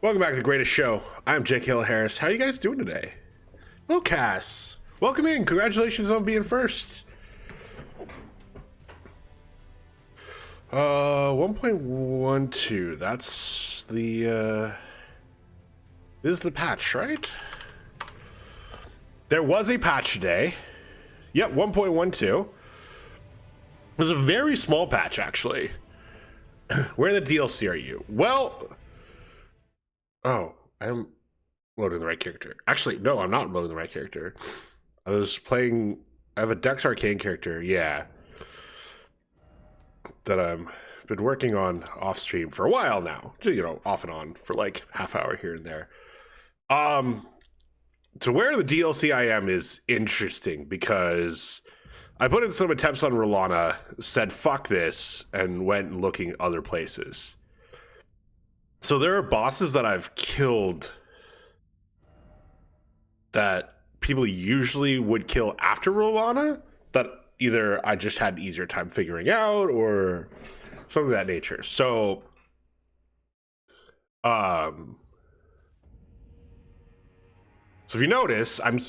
Welcome back to the greatest show. I'm Jake Hill Harris. How are you guys doing today? Hello, Cass. Welcome in. Congratulations on being first. 1.12. That's the this is the patch, right? There was a patch today. Yep, 1.12. It was a very small patch, actually. Where in the DLC are you? Well, oh, I'm loading the right character. Actually, no, I'm not loading the right character. I was playing. I have a Dex Arcane character, yeah, that I've been working on off stream for a while now. You know, off and on for like half hour here and there. To where the DLC I am is interesting because I put in some attempts on Rolana, said fuck this, and went looking other places. So there are bosses that I've killed that people usually would kill after Rolana that either I just had an easier time figuring out or something of that nature. So so if you notice, I'm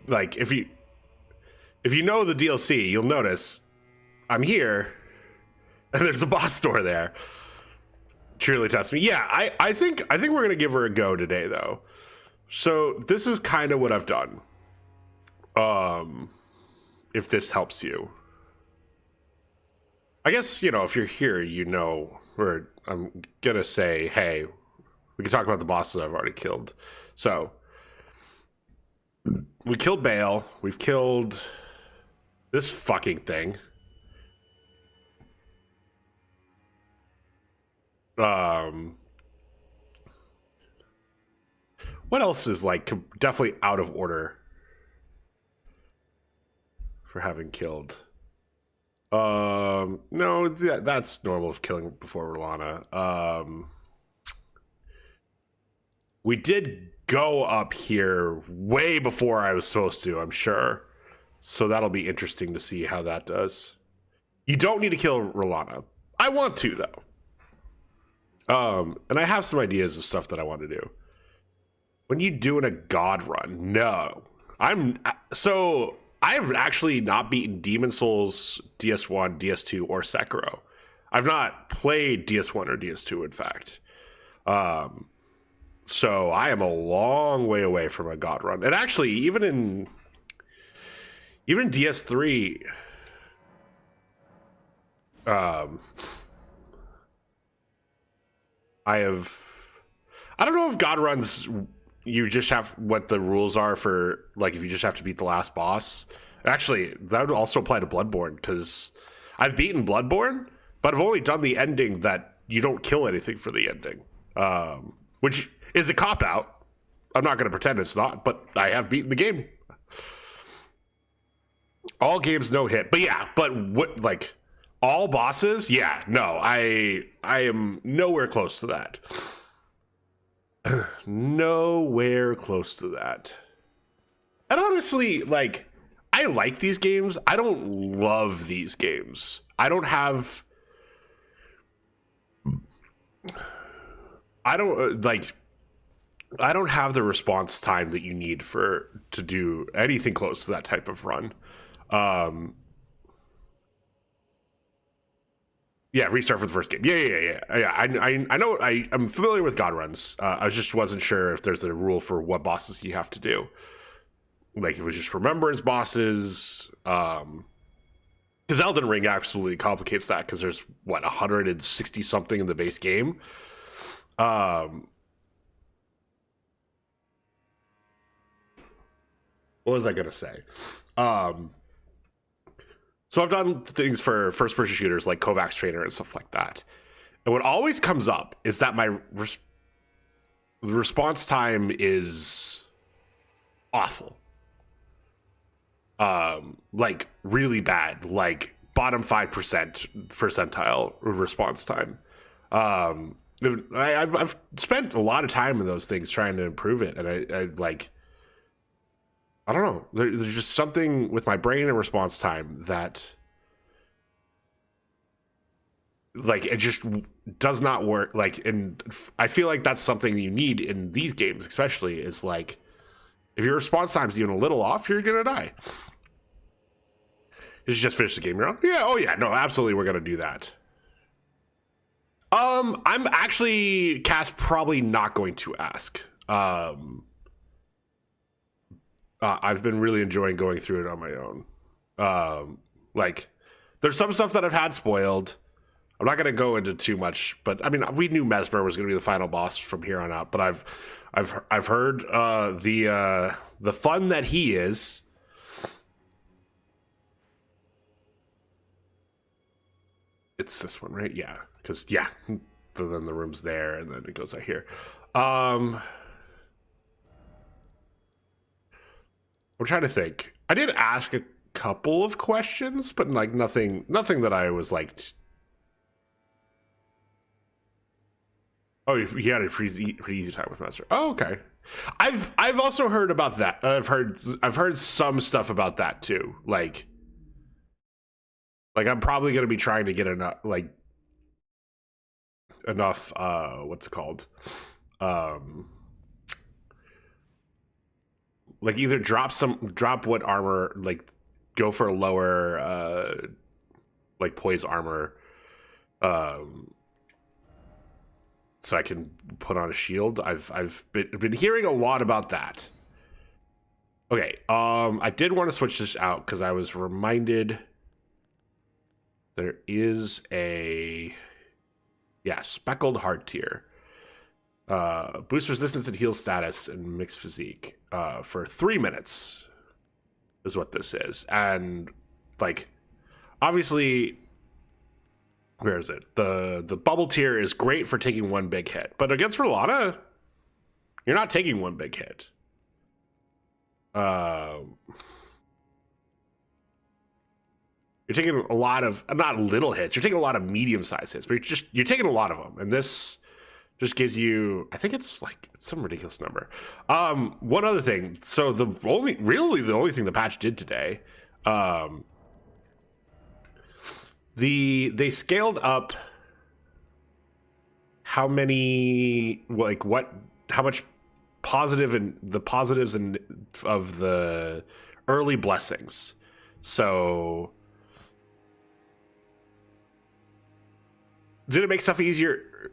like, if you know the DLC, you'll notice I'm here and there's a boss door there. Truly tests me. Yeah, I think we're gonna give her a go today though. So this is kind of what I've done. If this helps you. I guess, you know, if you're here, you know, or I'm gonna say, hey, we can talk about the bosses I've already killed. So we killed Bale, we've killed this fucking thing. What else is like definitely out of order for having killed? No, that's normal of killing before Rolana. We did go up here way before I was supposed to, I'm sure. So that'll be interesting to see how that does. You don't need to kill Rolana. I want to though. And I have some ideas of stuff that I want to do. When you doing a god run, no. I've actually not beaten Demon Souls, DS1, DS2, or Sekiro. I've not played DS1 or DS2, in fact. So I am a long way away from a god run. And actually, even in DS3, I don't know if god runs, you just have what the rules are for, like, if you just have to beat the last boss. Actually, that would also apply to Bloodborne, because I've beaten Bloodborne, but I've only done the ending that you don't kill anything for the ending, which is a cop-out. I'm not going to pretend it's not, but I have beaten the game. All games no hit. But yeah, but what, like, all bosses? Yeah, no, I am nowhere close to that. Nowhere close to that. And honestly, like, I like these games. I don't love these games. I don't have the response time that you need to do anything close to that type of run. Yeah, restart for the first game. Yeah. I know. I'm familiar with god runs. I just wasn't sure if there's a rule for what bosses you have to do. Like, if it was just remembrance bosses. Because Elden Ring absolutely complicates that, because there's, what, 160 something in the base game. What was I going to say? So I've done things for first-person shooters like Kovacs Trainer and stuff like that. And what always comes up is that my response time is awful. Like, really bad. Like, bottom 5% percentile response time. I've spent a lot of time in those things trying to improve it. And I don't know. There's just something with my brain and response time that like it just does not work. Like, and I feel like that's something you need in these games, especially is like if your response time's even a little off, you're gonna die. Did you just finish the game you're on? Yeah, oh yeah, no, absolutely we're gonna do that. I'm actually, Cass, probably not going to ask. I've been really enjoying going through it on my own. Like, there's some stuff that I've had spoiled. I'm not going to go into too much, but I mean, we knew Mesmer was going to be the final boss from here on out. But I've heard the fun that he is. It's this one, right? Yeah, because yeah, then the room's there, and then it goes out here. I'm trying to think. I did ask a couple of questions, but like nothing that I was like. Oh, you had a pretty easy time with Master. Oh, okay. I've also heard about that. I've heard some stuff about that too. Like I'm probably gonna be trying to get enough what's it called? Like either drop what armor, like go for a lower like poise armor, so I can put on a shield. I've been hearing a lot about that. Okay, I did want to switch this out because I was reminded there is a speckled heart tier. Boost resistance and heal status and mixed physique for 3 minutes is what this is. And like obviously, where is it? The bubble tier is great for taking one big hit, but against Rolana, you're not taking one big hit. You're taking a lot of, not little hits, you're taking a lot of medium-sized hits, but you're taking a lot of them. And this just gives you, I think it's some ridiculous number. One other thing. So the only thing the patch did today, they scaled up how many, how much positive and the positives and of the early blessings. So did it make stuff easier?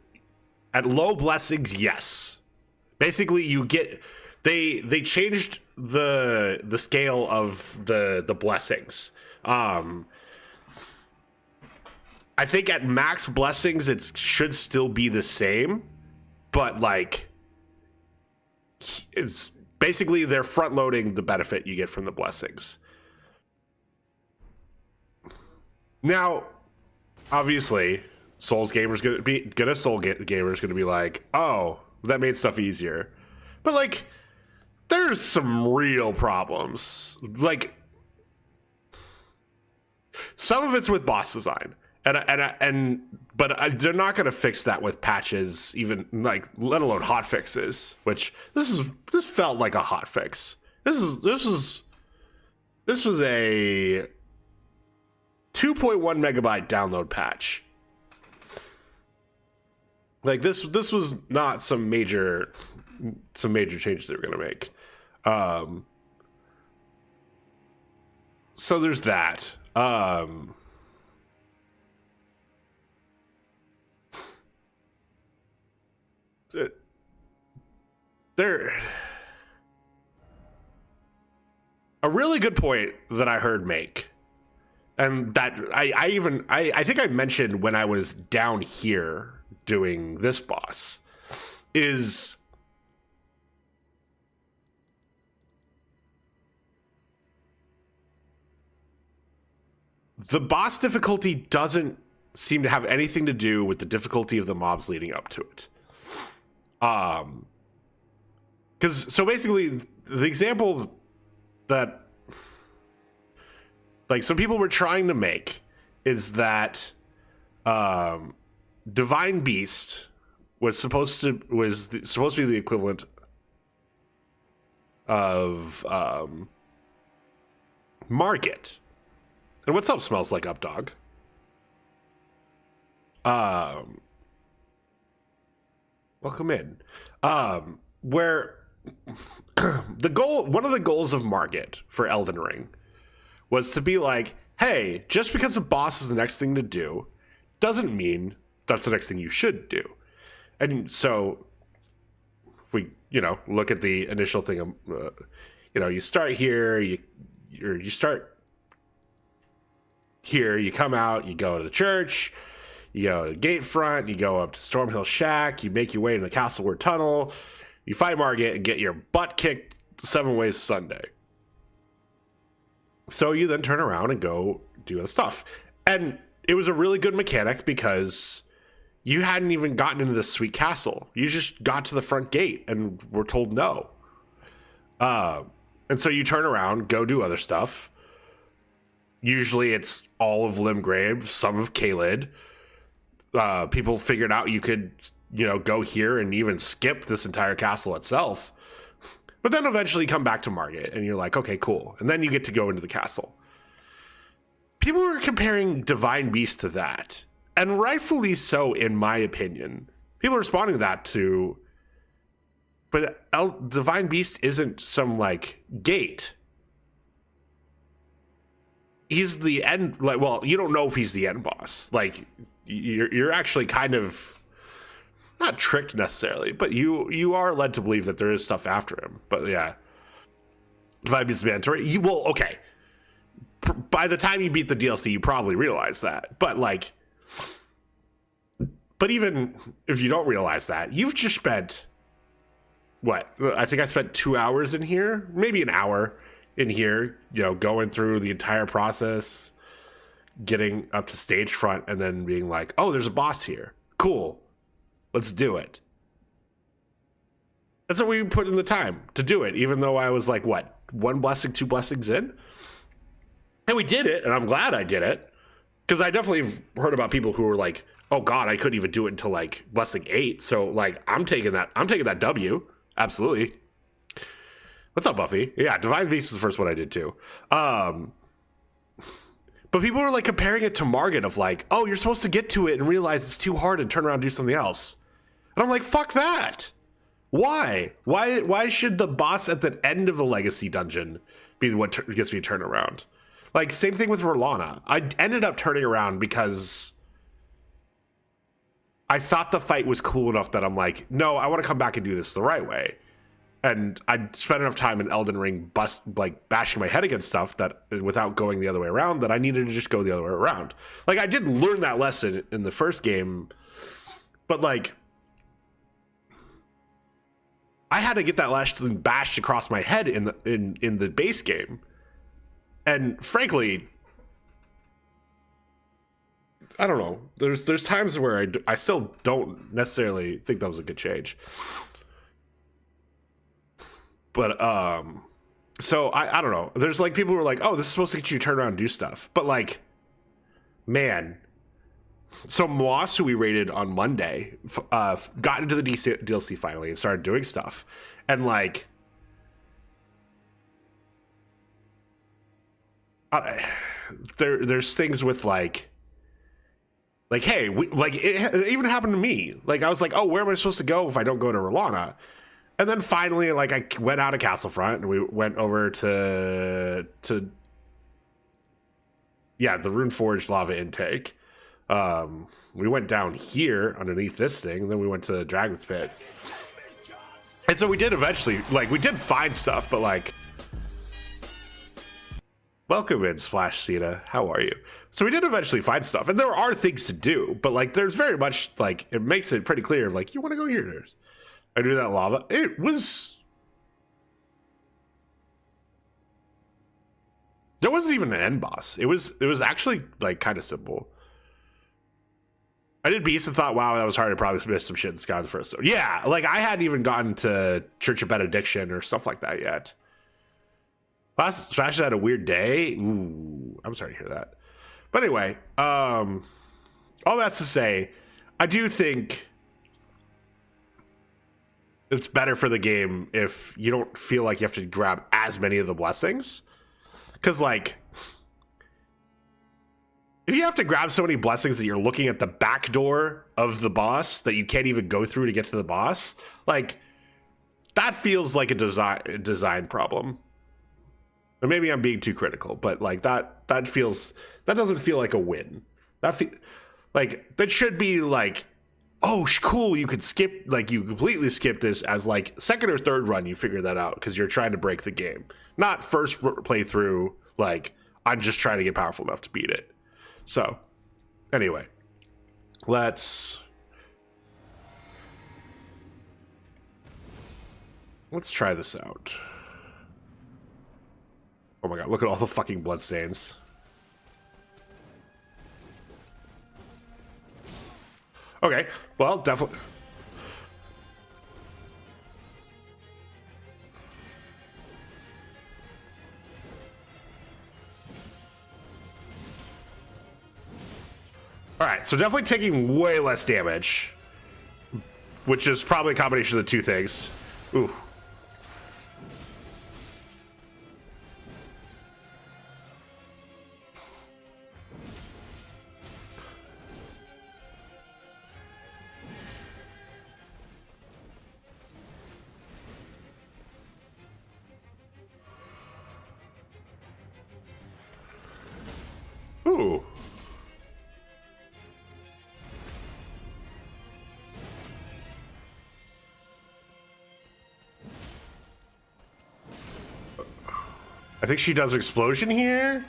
At low blessings, yes. Basically, you get they changed the scale of the blessings. I think at max blessings it should still be the same, but like it's basically they're front loading the benefit you get from the blessings. Now, obviously, Souls gamers gonna be like, oh, that made stuff easier, but like, there's some real problems. Like, some of it's with boss design, but they're not gonna fix that with patches, even like let alone hot fixes. Which this felt like a hot fix. This was a 2.1 megabyte download patch. Like this was not some major changes they were gonna make. So there's that. There, a really good point that I heard make, and that I think I mentioned when I was down here doing this boss, is the boss difficulty doesn't seem to have anything to do with the difficulty of the mobs leading up to it. Because so basically the example that like some people were trying to make is that Divine Beast was supposed to be the equivalent of Market. And what's up, smells like up dog? Um, welcome in. Where one of the goals of Market for Elden Ring was to be like, hey, just because a boss is the next thing to do doesn't mean that's the next thing you should do. And so if we, look at the initial thing, you start here, you start here, you come out, you go to the church, you go to the gate front, you go up to Stormhill Shack, you make your way into the Castleward Tunnel, you fight Margit and get your butt kicked 7 ways Sunday. So you then turn around and go do other stuff. And it was a really good mechanic because you hadn't even gotten into this sweet castle. You just got to the front gate and were told no. And so you turn around, go do other stuff. Usually it's all of Limgrave, some of Caelid. People figured out you could, go here and even skip this entire castle itself. But then eventually come back to Margit and you're like, okay, cool. And then you get to go into the castle. People were comparing Divine Beast to that. And rightfully so, in my opinion. People are responding to that too. But Divine Beast isn't some, gate. He's the end... you don't know if he's the end boss. You're actually kind of... not tricked necessarily, but you are led to believe that there is stuff after him. But yeah, Divine Beast is mandatory. Okay. By the time you beat the DLC, you probably realize that. But even if you don't realize that, you've just spent what? I think I spent 2 hours in here, maybe an hour in here. Going through the entire process, getting up to stage front, and then being like, "Oh, there's a boss here. Cool. Let's do it." That's what we put in the time to do it, even though I was like, what, 1 blessing, 2 blessings in? And we did it, and I'm glad I did it. Because I definitely heard about people who were like, oh god, I couldn't even do it until blessing 8. So I'm taking that W. Absolutely. What's up, Buffy? Yeah, Divine Beast was the first one I did too. But people were comparing it to Margit of oh, you're supposed to get to it and realize it's too hard and turn around and do something else. And I'm like, fuck that. Why? Why should the boss at the end of the Legacy dungeon be what gets me to turn around? Same thing with Rolana. I ended up turning around because I thought the fight was cool enough that I'm like, no, I want to come back and do this the right way. And I spent enough time in Elden Ring bashing my head against stuff that without going the other way around that I needed to just go the other way around. I did learn that lesson in the first game, but I had to get that lesson bashed across my head in the base game. And frankly, I don't know. There's times where I still don't necessarily think that was a good change. But so I don't know. There's people who are like, oh, this is supposed to get you to turn around and do stuff. But man. So Moss, who we rated on Monday, got into the DLC finally and started doing stuff. And there's things with hey, it even happened to me. I was like, oh, where am I supposed to go if I don't go to Rolana? And then finally, I went out of Castlefront and we went over to the Runeforged lava intake. We went down here underneath this thing, and then we went to Dragon's Pit. And so we did eventually, we did find stuff, but welcome in, Splash Cena. How are you? So we did eventually find stuff, and there are things to do, but there's very much it makes it pretty clear you want to go here. I do that lava. It was... There wasn't even an end boss. It was actually kind of simple. I did Beast and thought, wow, that was hard. I probably missed some shit in Sky the first. So yeah, I hadn't even gotten to Church of Benediction or stuff like that yet. Last Smash had a weird day. Ooh, I'm sorry to hear that. But anyway, all that's to say, I do think it's better for the game if you don't feel like you have to grab as many of the blessings. Because, if you have to grab so many blessings that you're looking at the back door of the boss that you can't even go through to get to the boss, like that feels like a design problem. Or maybe I'm being too critical, but like that doesn't feel like a win. Like that should be like, oh, cool, you could skip, like you completely skip this as like second or third run, you figure that out because you're trying to break the game. Not first playthrough, like I'm just trying to get powerful enough to beat it. So, anyway, let's try this out. Oh my god, look at all the fucking bloodstains. Okay, well, definitely. Alright, so definitely taking way less damage, which is probably a combination of the two things. Ooh. Ooh. I think she does an explosion here.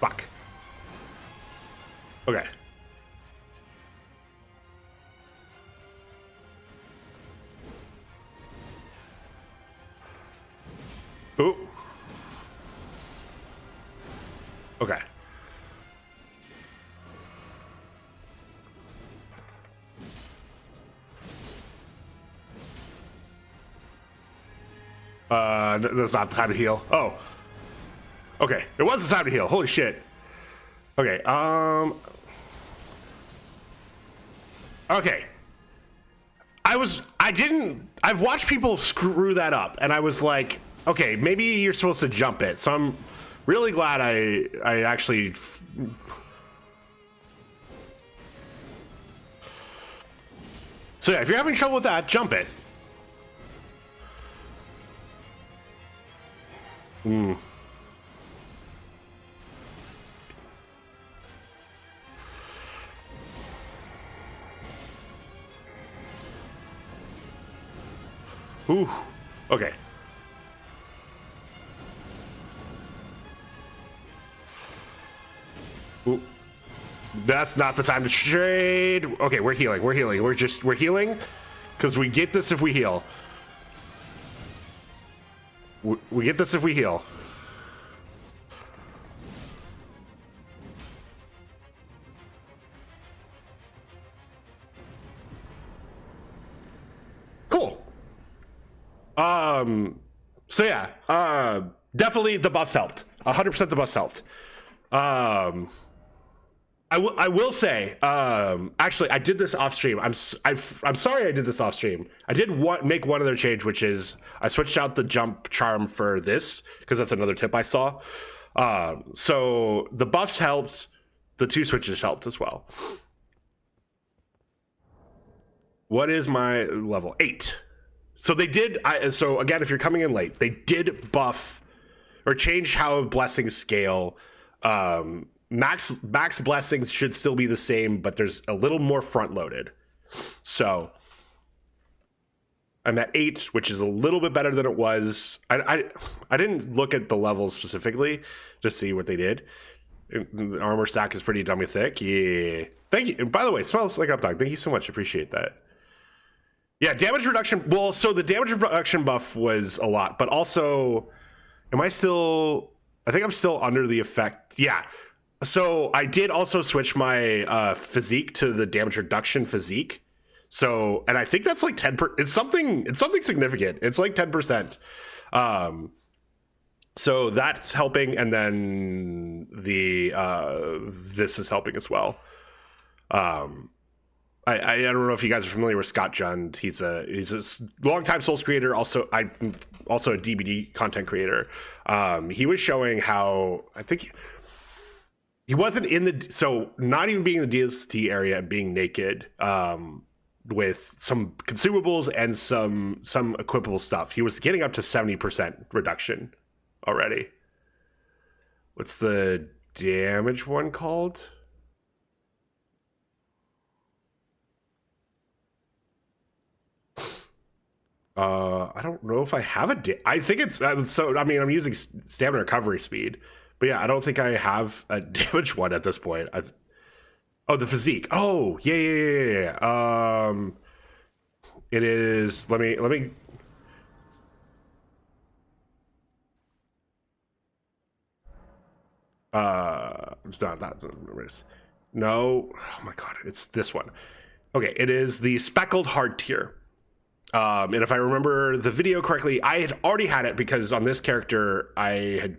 Fuck. Okay. Ooh. Okay. That's not the time to heal. Oh. Okay. It was the time to heal. Holy shit. Okay, okay. I've watched people screw that up, and I was like, okay, maybe you're supposed to jump it. So I'm really glad I actually... So yeah, if you're having trouble with that, jump it. Ooh, okay. Ooh. That's not the time to trade. Okay, we're healing. We're healing. We're healing because we get this if we heal. We get this if we heal. Cool. So yeah, definitely the buffs helped. 100% the buffs helped. I will say, actually, I did this off stream. I'm sorry I did this off stream. I did make one other change, which is I switched out the jump charm for this because that's another tip I saw. So the buffs helped. The two switches helped as well. What is my level? 8. So they did. So again, if you're coming in late, they did buff or change how blessings scale. Max blessings should still be the same, but there's a little more front loaded. So I'm at 8, which is a little bit better than it was. I didn't look at the levels specifically to see what they did. The armor stack is pretty dummy thick. Yeah. Thank you. And by the way, it smells like Updog. Thank you so much. Appreciate that. Yeah, damage reduction. Well, so the damage reduction buff was a lot, but also, I think I'm still under the effect. Yeah. So I did also switch my physique to the damage reduction physique. So, and I think that's like 10%. It's something significant. It's like 10%. So that's helping, and then the this is helping as well. I don't know if you guys are familiar with Scott Jund. He's a longtime Souls creator. Also a DBD content creator. He was showing how I think he wasn't in the so not even being in the DST area and being naked. With some consumables and some equipable stuff, he was getting up to 70% reduction already. What's the damage one called? I don't know if I have I think it's so. I mean, I'm using stamina recovery speed, but yeah, I don't think I have a damage one at this point. Oh, the physique. Oh, yeah. It is. Let me. It's not that. No. Oh my god, it's this one. Okay, it is the speckled hard tier. And if I remember the video correctly, I had already had it because on this character, I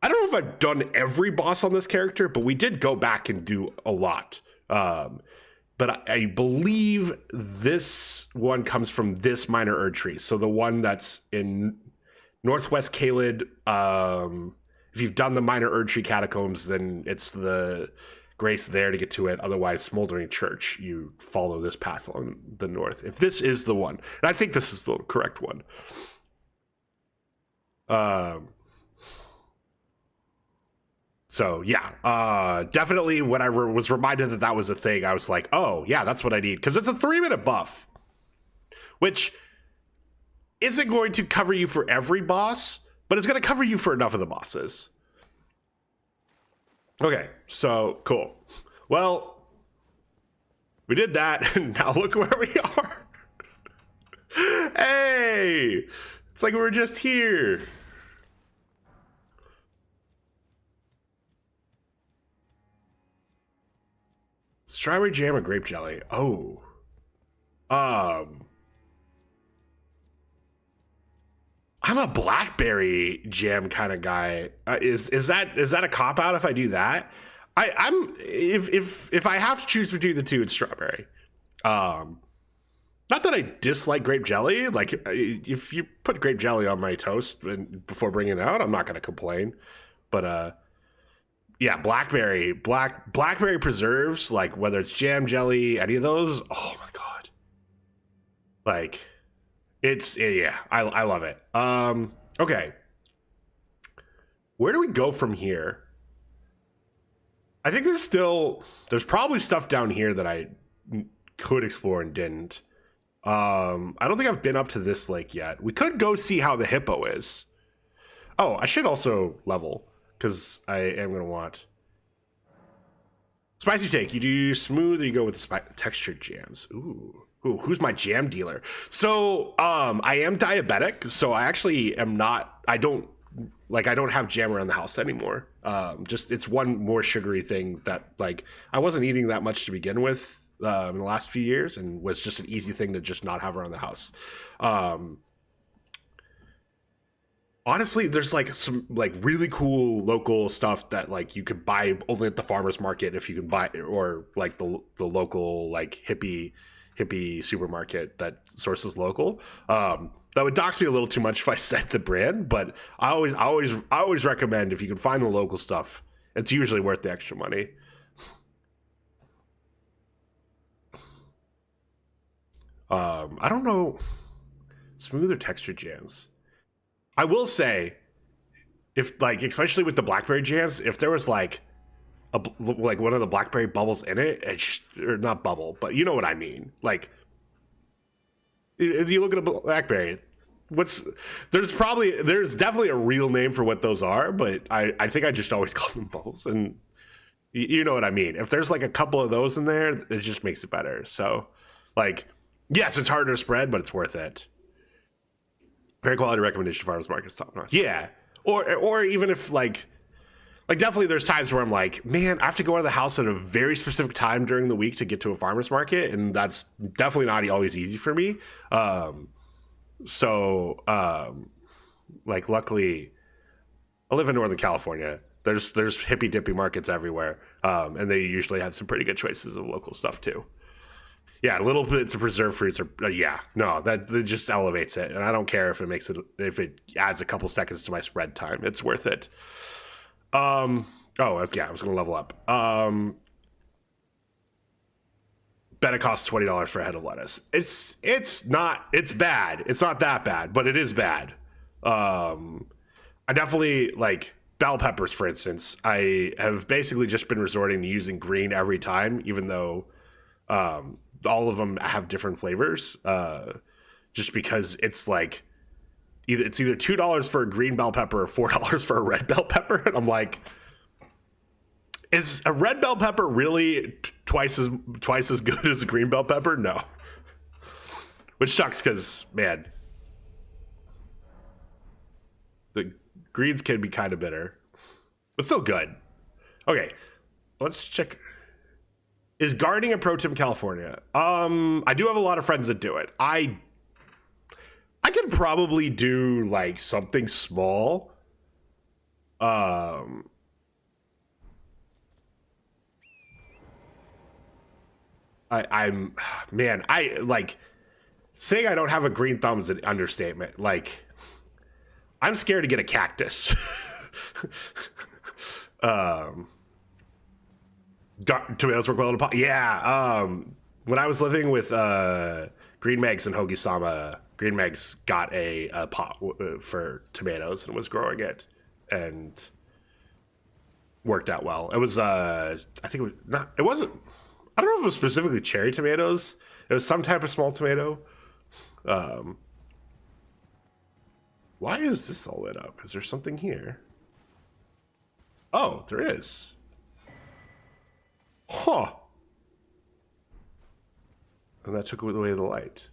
don't know if I've done every boss on this character, but we did go back and do a lot. But I believe this one comes from this minor Erdtree. So the one that's in Northwest Caelid. If you've done the minor Erdtree catacombs, then it's the grace there to get to it. Otherwise, Smoldering Church, you follow this path on the north. If this is the one, and I think this is the correct one. So yeah, definitely when I was reminded that was a thing, I was like, oh yeah, that's what I need. Because it's a 3-minute buff, which isn't going to cover you for every boss, but it's going to cover you for enough of the bosses. Okay, so cool. Well, we did that, and now look where we are. Hey, it's like we were just here. Strawberry jam and grape jelly. Oh. I'm a blackberry jam kind of guy. Is that a cop out if I do that? I'm if I have to choose between the two, it's strawberry. Not that I dislike grape jelly. Like if you put grape jelly on my toast before bringing it out, I'm not going to complain. But yeah, blackberry preserves, like whether it's jam, jelly, any of those. Oh my god, like yeah, I love it. Okay, where do we go from here? I think there's probably stuff down here that I could explore and didn't. I don't think I've been up to this lake yet. We could go see how the hippo is. Oh, I should also level, because I am going to want spicy take. You do smooth or you go with the textured jams. Ooh, who's my jam dealer? So I am diabetic, so I actually am not. I don't have jam around the house anymore. Just it's one more sugary thing that like I wasn't eating that much to begin with in the last few years, and was just an easy thing to just not have around the house. Honestly, there's like some like really cool local stuff that like you could buy only at the farmer's market if you can buy, or like the local like hippie supermarket that sources local. That would dox me a little too much if I said the brand, but I always recommend if you can find the local stuff, it's usually worth the extra money. I don't know, smooth or textured jams. I will say, if like, especially with the blackberry jams, if there was like like one of the blackberry bubbles in it, or not bubble, but you know what I mean. Like, if you look at a blackberry, there's definitely a real name for what those are, but I think I just always call them bubbles, and you know what I mean. If there's like a couple of those in there, it just makes it better. So, like, yes, it's harder to spread, but it's worth it. Very quality recommendation. Farmers market's top notch. Yeah, or even if like definitely there's times where I'm like, man, I have to go out of the house at a very specific time during the week to get to a farmer's market, and that's definitely not always easy for me. Like luckily, I live in Northern California. There's hippy dippy markets everywhere, and they usually have some pretty good choices of local stuff too. Yeah, little bits of preserved fruits are yeah, no, that just elevates it, and I don't care if it adds a couple seconds to my spread time. It's worth it. Oh yeah, I was gonna level up. Bet it costs $20 for a head of lettuce. It's not, it's bad. It's not that bad, but it is bad. I definitely like bell peppers, for instance. I have basically just been resorting to using green every time, even though all of them have different flavors. Just because it's like either $2 for a green bell pepper or $4 for a red bell pepper, and I'm like, is a red bell pepper really twice as good as a green bell pepper? No. Which sucks because, man, the greens can be kind of bitter, but still good. Okay, let's check. Is gardening a pro tip in California? I do have a lot of friends that do it. I could probably do like something small. I'm man, I like saying I don't have a green thumb is an understatement. Like, I'm scared to get a cactus. Tomatoes work well in a pot. Yeah. When I was living with Green Megs and Hoagie-sama, Green Megs got a pot for tomatoes and was growing it and worked out well. It was I think it was not. It wasn't. I don't know if it was specifically cherry tomatoes. It was some type of small tomato. Why is this all lit up? Is there something here? Oh, there is. Huh. And that took away the light.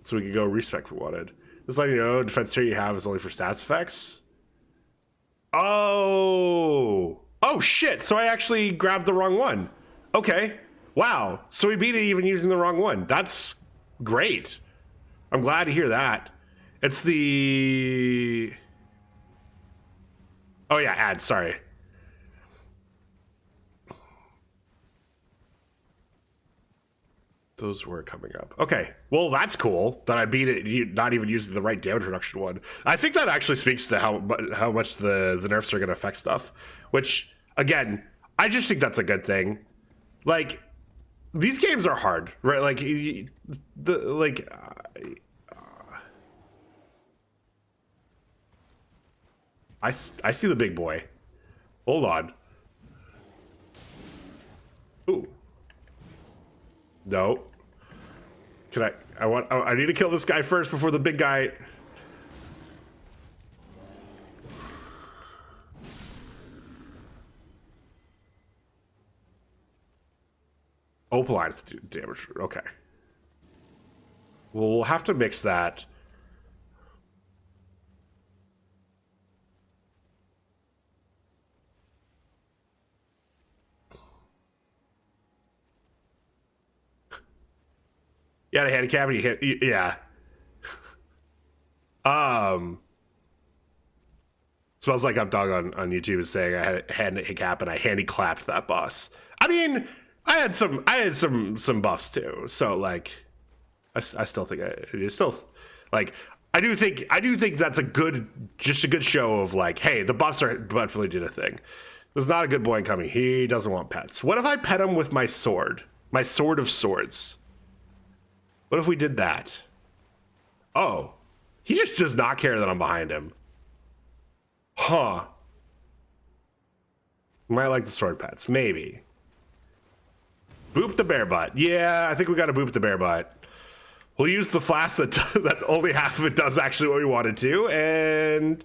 So we could go respec for wanted. Just letting you know, defense tier you have is only for stats effects. Oh. Oh, shit. So I actually grabbed the wrong one. Okay. Wow. So we beat it even using the wrong one. That's great. I'm glad to hear that. It's the... Oh, yeah, ads. Sorry. Those were coming up. Okay. Well, that's cool that I beat it not even using the right damage reduction one. I think that actually speaks to how much the nerfs are going to affect stuff. Which, again, I just think that's a good thing. Like, these games are hard, right? Like, I see the big boy. Hold on. Ooh. No. Can I need to kill this guy first before the big guy. Opalines damage. Okay. Well, we'll have to mix that. Yeah, the handicap. And you hit. Yeah. Smells like I'm dog on YouTube is saying I had a handicap and I handy clapped that boss. I mean, I had some buffs too. So like, I still think it's still like I do think that's a good show of like, hey, the buffs definitely did a thing. There's not a good boy coming. He doesn't want pets. What if I pet him with my sword of swords? What if we did that? Oh, he just does not care that I'm behind him. Huh. Might like the sword pets, maybe. Boop the bear butt. Yeah, I think we got to boop the bear butt. We'll use the flask that only half of it does actually what we wanted to, and...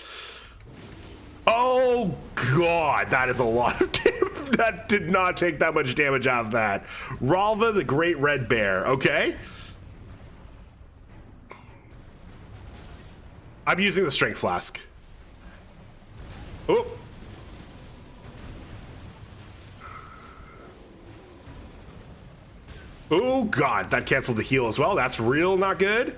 Oh, God, that is a lot of damage. That did not take that much damage out of that. Ralva, the Great Red Bear, okay? I'm using the strength flask. Oh. Oh, God, that canceled the heal as well. That's real not good.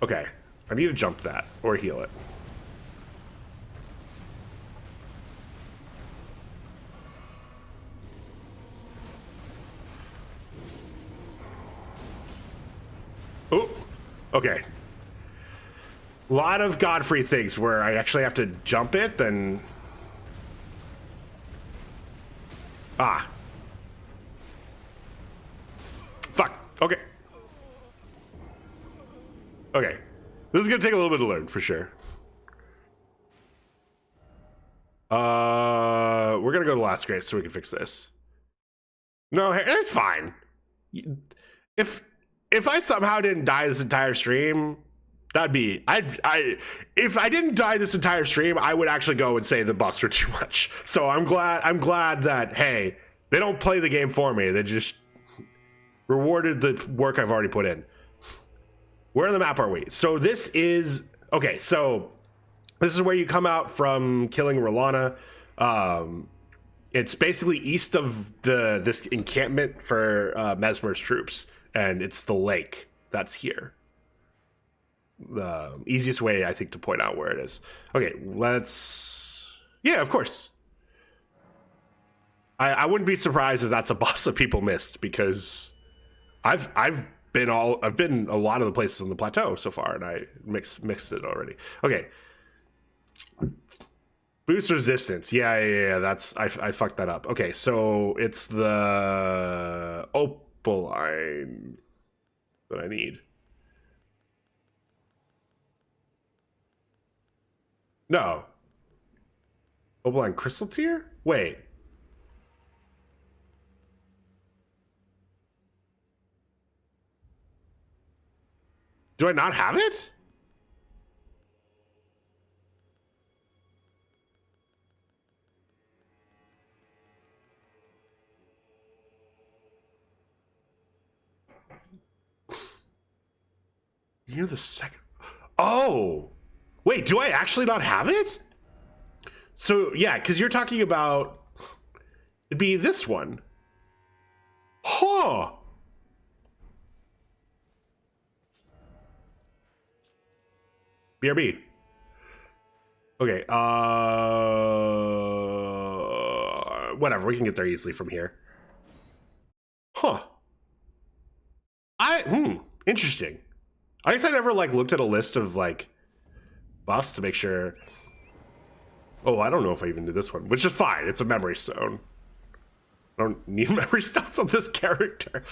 Okay, I need to jump that or heal it. Okay. A lot of Godfrey things where I actually have to jump it, then... Ah. Fuck. Okay. Okay. This is gonna take a little bit to learn, for sure. We're gonna go to the last grace so we can fix this. No, it's fine. If I somehow didn't die this entire stream, that'd be if I didn't die this entire stream, I would actually go and say the buffs were too much. So I'm glad that, hey, they don't play the game for me. They just rewarded the work I've already put in. Where on the map are we? So this is okay, so this is where you come out from killing Rolana. It's basically east of this encampment for Mesmer's troops, and it's the lake that's here. The easiest way, I think, to point out where it is. Okay, let's... Yeah, of course. I wouldn't be surprised if that's a boss that people missed, because I've been a lot of the places on the plateau so far, and I mixed it already. Okay. Boost resistance. Yeah. That's I fucked that up. Okay, so it's the opaline that I need. No. Opaline crystal tier? Wait. Do I not have it? You're the second. Oh, wait, do I actually not have it? So yeah, because you're talking about it'd be this one. Huh. BRB. Okay, whatever, we can get there easily from here. Huh. Interesting. I guess I never looked at a list of buffs to make sure. Oh, I don't know if I even did this one, which is fine. It's a memory stone. I don't need memory stones on this character.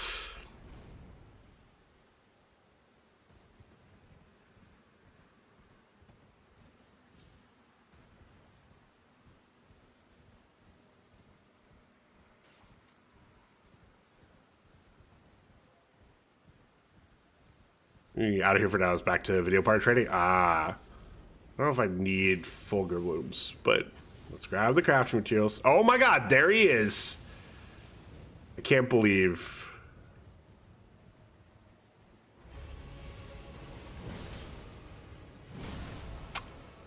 Out of here for now. Is back to video part trading. I don't know if I need Fulgur Blooms, but let's grab the crafting materials. Oh my god, there he is. I can't believe.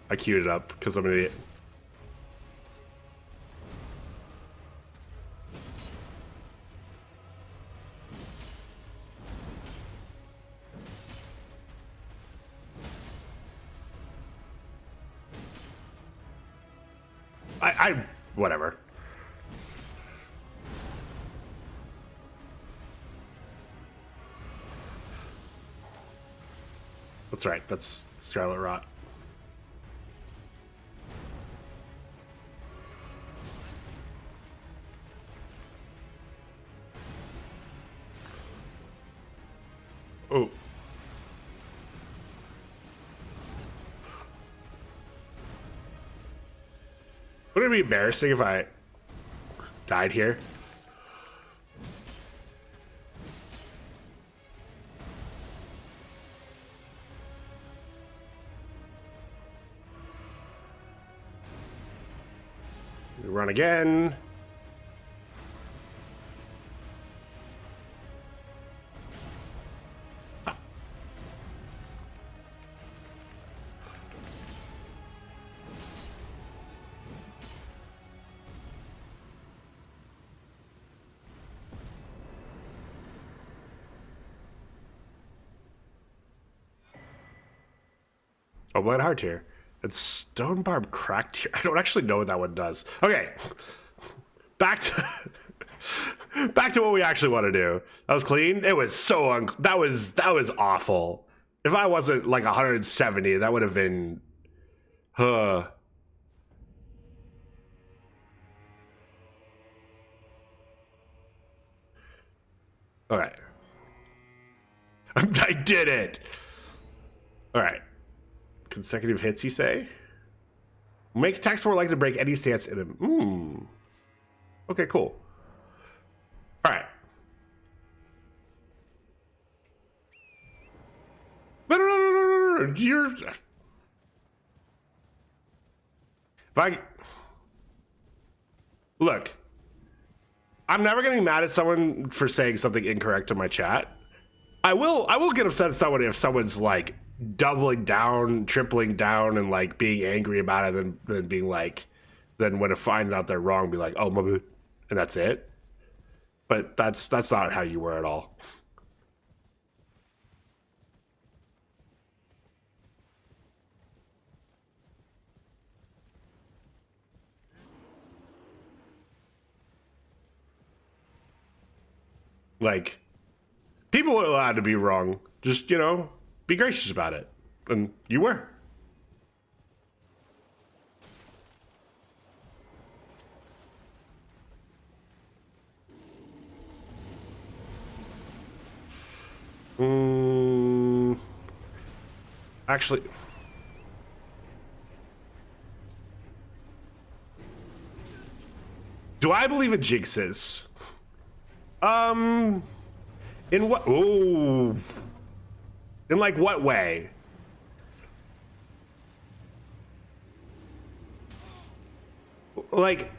I queued it up because I'm an idiot. Whatever. That's right, that's Scarlet Rot. Oh. Wouldn't it be embarrassing if I died here? We run again. Oh, Blood Heart here. It's Stone Barb Cracked here. I don't actually know what that one does. Okay. Back to what we actually want to do. That was clean. It was so that was awful. if I wasn't like 170, that would have been, huh. All right. I did it. All right. Consecutive hits, you say? Make attacks more likely to break any stance in him. Okay, cool. All right. No. You're. If I look, I'm never getting mad at someone for saying something incorrect in my chat. I will get upset at someone if someone's like doubling down, tripling down, and like being angry about it, and then being like, then when I find out they're wrong, be like, oh my bad, and that's it. But that's not how you were at all. Like, people are allowed to be wrong. Just, be gracious about it. And you were. Actually, do I believe in jinxes? In what? Ooh. In like what way? Like,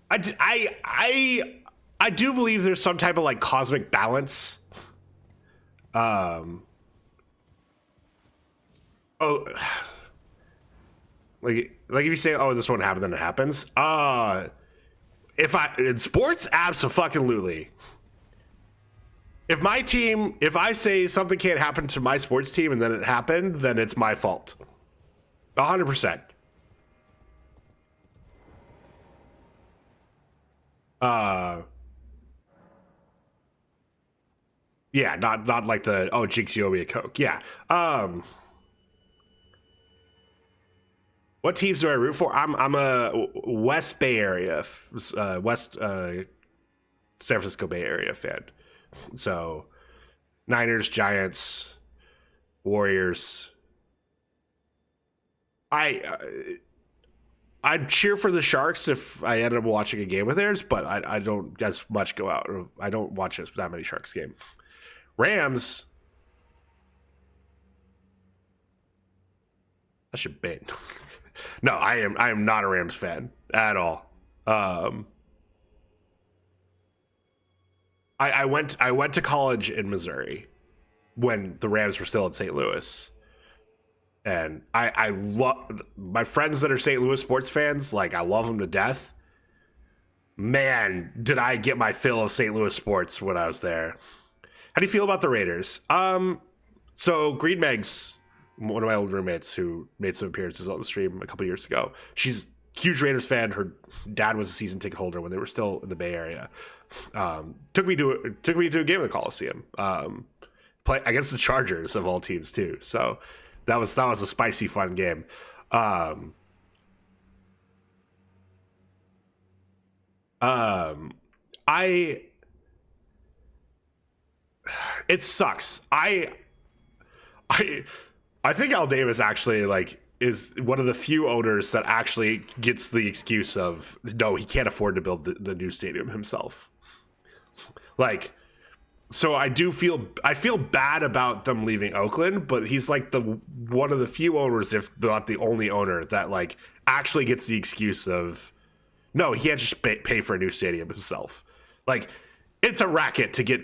I do believe there's some type of like cosmic balance. Oh, like if you say, oh, this won't happen, then it happens. If in sports, absolutely. If I say something can't happen to my sports team and then it happened, then it's my fault. 100%. Yeah, not like the, oh, jinx, you owe me a Coke. Yeah. What teams do I root for? I'm a West Bay Area, West San Francisco Bay Area fan. So, Niners, Giants, Warriors. I'd cheer for the Sharks if I ended up watching a game of theirs, but I don't as much go out. I don't watch that many Sharks games. Rams. I should bet. No, I am not a Rams fan at all. I went to college in Missouri when the Rams were still in St. Louis. And I love my friends that are St. Louis sports fans. Like, I love them to death. Man, did I get my fill of St. Louis sports when I was there. How do you feel about the Raiders? So Green Meg's one of my old roommates who made some appearances on the stream a couple years ago. She's a huge Raiders fan. Her dad was a season ticket holder when they were still in the Bay Area. Took me to a game at the Coliseum. Play against the Chargers of all teams too. So that was a spicy, fun game. It sucks. I think Al Davis actually is one of the few owners that actually gets the excuse of, no, he can't afford to build the new stadium himself. So I feel bad about them leaving Oakland, but he's like one of the few owners, if not the only owner, that actually gets the excuse of, no, he can't just pay for a new stadium himself. It's a racket to get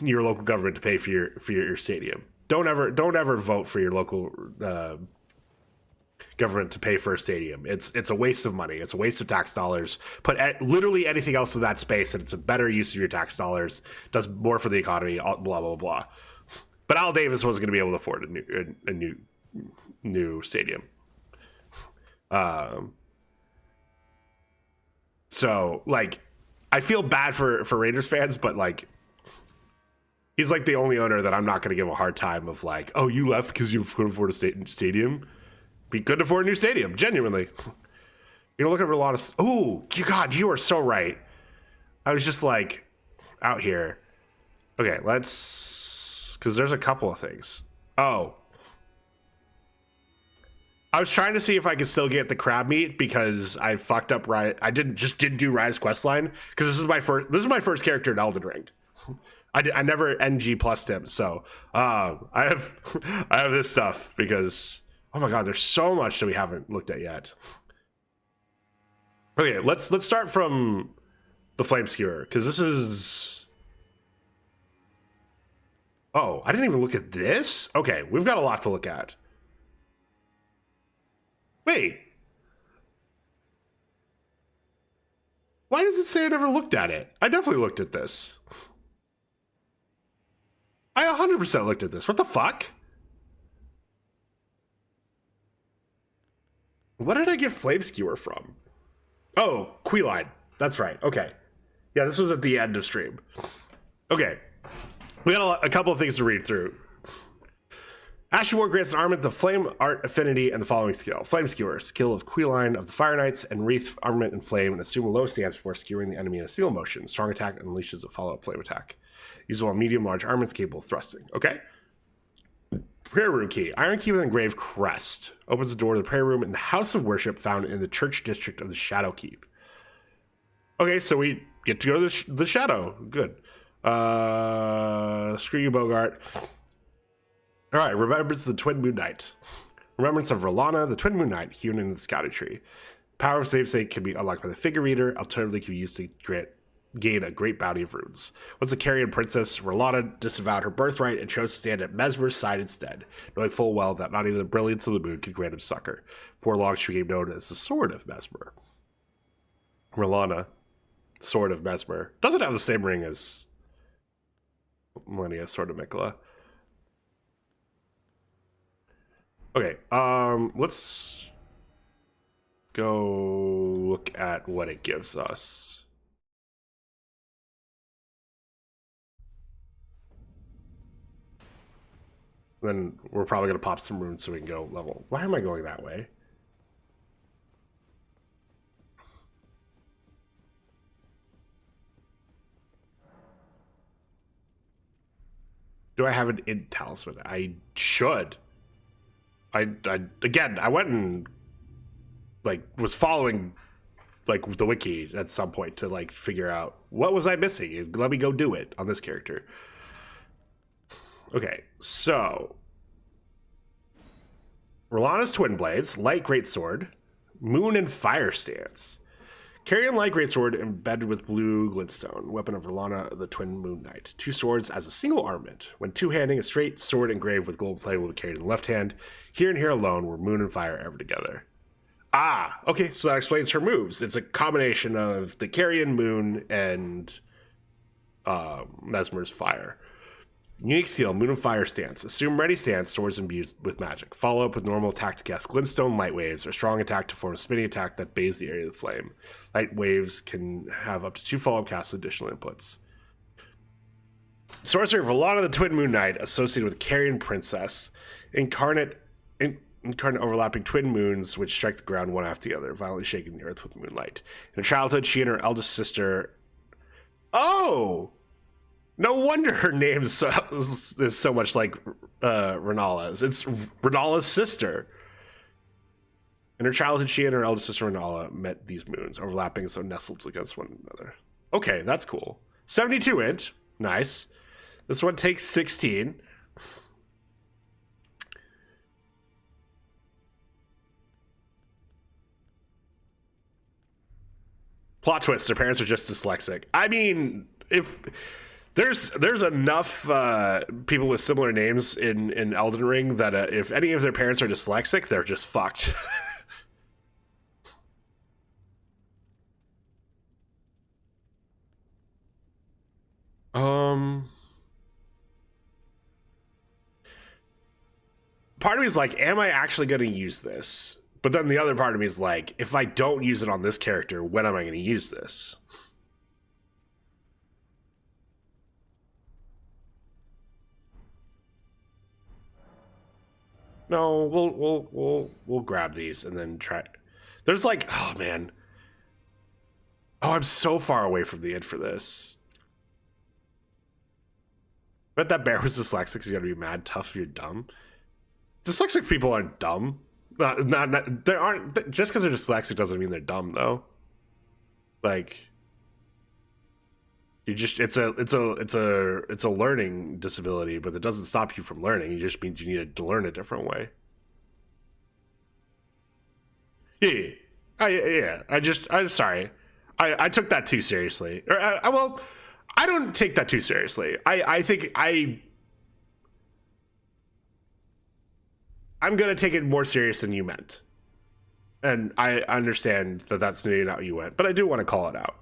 your local government to pay for your stadium. Don't ever vote for your local government to pay for a stadium. It's a waste of money. It's a waste of tax dollars. Put literally anything else in that space, and it's a better use of your tax dollars. Does more for the economy. Blah blah blah. But Al Davis wasn't going to be able to afford a new stadium. So like, I feel bad for Raiders fans, but like, he's like the only owner that I'm not going to give a hard time of like, oh, you left because you couldn't afford a stadium. We couldn't afford a new stadium, genuinely. You know, look at a lot of. Oh, God, you are so right. I was just like out here. Okay, let's, because there's a couple of things. Oh, I was trying to see if I could still get the crab meat because I fucked up. Right, I didn't do Rise questline because this is my first character in Elden Ring. I never NG plussed him, so I have this stuff because, oh my god, there's so much that we haven't looked at yet. Okay, let's start from the flame skewer because this is. Oh, I didn't even look at this. Okay, we've got a lot to look at. Wait. Why does it say I never looked at it? I definitely looked at this. I 100% looked at this. What the fuck? What did I get Flame Skewer from? Oh, Queeline. That's right. Okay. Yeah, this was at the end of stream. Okay. We got a couple of things to read through. Ashen War grants an armament the Flame Art Affinity and the following skill. Flame Skewer, skill of Queeline of the Fire Knights, and Wreath Armament and Flame, and assume a low stance for skewering the enemy in a single motion. Strong attack unleashes a follow-up flame attack. Usable on medium-large armaments capable of thrusting. Okay. Prayer Room Key. Iron Key with engraved crest. Opens the door to the prayer room in the house of worship found in the church district of the Shadow Keep. Okay, so we get to go to the Shadow. Good. Screw you, Bogart. All right, Remembrance of the Twin Moon Knight. Remembrance of Rolana, the Twin Moon Knight, hewn in the Scouting Tree. Power of Namesake can be unlocked by the Figure Reader. Alternatively, can be used to gain a great bounty of runes. Once a Carrion princess, Rolana disavowed her birthright and chose to stand at Mesmer's side instead, knowing full well that not even the brilliance of the moon could grant him succor. Before long, she became known as the Sword of Mesmer. Rolana, Sword of Mesmer, doesn't have the same ring as Millennia, Sword of Mikola. Okay, let's go look at what it gives us. Then we're probably going to pop some runes so we can go level. Why am I going that way? Do I have an int talisman? I should. I again, I went and like was following like the wiki at some point to like figure out what was I missing. Let me go do it on this character. Okay, so Rolana's Twin Blades, Light Greatsword, Moon and Fire Stance. Carrion Light Greatsword embedded with blue glintstone, weapon of Rolana, the Twin Moon Knight. Two swords as a single armament. When two-handing, a straight sword engraved with gold flame will be carried in the left hand. Here and here alone were Moon and Fire ever together. Ah, okay, so that explains her moves. It's a combination of the Carrion Moon and Mesmer's Fire. Unique skill, Moon and Fire Stance. Assume ready stance, swords imbued with magic. Follow up with normal attack to cast glintstone light waves, or strong attack to form a spinning attack that bathes the area of the flame. Light waves can have up to 2 follow-up casts with additional inputs. Sorcerer of Rolana the Twin Moon Knight, associated with Carrion Princess. Incarnate overlapping twin moons which strike the ground one after the other, violently shaking the earth with moonlight. In her childhood, she and her eldest sister... Oh! No wonder her name is so much like Renala's. It's Renala's sister. In her childhood, she and her eldest sister Renala met these moons, overlapping so nestled against one another. Okay, that's cool. 72 int. Nice. This one takes 16. Plot twist, their parents are just dyslexic. I mean, if... There's enough people with similar names in Elden Ring that if any of their parents are dyslexic, they're just fucked. Part of me is like, am I actually going to use this? But then the other part of me is like, if I don't use it on this character, when am I going to use this? No, we'll grab these and then try. There's like, oh man. Oh, I'm so far away from the end for this. Bet that bear was dyslexic. He's gonna be mad tough if you're dumb. Dyslexic people aren't dumb. Not they aren't. Just because they're dyslexic doesn't mean they're dumb though. Like, you just it's a learning disability, but it doesn't stop you from learning. It just means you need to learn a different way. Yeah. I'm sorry. I took that too seriously. Or well, I don't take that too seriously. I think I'm gonna take it more serious than you meant, and I understand that that's maybe not what you went, but I do want to call it out.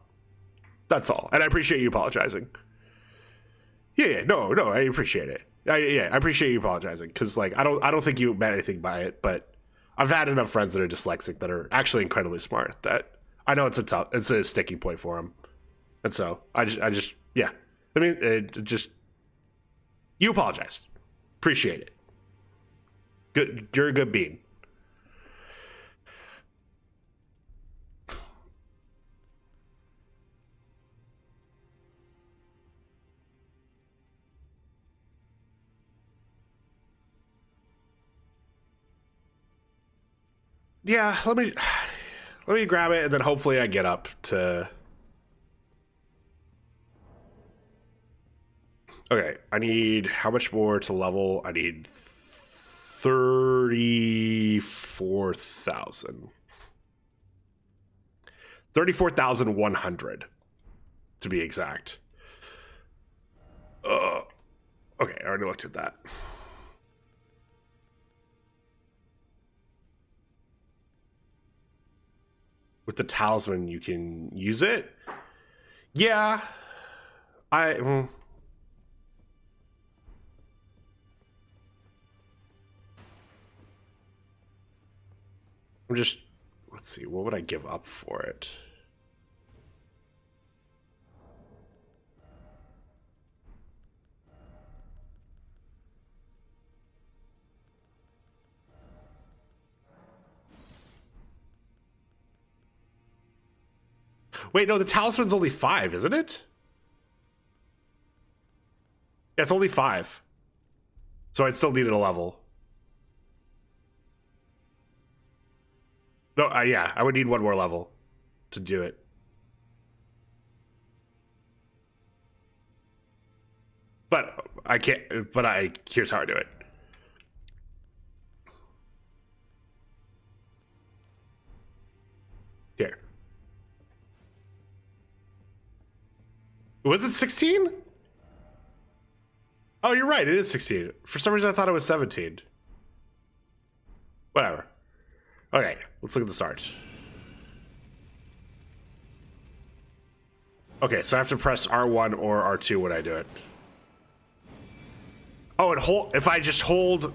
That's all, and I appreciate you apologizing. Yeah, no, I appreciate it. I appreciate you apologizing because like I don't think you meant anything by it, but I've had enough friends that are dyslexic that are actually incredibly smart that I know it's a sticking point for them, and so I just yeah. I mean, you apologized. Appreciate it. Good, you're a good bean. Yeah, let me grab it and then hopefully I get up to. Okay, I need how much more to level? I need 34,000. 34,100 to be exact. Okay, I already looked at that. With the talisman, you can use it. Yeah, I'm just. Let's see. What would I give up for it? Wait, no, the talisman's only 5, isn't it? Yeah, it's only 5. So I'd still needed a level. No, yeah, I would need one more level to do it. But I can't. But here's how I do it. Here. Was it 16? Oh, you're right. It is 16. For some reason, I thought it was 17. Whatever. Okay, let's look at the start. Okay, so I have to press R1 or R2 when I do it. Oh, if I just hold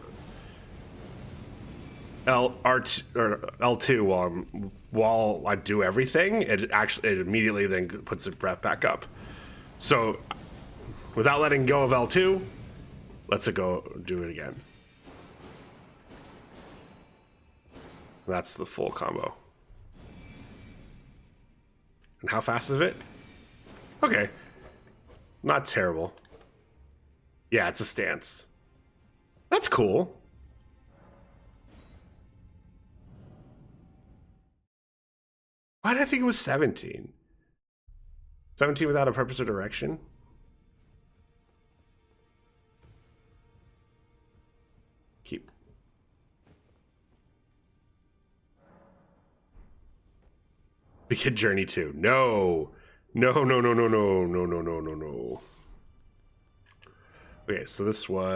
R2 or L2 while I do everything, it immediately then puts the breath back up. So without letting go of L2, let's it go do it again. That's the full combo. And how fast is it? Okay. Not terrible. Yeah, it's a stance. That's cool. Why did I think it was 17? 17 without a purpose or direction? Keep. Begin Journey 2. No. No. Okay, so this was...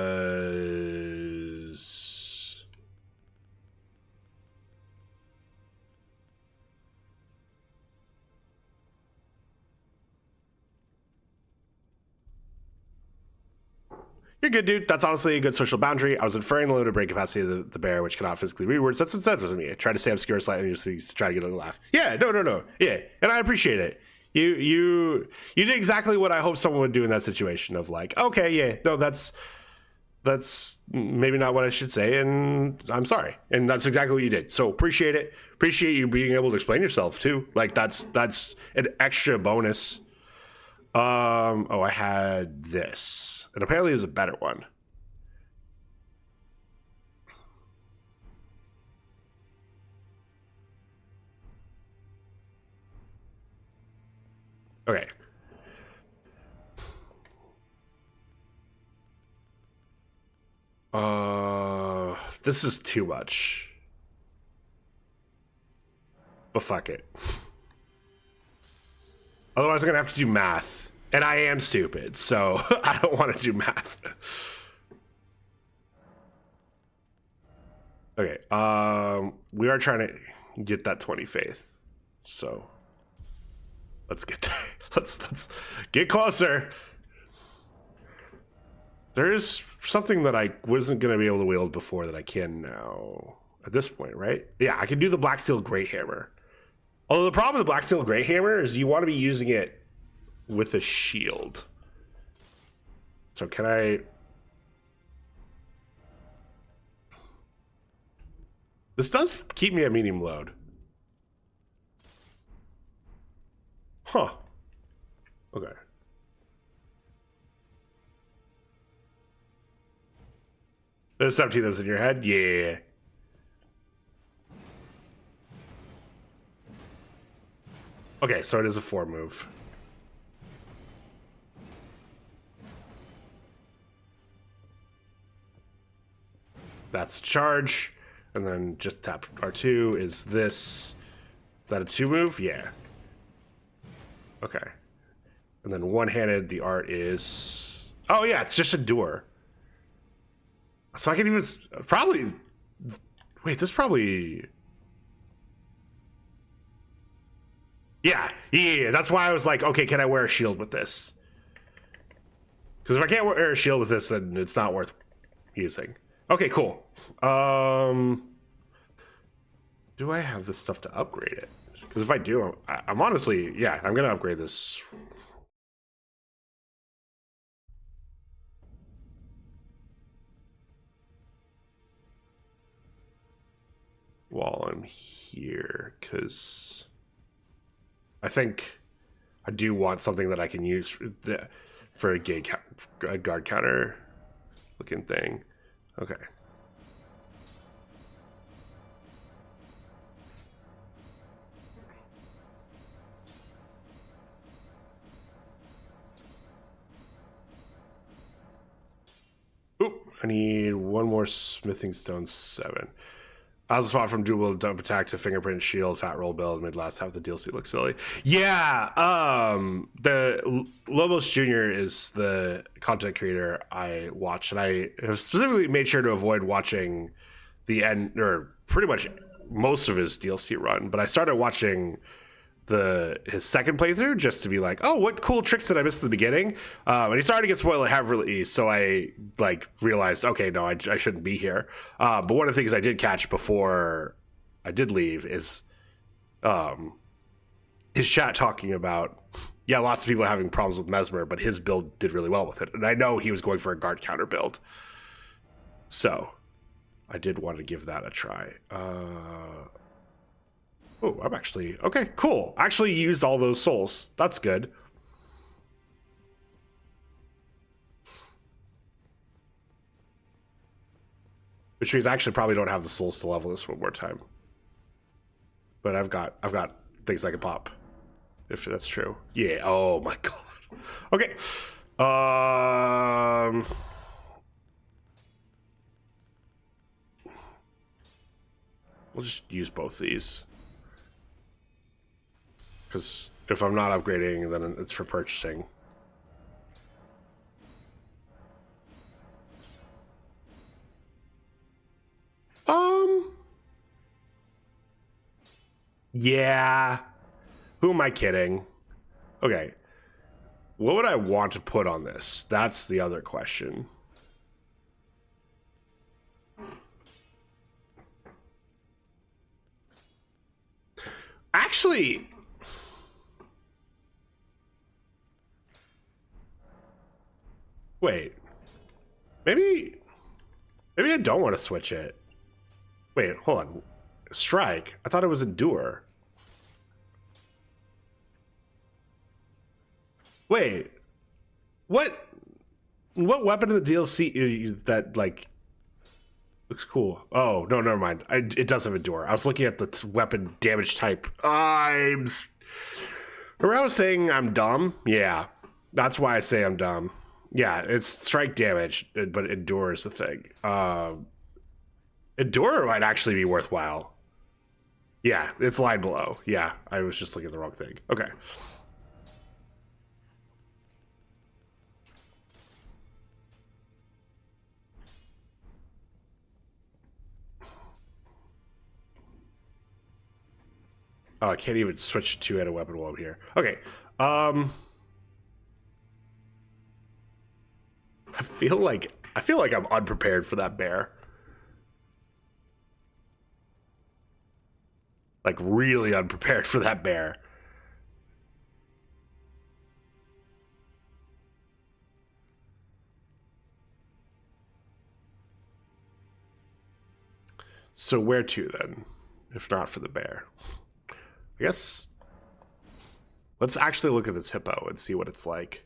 You're good, dude. That's honestly a good social boundary. I was inferring the limited brain capacity of the bear, which cannot physically read words. That's insensitive to me. I tried to say obscure slightly to try to get a laugh. Yeah, no. Yeah, and I appreciate it. You did exactly what I hope someone would do in that situation of like, okay, yeah, no, that's maybe not what I should say, and I'm sorry. And that's exactly what you did. So appreciate it. Appreciate you being able to explain yourself too. Like that's an extra bonus. Oh, I had this, and apparently there's a better one. Okay. This is too much. But fuck it. Otherwise, I'm gonna have to do math. And I am stupid, so I don't want to do math. Okay, we are trying to get that 20 faith. So let's get there. Let's get closer. There is something that I wasn't gonna be able to wield before that I can now at this point, right? Yeah, I can do the Black Steel Great Hammer. Although the problem with the Black Steel Great Hammer is you want to be using it with a shield. So can I... This does keep me at medium load. Huh. Okay. There's 17 of those in your head? Yeah. Okay, so it is a 4 move. That's a charge. And then just tap R2. Is this... Is that a 2 move? Yeah. Okay. And then one-handed, the art is... Oh yeah, it's just Endure. So I can even... Probably... Wait, this probably... Yeah, that's why I was like, okay, can I wear a shield with this? Because if I can't wear a shield with this, then it's not worth using. Okay, cool. Do I have this stuff to upgrade it? Because if I do, I'm honestly, yeah, I'm going to upgrade this. While I'm here, because I think I do want something that I can use for a guard counter looking thing. Okay. Oop, I need one more smithing stone 7. As a spot from dual dump attack to fingerprint shield, fat roll build, mid last half the DLC looks silly. Yeah, the Lobos Jr. is the content creator I watch, and I have specifically made sure to avoid watching the end, or pretty much most of his DLC run, but I started watching his second playthrough just to be like, oh, what cool tricks did I miss at the beginning? And he started to get spoiled heavily, so I like realized, okay, no, I shouldn't be here. But one of the things I did catch before I did leave is his chat talking about, yeah, lots of people are having problems with Mesmer, but his build did really well with it. And I know he was going for a guard counter build. So I did want to give that a try. Oh, I'm actually... Okay, cool. Actually used all those souls. That's good. Which means I actually probably don't have the souls to level this one more time. But I've got things I can pop. If that's true. Yeah, oh my god. Okay. We'll just use both these. Because if I'm not upgrading, then it's for purchasing. Yeah. Who am I kidding? Okay. What would I want to put on this? That's the other question. Actually, wait. Maybe I don't want to switch it. Wait, hold on. Strike. I thought it was endure. Wait. What weapon in the DLC that like looks cool? Oh, no, never mind. It does have endure. I was looking at the weapon damage type. Remember I was saying I'm dumb? Yeah. That's why I say I'm dumb. Yeah, it's strike damage, but endure is the thing. Endure might actually be worthwhile. Yeah, it's line below. Yeah, I was just looking at the wrong thing. Okay. Oh, I can't even switch to two-handed weapon while I'm here. Okay. I feel like I'm unprepared for that bear. Like really unprepared for that bear. So where to then, if not for the bear? I guess let's actually look at this hippo and see what it's like.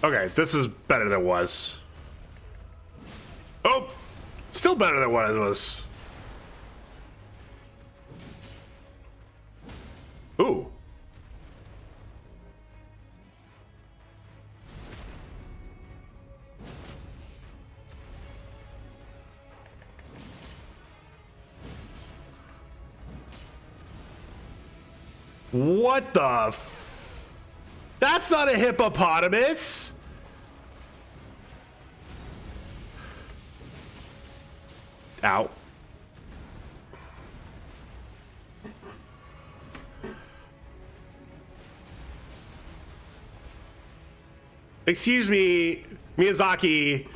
Okay, this is better than it was. Oh, still better than what it was. Ooh. What the f... That's not a hippopotamus! Ow. Excuse me, Miyazaki.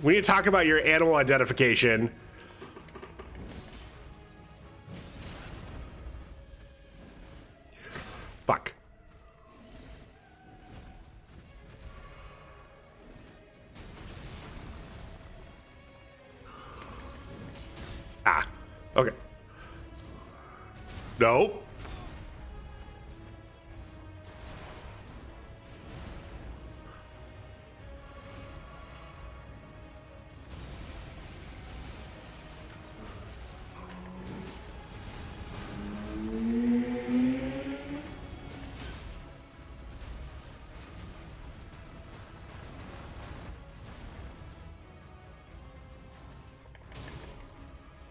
We need to talk about your animal identification. Fuck. Ah, okay. No.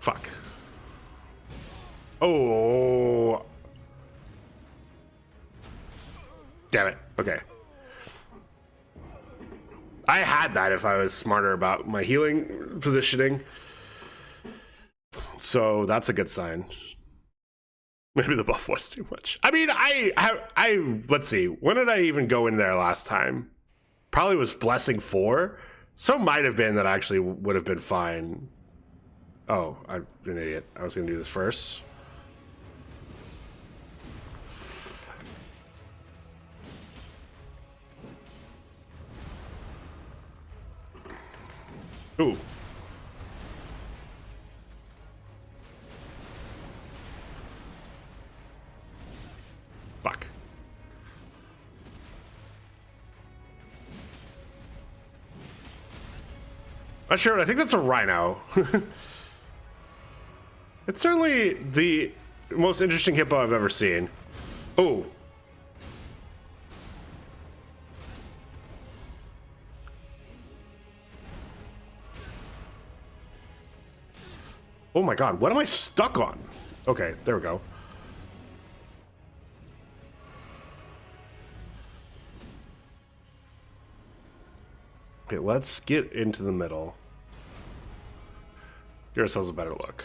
Fuck. Oh. Damn it. Okay. I had that if I was smarter about my healing positioning. So that's a good sign. Maybe the buff was too much. I mean, I let's see. When did I even go in there last time? Probably was Blessing 4. So it might have been that actually would have been fine. Oh, I'm an idiot. I was going to do this first. Ooh. Fuck. Not sure, but I think that's a rhino. It's certainly the most interesting hippo I've ever seen. Oh. Oh my god, what am I stuck on? Okay, there we go. Okay, let's get into the middle. Give ourselves a better look.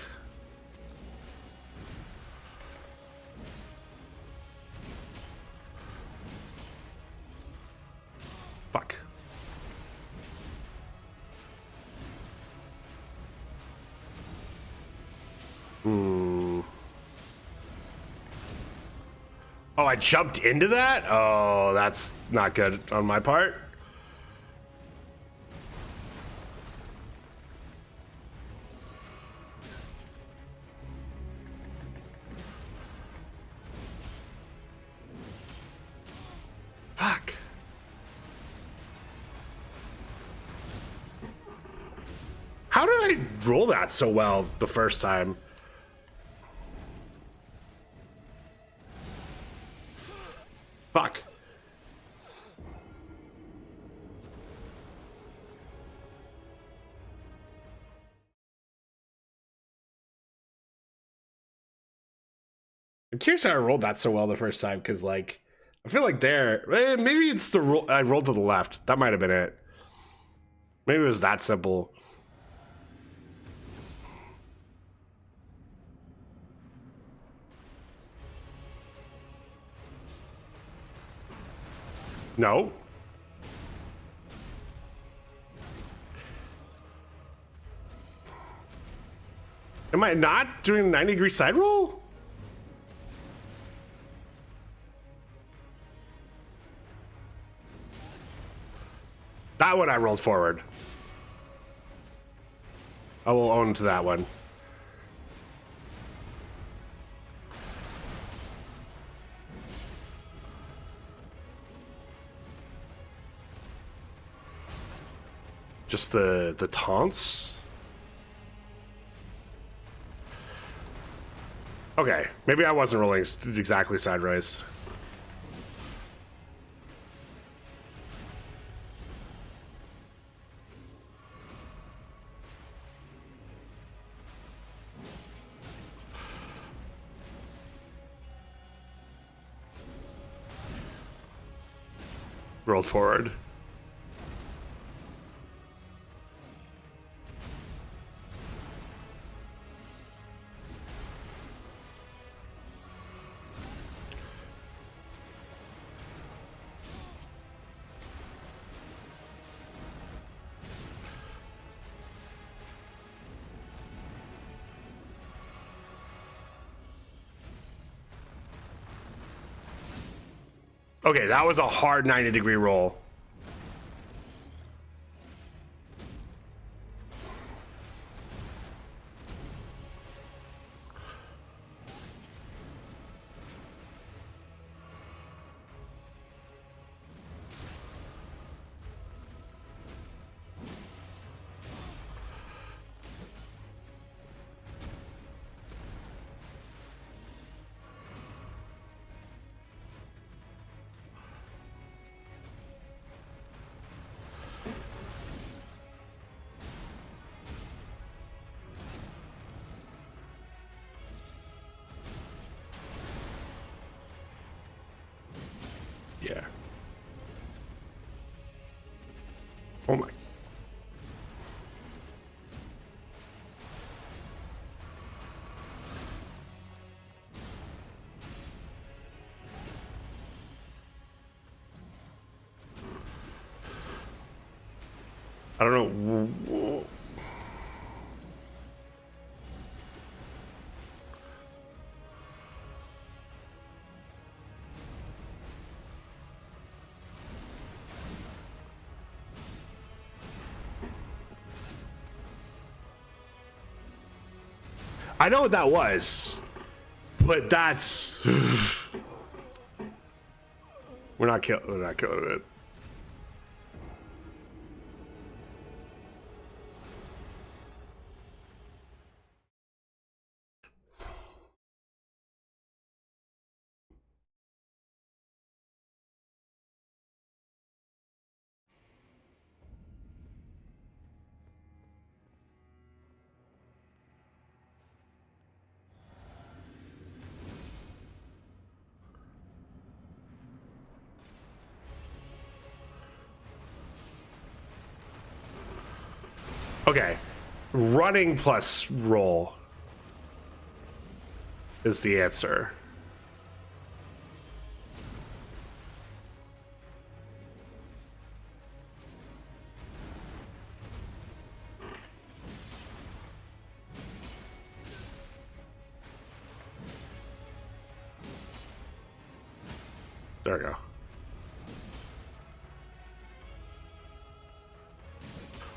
Fuck. Oh, I jumped into that? Oh, that's not good on my part. Fuck. How did I roll that so well the first time? Fuck. I'm curious how I rolled that so well the first time, because, like, I feel like maybe it's the roll. I rolled to the left. That might have been it. Maybe it was that simple. No. Am I not doing a 90-degree side roll? That one I rolled forward. I will own to that one. Just the taunts. Okay, maybe I wasn't rolling exactly sideways. Rolled forward. Okay, that was a hard 90-degree roll. Yeah. Oh my. I don't know. I know what that was, but that's we're not killing it. Okay. Running plus roll is the answer. There we go.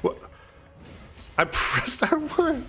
What? I pressed R1.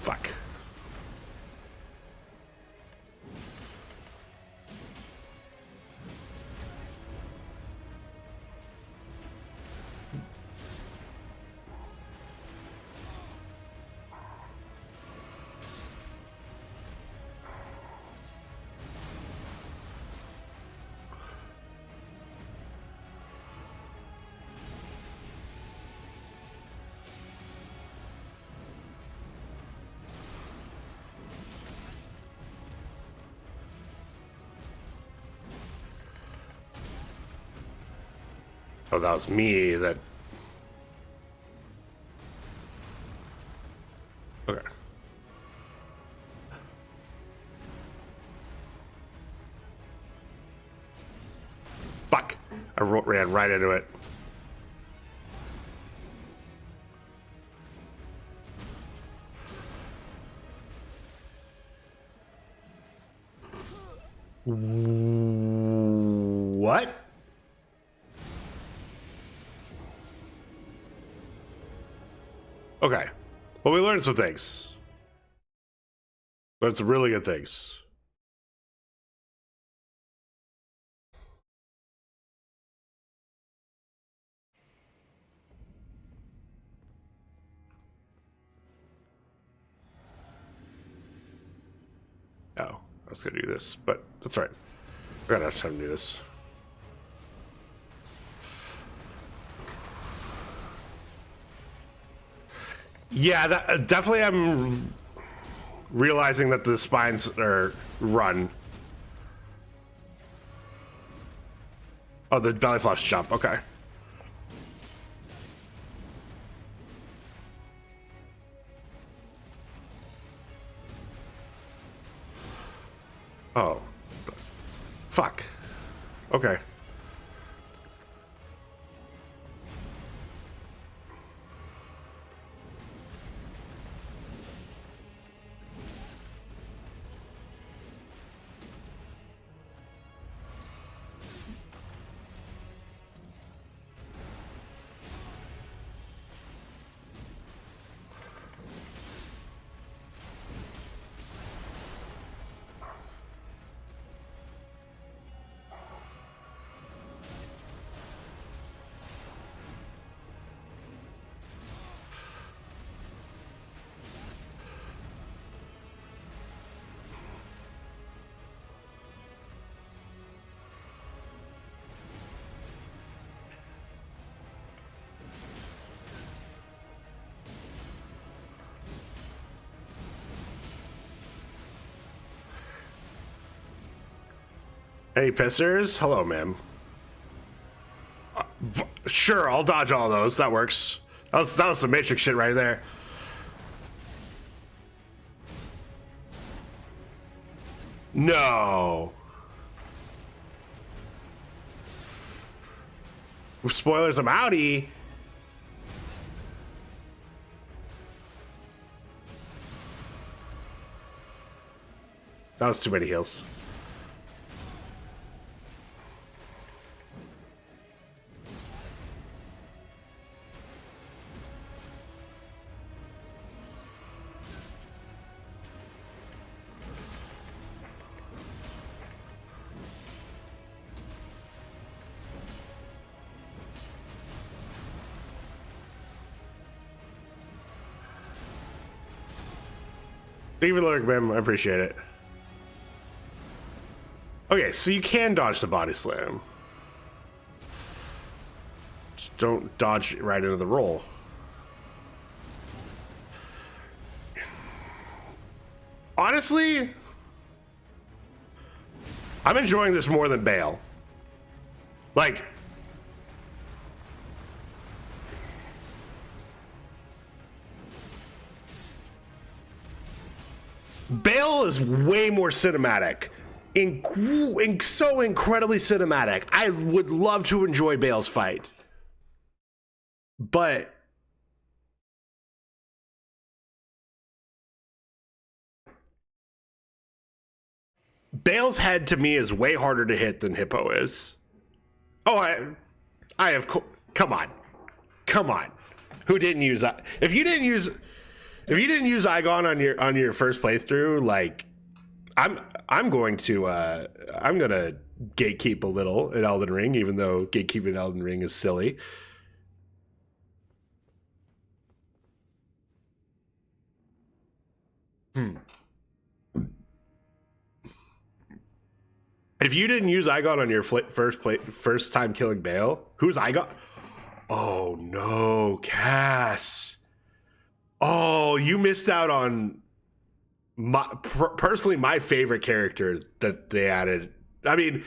Fuck. Oh, that was me that... Okay. Fuck. I ran right into it. What? Okay. Well, we learned some things. Learned some really good things. Oh, I was gonna do this, but that's right. We're gonna have time to do this. Yeah, that definitely. I'm realizing that the spines are run. Oh, the belly flops jump. Okay. Oh. Fuck. Okay. Any pissers? Hello, ma'am. Sure, I'll dodge all those. That works. That was some Matrix shit right there. No. Spoilers, I'm outie. That was too many heals. Thank you for the lurk, man. I appreciate it. Okay, so you can dodge the body slam. Just don't dodge right into the roll. Honestly, I'm enjoying this more than Bale. Like, Bale is way more cinematic. So incredibly cinematic. I would love to enjoy Bale's fight. But Bale's head to me is way harder to hit than Hippo is. Oh, I have. Come on. Who didn't use that? If you didn't use Igon on your first playthrough, like, I'm gonna gatekeep a little in Elden Ring, even though gatekeeping in Elden Ring is silly. If you didn't use Igon on your first time killing Bale, who's Igon? Oh no, Cass. Oh, you missed out on personally my favorite character that they added. I mean,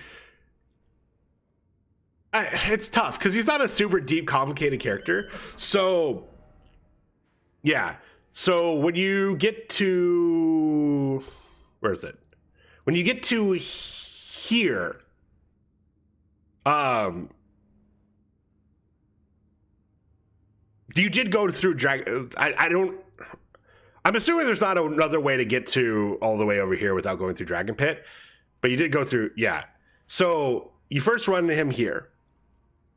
it's tough because he's not a super deep, complicated character. So, yeah. So when you get to, where is it? When you get to here, you did go through drag. I'm assuming there's not another way to get to all the way over here without going through Dragon Pit, but you did go through, yeah. So you first run into him here,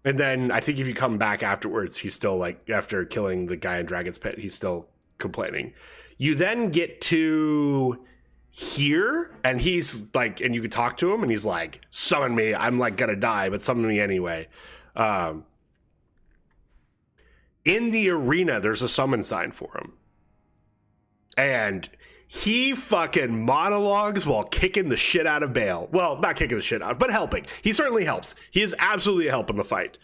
and then I think if you come back afterwards, he's still like, after killing the guy in Dragon's Pit, he's still complaining. You then get to here, and he's like, and you can talk to him, and he's like, summon me, I'm like gonna die, but summon me anyway. In the arena, there's a summon sign for him. And he fucking monologues while kicking the shit out of Bale. Well, not kicking the shit out, but helping. He certainly helps. He is absolutely helping the fight.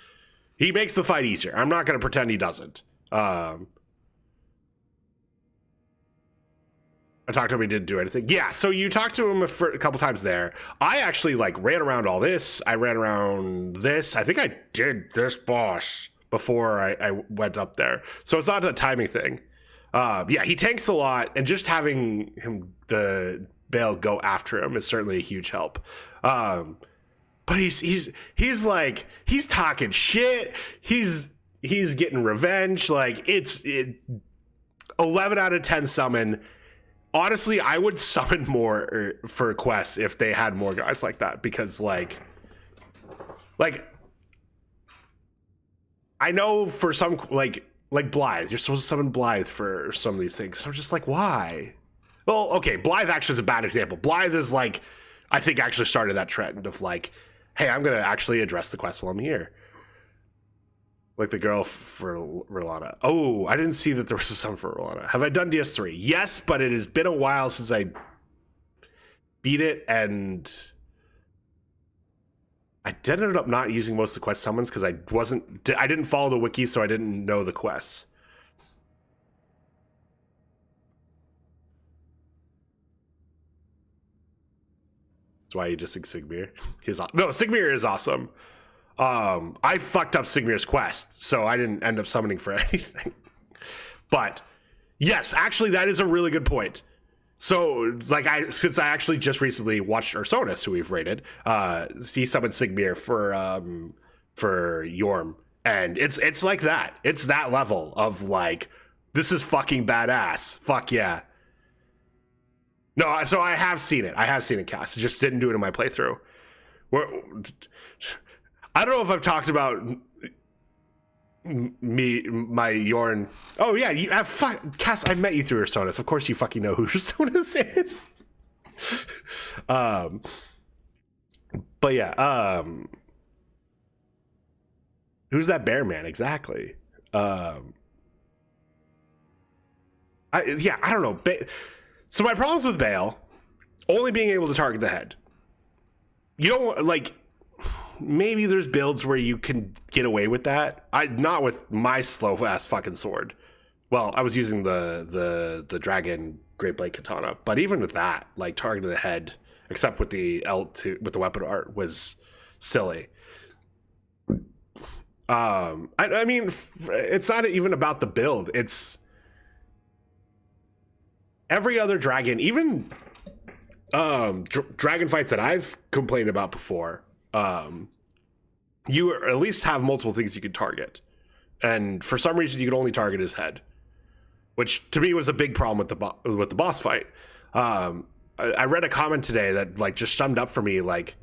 He makes the fight easier. I'm not going to pretend he doesn't. I talked to him, he didn't do anything. Yeah, so you talked to him a couple times there. I actually like ran around all this. I ran around this. I think I did this boss before I went up there. So it's not a timing thing. Yeah, he tanks a lot, and just having the Bale go after him is certainly a huge help. But he's like, he's talking shit. He's getting revenge. Like, it's 11 out of 10 summon. Honestly, I would summon more for quests if they had more guys like that, because like I know for some, like Blythe, you're supposed to summon Blythe for some of these things. So I'm just like, why? Well, okay, Blythe actually is a bad example. Blythe is like, I think actually started that trend of like, hey, I'm gonna actually address the quest while I'm here. Like the girl for Rolana. Oh, I didn't see that there was a summon for Rolana. Have I done DS3? Yes, but it has been a while since I beat it, and I ended up not using most of the quest summons because I didn't follow the wiki, so I didn't know the quests. That's why you just think Sigmir. No, Sigmir is awesome. I fucked up Sigmir's quest, so I didn't end up summoning for anything. But yes, actually, that is a really good point. So, like, since I actually just recently watched Ursonis, who we've rated, he summoned Sigmir for Yorm, and it's like that. It's that level of like, this is fucking badass. Fuck yeah. No, so I have seen it. I have seen it cast. I just didn't do it in my playthrough. I don't know if I've talked about my Yorn. Oh yeah, you Cass, I met you through Ursonis. Of course you fucking know who Ursonis is. But yeah, who's that bear man exactly? I don't know. So my problems with Bale, only being able to target the head. You don't like. Maybe there's builds where you can get away with that. Not with my slow ass fucking sword. Well, I was using the dragon Great Blade Katana, but even with that, like targeting the head, except with the L2 with the weapon art, was silly. I mean, it's not even about the build. It's every other dragon, even dragon fights that I've complained about before. You at least have multiple things you can target, and for some reason, you can only target his head, which to me was a big problem with the boss fight. I read a comment today that like just summed up for me like.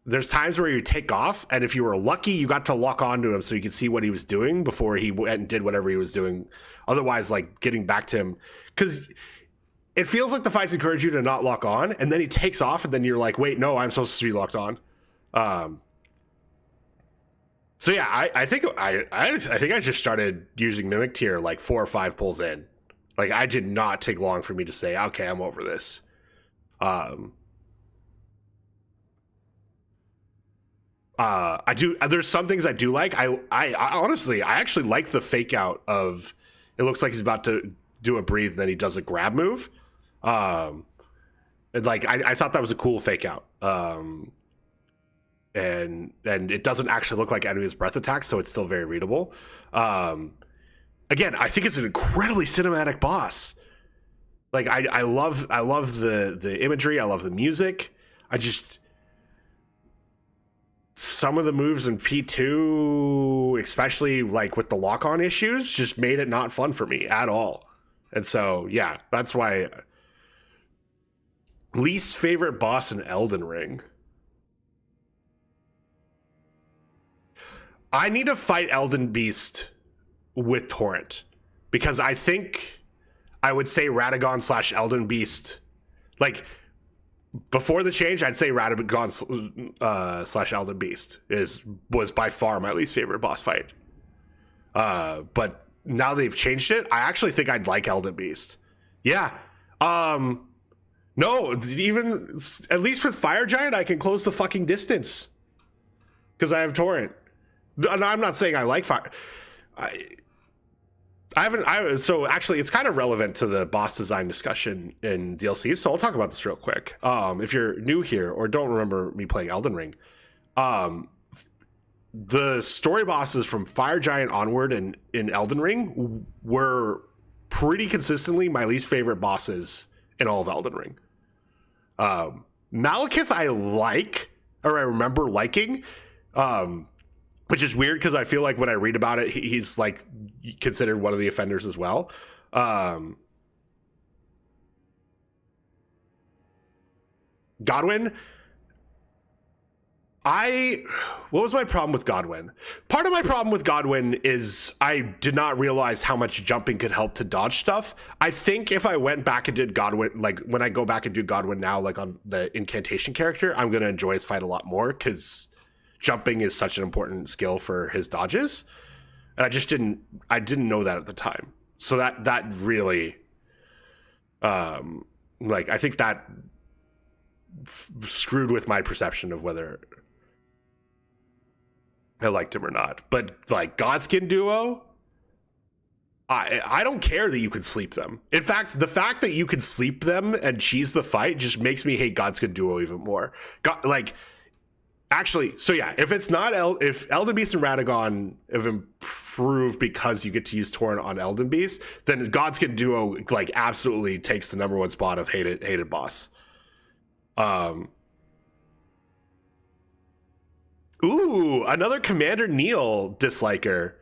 There's times where you take off, and if you were lucky, you got to lock onto him so you could see what he was doing before he went and did whatever he was doing. Otherwise, like getting back to him, because it feels like the fights encourage you to not lock on, and then he takes off, and then you're like, wait, no, I'm supposed to be locked on. So yeah, I think I just started using Mimic Tier like 4 or 5 pulls in. Like I did not take long for me to say, okay, I'm over this. I do. There's some things I do like. I honestly, I actually like the fake out of. It looks like he's about to do a breathe, and then he does a grab move. And like I thought that was a cool fake out. And it doesn't actually look like enemy's breath attacks, so it's still very readable. Again, I think it's an incredibly cinematic boss. Like I love the imagery. I love the music. I just. Some of the moves in P2, especially like with the lock-on issues, just made it not fun for me at all. And so, yeah, that's why least favorite boss in Elden Ring. I need to fight Elden Beast with Torrent because I think I would say Radagon / Elden Beast, like. Before the change, I'd say Radagon / Elden Beast was by far my least favorite boss fight. But now they've changed it, I actually think I'd like Elden Beast. Yeah. No, even at least with Fire Giant, I can close the fucking distance because I have Torrent. And I'm not saying I like Fire. So actually it's kind of relevant to the boss design discussion in DLC, so I'll talk about this real quick. If you're new here or don't remember me playing Elden Ring, the story bosses from Fire Giant onward in Elden Ring were pretty consistently my least favorite bosses in all of Elden Ring. Malekith I remember liking, which is weird because I feel like when I read about it, he's like considered one of the offenders as well. Godwyn, what was my problem with Godwyn? Part of my problem with Godwyn is I did not realize how much jumping could help to dodge stuff. I think if I went back and did Godwyn, like when I go back and do Godwyn now, like on the incantation character, I'm going to enjoy his fight a lot more because jumping is such an important skill for his dodges. And I didn't know that at the time. So that really, like, I think that screwed with my perception of whether I liked him or not. But like Godskin Duo, I don't care that you could sleep them. In fact, the fact that you could sleep them and cheese the fight just makes me hate Godskin Duo even more. Actually, so yeah, if it's not if Elden Beast and Radagon have improved because you get to use Torrent on Elden Beast, then Godskin Duo like absolutely takes the #1 spot of hated boss. Ooh, another Commander Neil disliker.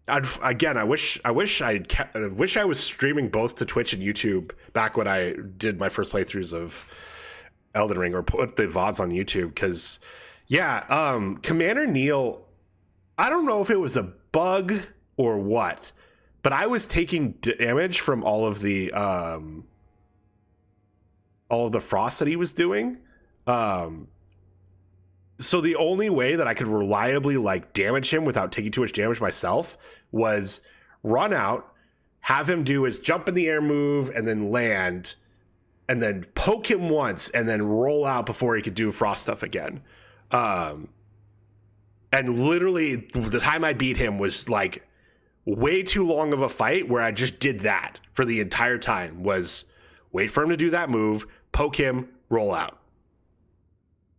I wish I was streaming both to Twitch and YouTube back when I did my first playthroughs of Elden Ring, or put the VODs on YouTube, because Commander Neil, I don't know if it was a bug or what, but I was taking damage from all of the frost that he was doing. So the only way that I could reliably like damage him without taking too much damage myself was run out, have him do his jump in the air move and then land, and then poke him once and then roll out before he could do frost stuff again. And literally the time I beat him was like way too long of a fight where I just did that for the entire time. Was wait for him to do that move, poke him, roll out.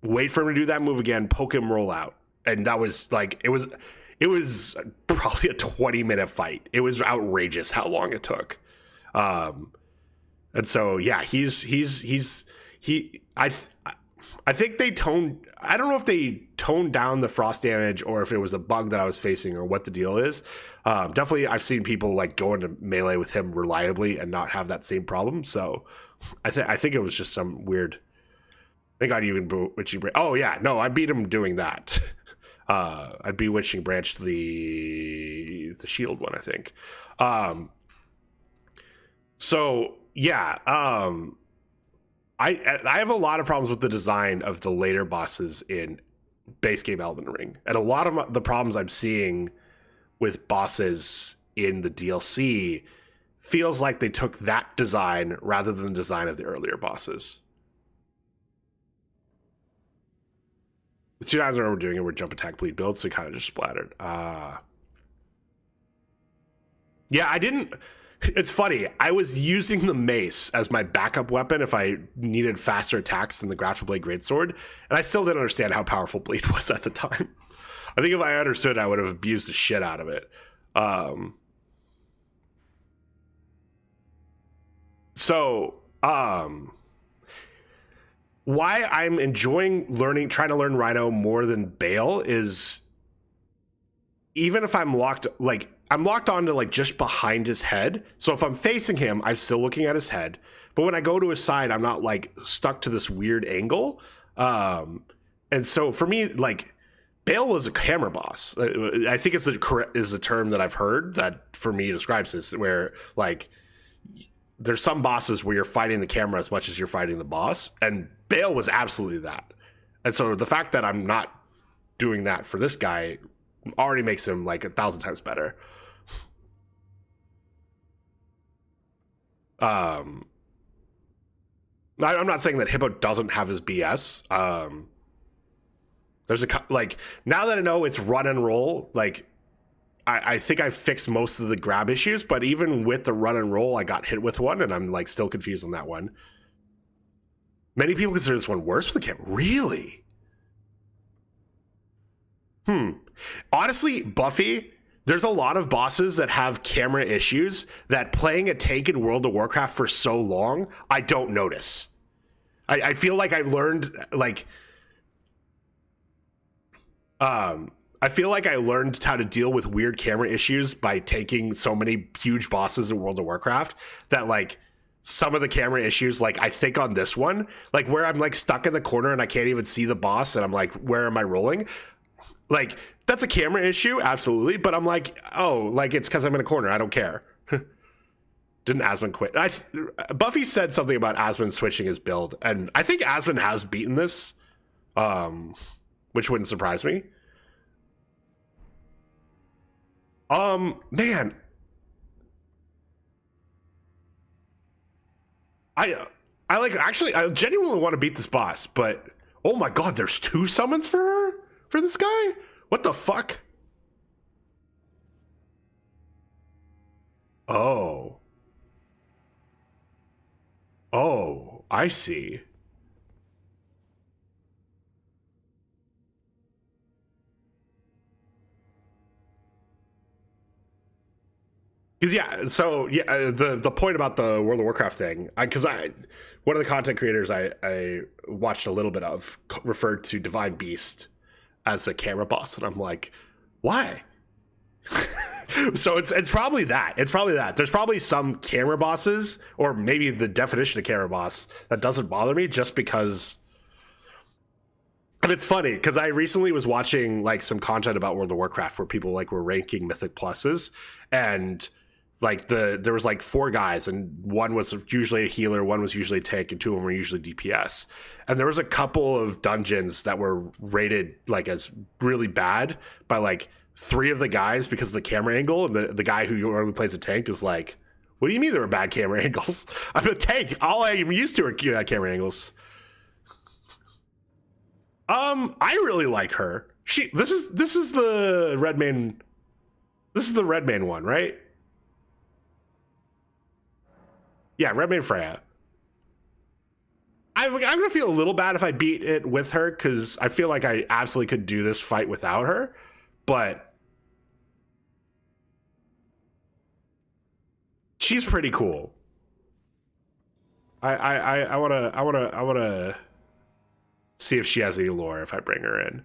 Wait for him to do that move again, poke him, roll out. And that was like, it was probably a 20-minute fight. It was outrageous how long it took. And so, yeah, I think they I don't know if they toned down the frost damage or if it was a bug that I was facing or what the deal is. Definitely, I've seen people like go into melee with him reliably and not have that same problem. So I think it was just some weird. I think I'd even Witching Branch. Oh yeah, no, I beat him doing that. I'd be Witching Branch the shield one, I think. So yeah, I have a lot of problems with the design of the later bosses in base game Elden Ring, and a lot of the problems I'm seeing with bosses in the DLC feels like they took that design rather than the design of the earlier bosses. The two times I remember doing it were jump, attack, bleed, build, so it kind of just splattered. Yeah, I didn't. It's funny. I was using the mace as my backup weapon if I needed faster attacks than the Grapple Blade Greatsword, and I still didn't understand how powerful Bleed was at the time. I think if I understood, I would have abused the shit out of it. Why I'm enjoying trying to learn Rhino more than Bale is, even if I'm locked onto like just behind his head. So if I'm facing him, I'm still looking at his head. But when I go to his side, I'm not like stuck to this weird angle. And so for me, like Bale was a camera boss. I think is the term that I've heard that for me describes this, where like there's some bosses where you're fighting the camera as much as you're fighting the boss, and Bale was absolutely that. And so the fact that I'm not doing that for this guy already makes him like 1,000 times better. I'm not saying that Hippo doesn't have his BS. There's like, now that I know it's run and roll, like I think I fixed most of the grab issues, but even with the run and roll, I got hit with one, and I'm like still confused on that one. Many people consider this one worse with the camera. Really? Honestly, Buffy, there's a lot of bosses that have camera issues that playing a tank in World of Warcraft for so long, I don't notice. I feel like I learned like I feel like I learned how to deal with weird camera issues by taking so many huge bosses in World of Warcraft that like some of the camera issues, like I think on this one, like where I'm like stuck in the corner and I can't even see the boss and I'm like, where am I rolling? Like that's a camera issue, absolutely. But I'm like, oh, like it's because I'm in a corner. I don't care. Didn't Asmund quit? Buffy said something about Asmund switching his build, and I think Asmund has beaten this, which wouldn't surprise me. Man, I like actually I genuinely want to beat this boss, but oh my god, there's 2 summons for this guy? What the fuck? Oh. Oh, I see. Because yeah, so yeah, the point about the World of Warcraft thing, because one of the content creators I watched a little bit of referred to Divine Beast as a camera boss, and I'm like, why? So it's probably that. It's probably that. There's probably some camera bosses, or maybe the definition of camera boss that doesn't bother me just because. And it's funny because I recently was watching like some content about World of Warcraft where people like were ranking Mythic Pluses, and Like there was like 4 guys, and one was usually a healer, one was usually a tank, and 2 of them were usually DPS. And there was a couple of dungeons that were rated like as really bad by like 3 of the guys because of the camera angle, and the guy who normally plays a tank is like, what do you mean there are bad camera angles? I'm a tank. All I'm used to are camera angles. I really like her. This is the red main. This is the red main one, right? Yeah, red main Freya. I'm gonna feel a little bad if I beat it with her, because I feel like I absolutely could do this fight without her, but she's pretty cool. I wanna see if she has any lore if I bring her in.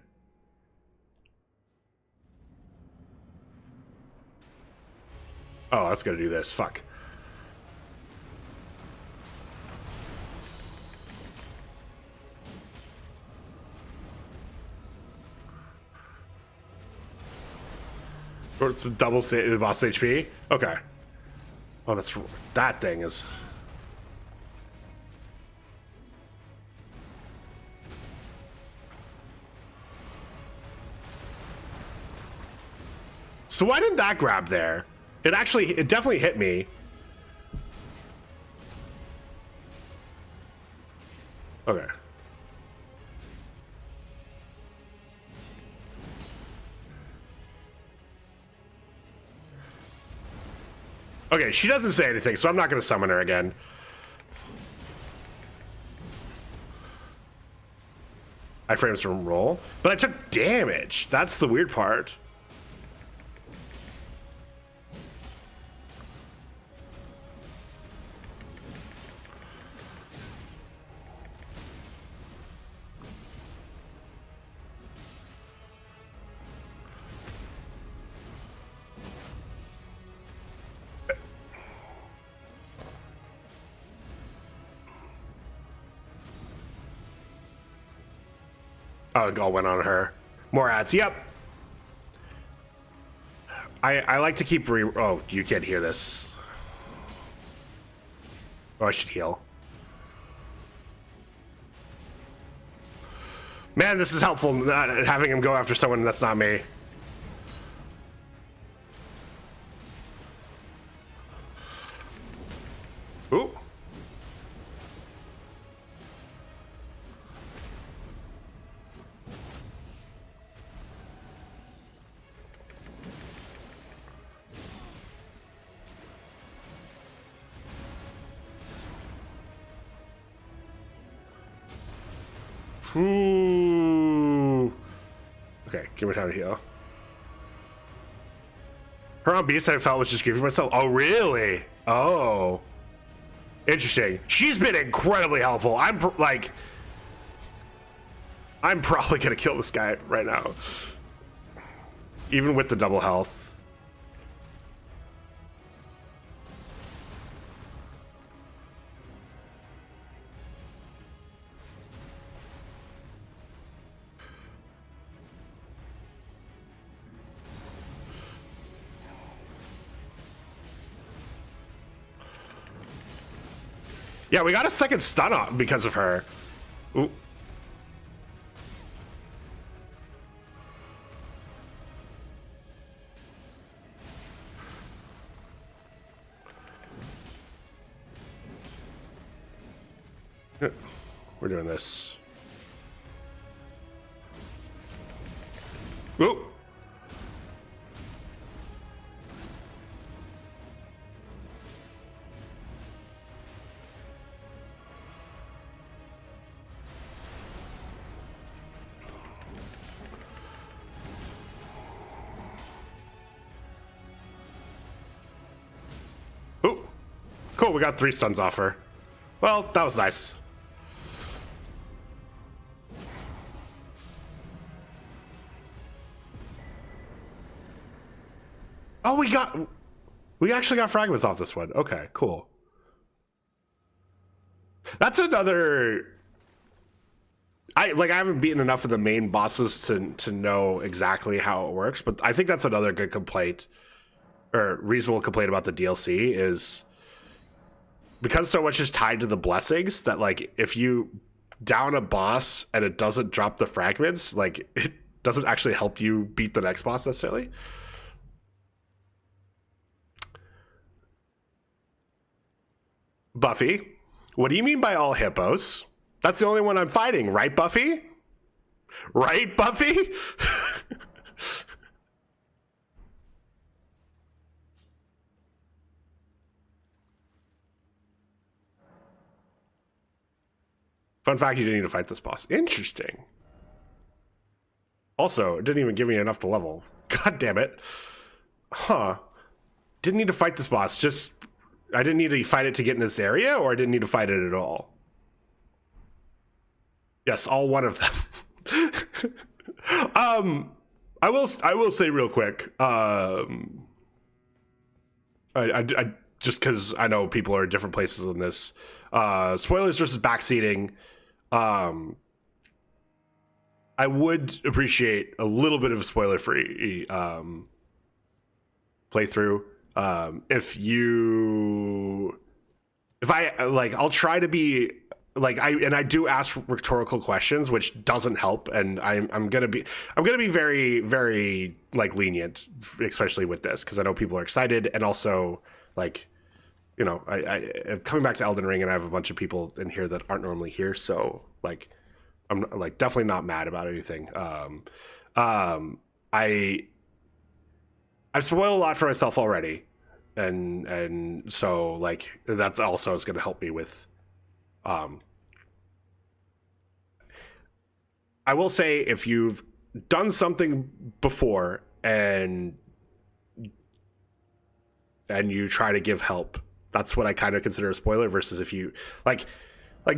Oh, I was gonna do this. Fuck. Or it's a double boss HP? Okay. Oh, that thing is... So why didn't that grab there? It definitely hit me. Okay. Okay, she doesn't say anything, so I'm not going to summon her again. I frames from roll, but I took damage. That's the weird part. Oh, it all went on her. More ads. Yep. I like to keep oh, you can't hear this. Oh, I should heal. Man, this is helpful, not having him go after someone that's not me. Ooh. Okay, give me time to heal. Her on beast I felt was just giving myself. Oh, really? Oh, interesting. She's been incredibly helpful. I'm probably gonna kill this guy right now, even with the double health. Yeah, we got a second stun on because of her. Ooh. We're doing this. Ooh. Ooh. Cool, we got 3 stuns off her. Well, that was nice. Oh, we actually got fragments off this one. Okay, cool. That's another... I haven't beaten enough of the main bosses to know exactly how it works, but I think that's another good complaint or reasonable complaint about the DLC is because so much is tied to the blessings that like if you down a boss and it doesn't drop the fragments, like it doesn't actually help you beat the next boss necessarily. Buffy, what do you mean by all hippos? That's the only one I'm fighting, right, Buffy? Right, Buffy? Fun fact, you didn't need to fight this boss. Interesting. Also, it didn't even give me enough to level. God damn it. Huh. Didn't need to fight this boss. Just, I didn't need to fight it to get in this area, or I didn't need to fight it at all? Yes, all one of them. I will say real quick. I just because I know people are in different places on this. Spoilers versus backseating. I would appreciate a little bit of spoiler-free playthrough. If I like, I'll try to be like I do ask rhetorical questions, which doesn't help, and I'm gonna be very very like lenient, especially with this because I know people are excited, and also like you know I'm coming back to Elden Ring, and I have a bunch of people in here that aren't normally here, so like I'm like definitely not mad about anything. I've spoiled a lot for myself already, and so like that's also is going to help me with. I will say if you've done something before and you try to give help, that's what I kind of consider a spoiler. Versus if you like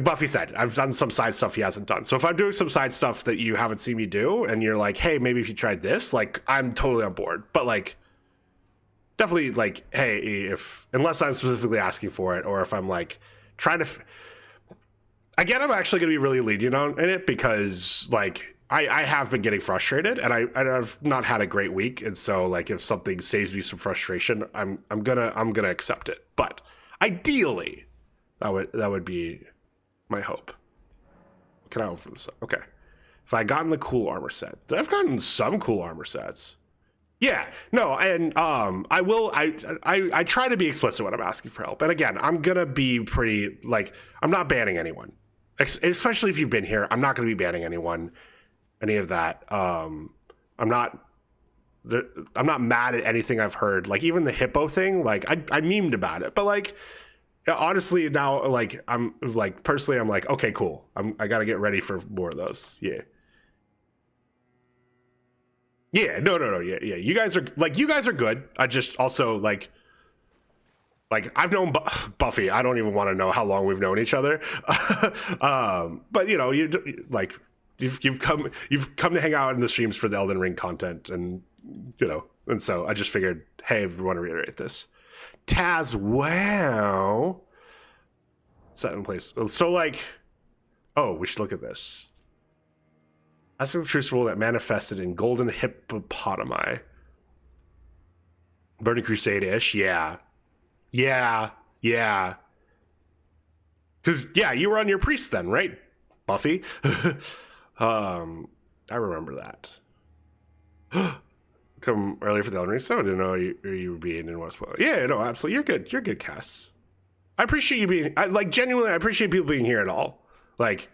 Buffy said, I've done some side stuff he hasn't done. So if I'm doing some side stuff that you haven't seen me do, and you're like, hey, maybe if you tried this, like I'm totally on board. But like, definitely like, hey, if unless I'm specifically asking for it, or if I'm like trying to. Again, I'm actually going to be really lenient in it because like I have been getting frustrated, and I've not had a great week, and so like if something saves me some frustration, I'm gonna accept it. But ideally, that would be my hope. Can I open this up? Okay. If I gotten the cool armor set, I've gotten some cool armor sets. Yeah, no, and I will. I try to be explicit when I'm asking for help, and again, I'm gonna be pretty like I'm not banning anyone, especially if you've been here. I'm not gonna be banning anyone, any of that. I'm not mad at anything I've heard. Like even the hippo thing, like I memed about it, but like honestly now, like I'm like personally, I'm like okay, cool. I gotta get ready for more of those. Yeah. Yeah, no. Yeah. You guys are good. I just also like I've known Buffy. I don't even want to know how long we've known each other. But you know, like you've come to hang out in the streams for the Elden Ring content, and you know, and so I just figured, hey, if we want to reiterate this, Taz, wow, set in place. So like, oh, we should look at this. That's the crucible that manifested in golden hippopotami. Burning Crusade-ish, yeah. Because, yeah, you were on your priest then, right, Buffy? I remember that. Come early for the Elden Ring, so I didn't know you were being in one spoiler. Yeah, no, absolutely. You're good, Cass. I appreciate you being, genuinely, I appreciate people being here at all. Like,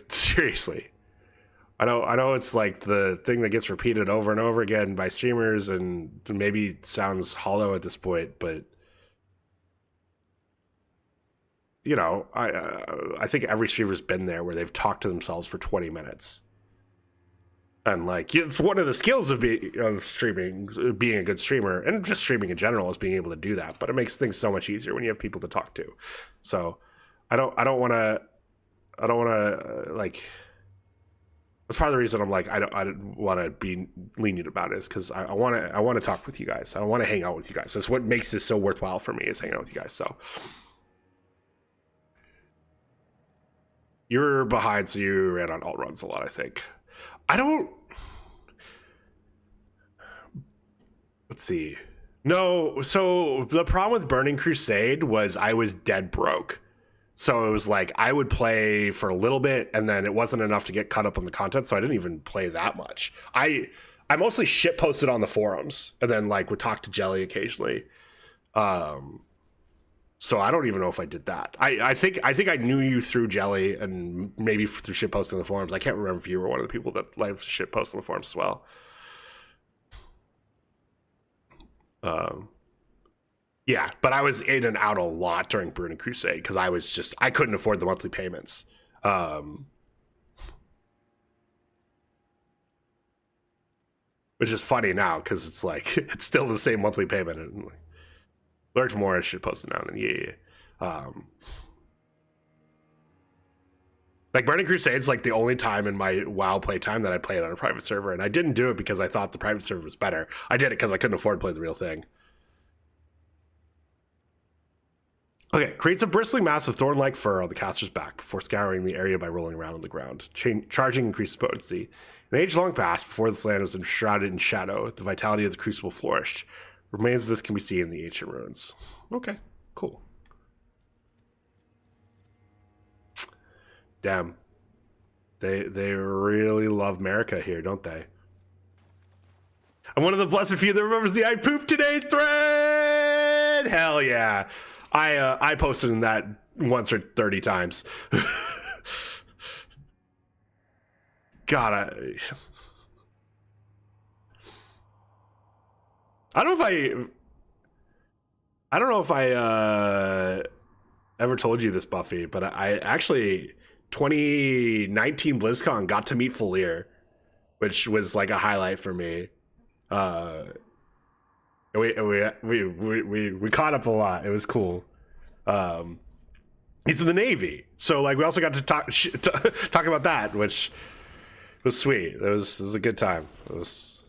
seriously. I know it's like the thing that gets repeated over and over again by streamers and maybe sounds hollow at this point, but you know, I think every streamer's been there where they've talked to themselves for 20 minutes. And like it's one of the skills of streaming, being a good streamer, and just streaming in general is being able to do that. But it makes things so much easier when you have people to talk to. So I don't want to like. That's part of the reason I'm like I don't want to be lenient about it, is because I want to talk with you guys. I want to hang out with you guys. That's what makes this so worthwhile for me, is hanging out with you guys. So you're behind, so you ran on alt runs a lot. I think I don't. Let's see. No, so the problem with Burning Crusade was I was dead broke. So it was like I would play for a little bit and then it wasn't enough to get caught up on the content, so I didn't even play that much. I mostly shit posted on the forums and then like would talk to Jelly occasionally. So I don't even know if I did that. I think I knew you through Jelly and maybe through shit posting on the forums. I can't remember if you were one of the people that liked to shit post on the forums as well. Yeah, but I was in and out a lot during Burning Crusade because I couldn't afford the monthly payments. Which is funny now because it's like it's still the same monthly payment. And like, Lurch Morris should post it now and then. Yeah. Like Burning Crusade's like the only time in my WoW playtime that I played on a private server, and I didn't do it because I thought the private server was better. I did it because I couldn't afford to play the real thing. Okay, creates a bristling mass of thorn-like fur on the caster's back before scouring the area by rolling around on the ground. Charging increases potency. An age long past before this land was enshrouded in shadow, the vitality of the crucible flourished. Remains of this can be seen in the ancient ruins. Okay, cool. Damn. They really love America here, don't they? I'm one of the blessed few that remembers the I pooped today thread! Hell yeah. I posted in that once or 30 times. God, I don't know if I ever told you this, Buffy, but I actually 2019 BlizzCon got to meet Faleer, which was like a highlight for me. We caught up a lot. It was cool. He's in the Navy, so like we also got to talk about that, which was sweet. It was a good time. It was.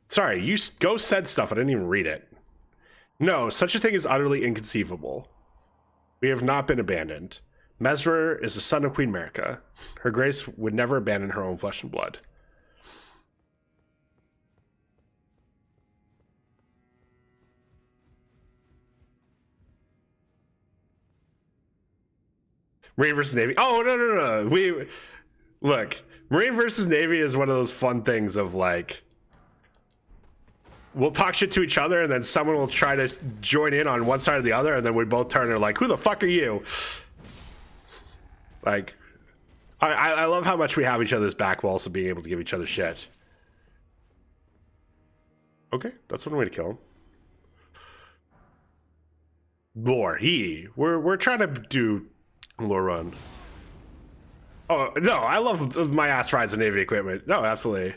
Sorry, Ghost said stuff. I didn't even read it. No, such a thing is utterly inconceivable. We have not been abandoned. Mesmer is the son of Queen America. Her Grace would never abandon her own flesh and blood. Marine versus Navy. Oh, no. Look, Marine versus Navy is one of those fun things of like, we'll talk shit to each other and then someone will try to join in on one side or the other and then we both turn and are like, who the fuck are you? Like, I love how much we have each other's back while also being able to give each other shit. Okay, that's one way to kill him. Lore, we're trying to do lore run. Oh no, I love my ass rides and Navy equipment. No, absolutely.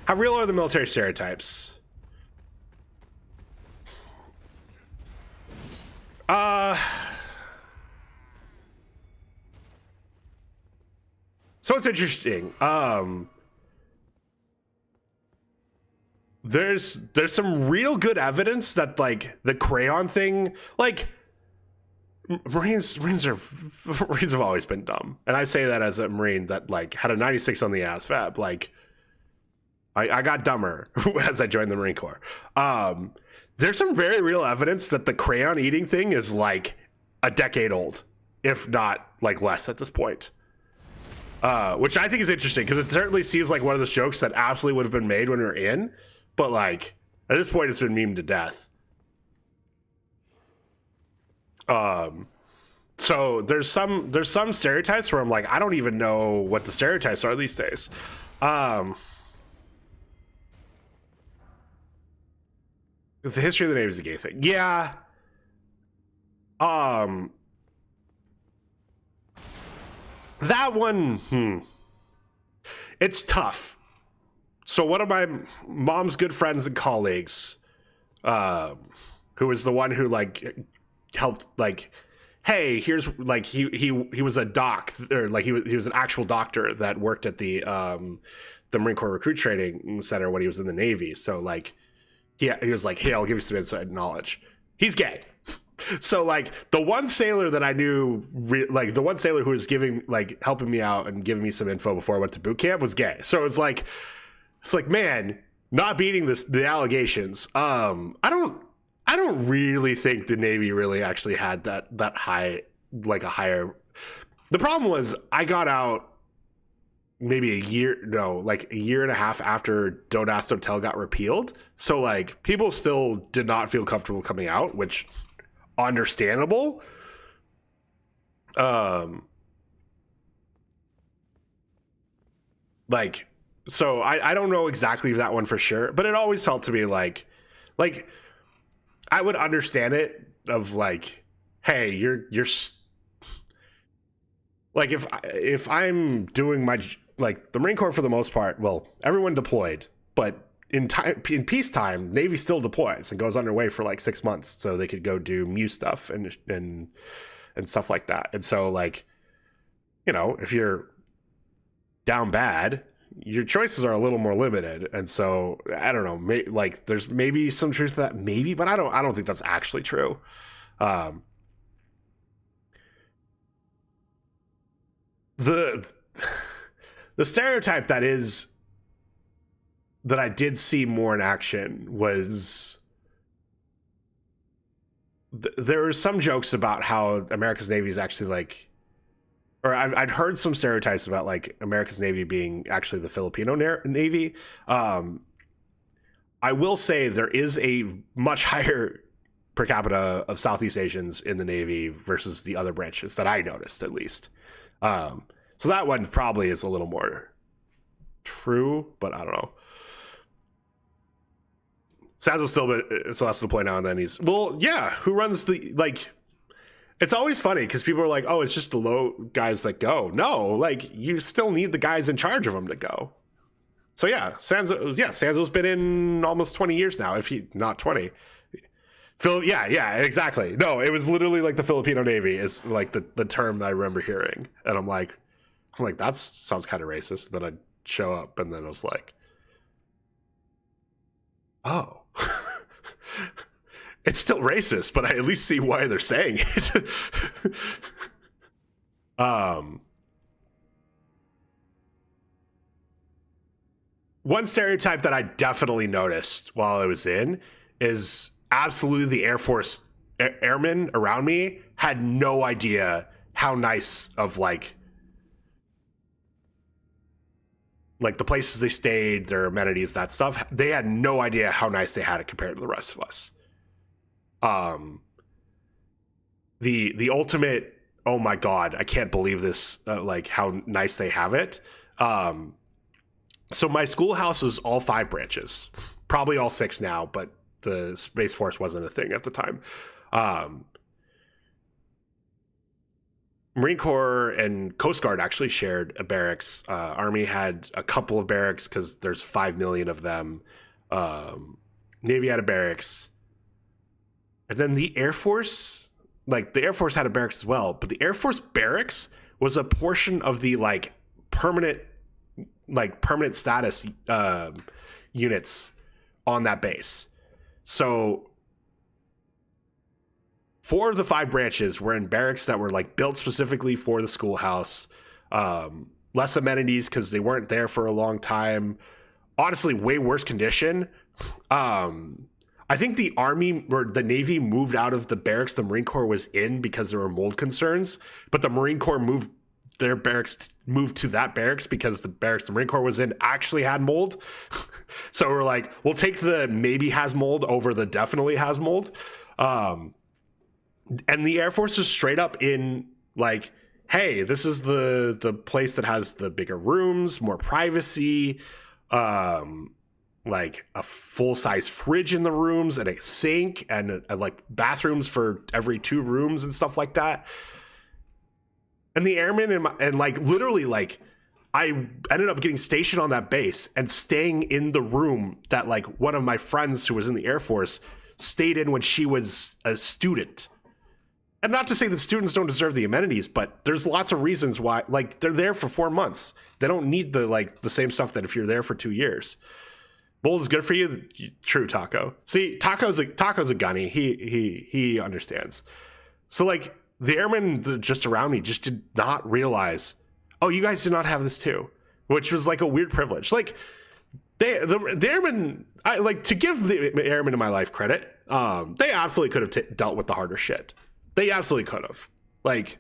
How real are the military stereotypes? So it's interesting. There's some real good evidence that like the crayon thing, like Marines have always been dumb, and I say that as a Marine that like had a 96 on the ASVAB. Like, I got dumber as I joined the Marine Corps. There's some very real evidence that the crayon eating thing is like a decade old, if not like less at this point. Which I think is interesting because it certainly seems like one of those jokes that absolutely would have been made when we were in, but like at this point it's been memed to death. So there's some stereotypes where I'm like, I don't even know what the stereotypes are these days. The history of the Navy is a gay thing. Yeah. That one, it's tough. So one of my mom's good friends and colleagues, who was the one who like helped, like, hey, here's like he was a doc, or like he was an actual doctor that worked at the Marine Corps Recruit Training Center when he was in the Navy. So like, yeah, he was like, hey, I'll give you some inside knowledge. He's gay. So like the one sailor that I knew, like the one sailor who was helping me out and giving me some info before I went to boot camp was gay. So it's like, It's like, man, not beating the allegations. I don't really think the Navy really actually had that high, like a higher. The problem was I got out maybe like a year and a half after Don't Ask, Don't Tell got repealed. So like people still did not feel comfortable coming out, which understandable. Like, so I don't know exactly that one for sure, but it always felt to me like I would understand it of like, hey, you're like if I'm doing my, like the Marine Corps for the most part, well, everyone deployed, but in peacetime, Navy still deploys and goes underway for like 6 months so they could go do MU stuff and stuff like that. And so like, you know, if you're down bad, your choices are a little more limited. And so I don't know, like there's maybe some truth to that, maybe, but I don't think that's actually true. The stereotype that I did see more in action was there were some jokes about how America's Navy is actually like, or I'd heard some stereotypes about like America's Navy being actually the Filipino Navy. I will say there is a much higher per capita of Southeast Asians in the Navy versus the other branches that I noticed, at least. So that one probably is a little more true, but I don't know. Sansa's still less to the point now and then. He's, well, yeah, who runs the, like, it's always funny because people are like, oh, it's just the low guys that go. No, like, you still need the guys in charge of them to go. So yeah, Sansa's been in almost 20 years now, if he, not 20. Yeah, exactly. No, it was literally like the Filipino Navy is like the term that I remember hearing. And I'm like, that sounds kind of racist. Then I'd show up and then I was like, oh. It's still racist, but I at least see why they're saying it. One stereotype that I definitely noticed while I was in is absolutely the Air Force airmen around me had no idea how nice of like the places they stayed, their amenities, that stuff. They had no idea how nice they had it compared to the rest of us. The ultimate, oh my god, I can't believe this, like how nice they have it. So my schoolhouse is all 5 branches, probably all 6 now, but the Space Force wasn't a thing at the time. Marine Corps and Coast Guard actually shared a barracks. Army had a couple of barracks because there's 5 million of them. Navy had a barracks. And then the Air Force, like the Air Force had a barracks as well, but the Air Force barracks was a portion of the like permanent status units on that base. So 4 of the 5 branches were in barracks that were like built specifically for the schoolhouse. Less amenities because they weren't there for a long time. Honestly, way worse condition. I think the Army or the Navy moved out of the barracks the Marine Corps was in because there were mold concerns, but the Marine Corps moved to that barracks because the barracks the Marine Corps was in actually had mold. So we're like, we'll take the maybe has mold over the definitely has mold. And the Air Force is straight up in like, hey, this is the place that has the bigger rooms, more privacy, like a full-size fridge in the rooms and a sink and like bathrooms for every 2 rooms and stuff like that. And the airmen and like literally like I ended up getting stationed on that base and staying in the room that like one of my friends who was in the Air Force stayed in when she was a student. And not to say that students don't deserve the amenities, but there's lots of reasons why, like they're there for 4 months. They don't need the same stuff that if you're there for 2 years. Mold is good for you. True, Taco. See, Taco's a gunny. He understands. So like the airmen just around me just did not realize, oh, you guys do not have this too, which was like a weird privilege. Like the airmen, I like to give the airmen in my life credit. They absolutely could have dealt with the harder shit. They absolutely could have. Like,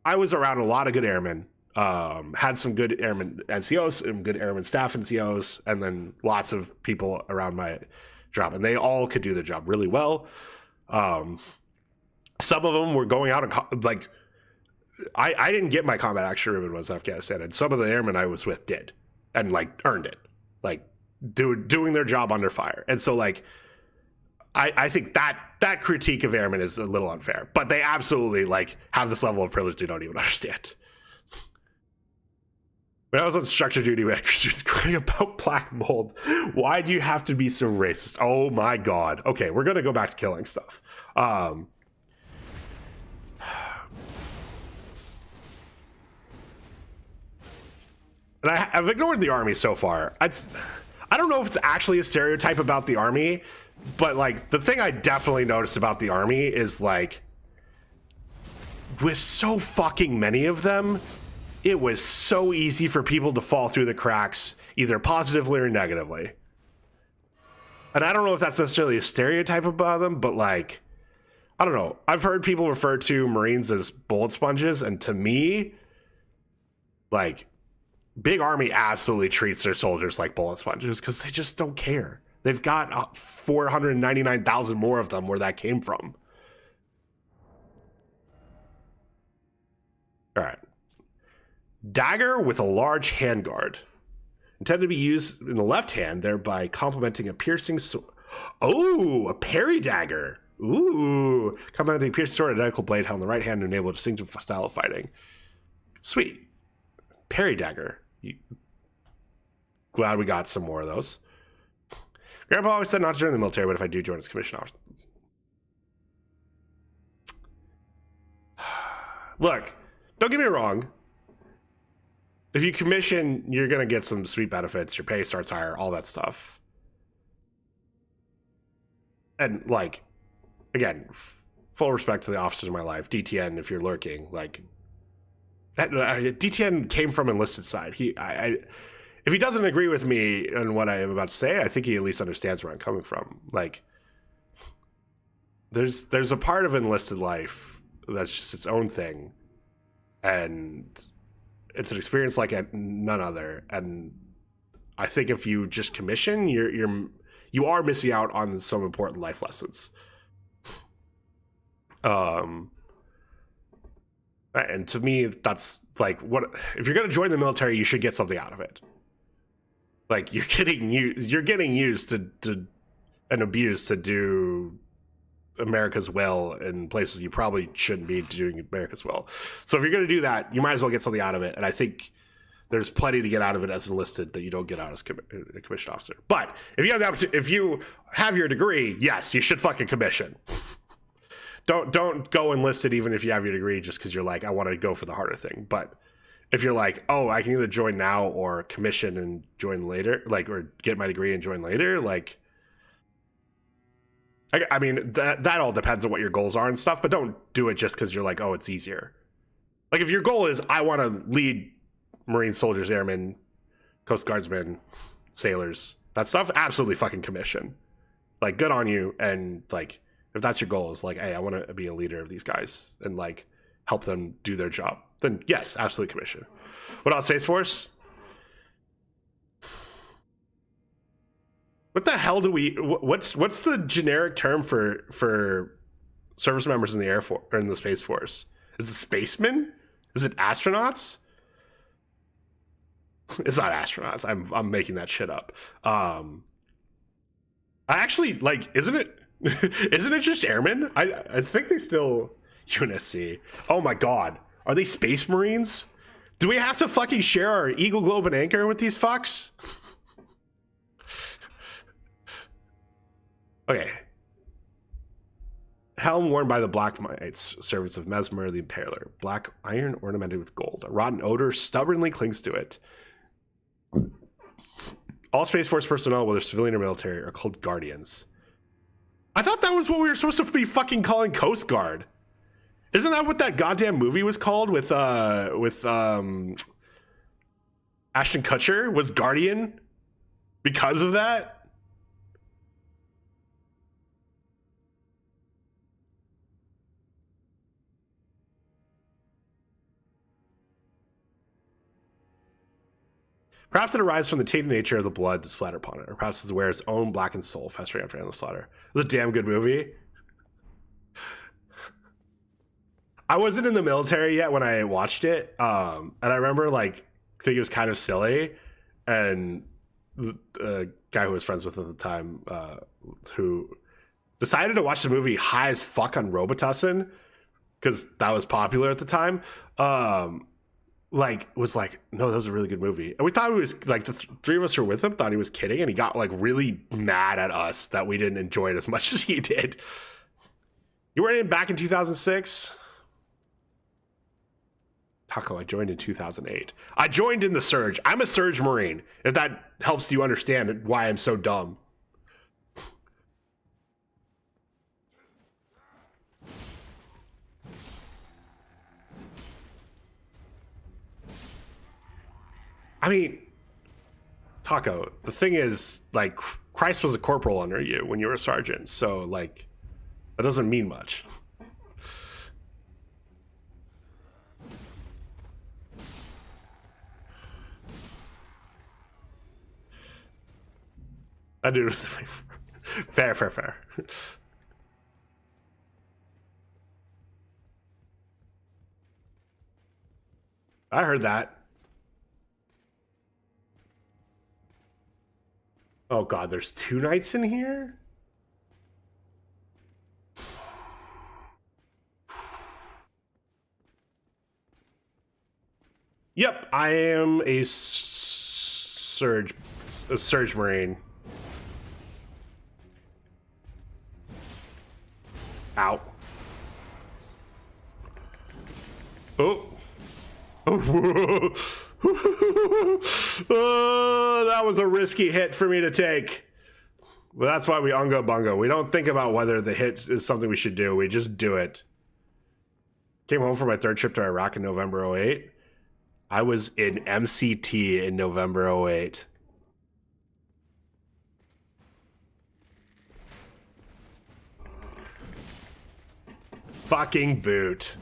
I was around a lot of good airmen. Had some good airmen NCOs and good airmen staff NCOs, and then lots of people around my job, and they all could do the job really well. Some of them were going out and like, I didn't get my combat action ribbon when I was in Afghanistan, and some of the airmen I was with did, and like earned it, like doing their job under fire. And so like, I think that critique of airmen is a little unfair, but they absolutely like have this level of privilege they don't even understand. When I was on structure duty, we was crying about black mold. Why do you have to be so racist? Oh my god. Okay, we're gonna go back to killing stuff. And I've ignored the army so far. I don't know if it's actually a stereotype about the army, but like the thing I definitely noticed about the army is like, with so fucking many of them, it was so easy for people to fall through the cracks, either positively or negatively. And I don't know if that's necessarily a stereotype about them, but like, I don't know. I've heard people refer to Marines as bullet sponges, and to me, like, Big Army absolutely treats their soldiers like bullet sponges because they just don't care. They've got 499,000 more of them where that came from. All right. Dagger with a large handguard. Intended to be used in the left hand, thereby complementing a piercing sword. Oh, a parry dagger. Ooh. Complementing a piercing sword and identical blade held in the right hand to enable a distinctive style of fighting. Sweet. Parry dagger. Glad we got some more of those. Grandpa always said not to join the military, but if I do join as commissioned officer. Look, don't get me wrong. If you commission, you're going to get some sweet benefits. Your pay starts higher, all that stuff. And, like, again, full respect to the officers in my life. DTN, if you're lurking, like, DTN came from enlisted side. If he doesn't agree with me on what I am about to say, I think he at least understands where I'm coming from. Like, there's a part of enlisted life that's just its own thing, and it's an experience like none other. And I think if you just commission, you are missing out on some important life lessons. And to me, that's like, what if you're going to join the military, you should get something out of it. Like, you're getting used to and abused to do America's will in places you probably shouldn't be doing America's will. So if you're going to do that, you might as well get something out of it. And I think there's plenty to get out of it as enlisted that you don't get out as a commissioned officer. But if you have the opportunity, if you have your degree, yes, you should fucking commission. Don't go enlisted even if you have your degree just because you're like, I want to go for the harder thing. But if you're like, oh, I can either join now or commission and join later, like, or get my degree and join later, like, I mean, that all depends on what your goals are and stuff, but don't do it just because you're like, oh, it's easier. Like, if your goal is, I want to lead Marine soldiers, airmen, Coast Guardsmen, sailors, that stuff, absolutely fucking commission. Like, good on you. And like, if that's your goal, is like, hey, I want to be a leader of these guys and like help them do their job, then yes, absolutely commission. What about Space Force? What the hell do we? What's the generic term for service members in the Air Force or in the Space Force? Is it spacemen? Is it astronauts? It's not astronauts. I'm making that shit up. I actually like. Isn't it? Isn't it just airmen? I think they still UNSC. Oh my god, are they Space Marines? Do we have to fucking share our Eagle, Globe, and Anchor with these fucks? Okay. Helm worn by the Black Knights, servants of Mesmer the Impaler. Black iron ornamented with gold. A rotten odor stubbornly clings to it. All Space Force personnel, whether civilian or military, are called Guardians. I thought that was what we were supposed to be fucking calling Coast Guard. Isn't that what that goddamn movie was called with Ashton Kutcher? Was Guardian? because of that. Perhaps it arises from the tainted nature of the blood that splattered upon it, or perhaps it's aware its own blackened soul festering after endless slaughter. It was a damn good movie. I wasn't in the military yet when I watched it, and I remember like thinking it was kind of silly, and the guy who I was friends with at the time, who decided to watch the movie high as fuck on Robitussin because that was popular at the time. Like was like, no, that was a really good movie, and we thought he was like the three of us who were with him thought he was kidding, and he got like really mad at us that we didn't enjoy it as much as he did. You weren't in back in 2006. Taco, I joined in 2008. I joined in the Surge. I'm a Surge Marine, if that helps you understand why I'm so dumb. I mean, Taco, the thing is, like, Christ was a corporal under you when you were a sergeant, so, like, that doesn't mean much. That dude was fair. I heard that. Oh god, there's 2 knights in here? Yep, I am a surge marine. Ow. Oh. Oh, that was a risky hit for me to take. Well, that's why we ungo bungo. We don't think about whether the hit is something we should do. We just do it. Came home for my 3rd trip to Iraq in November 08. I was in MCT in November 08. Fucking boot.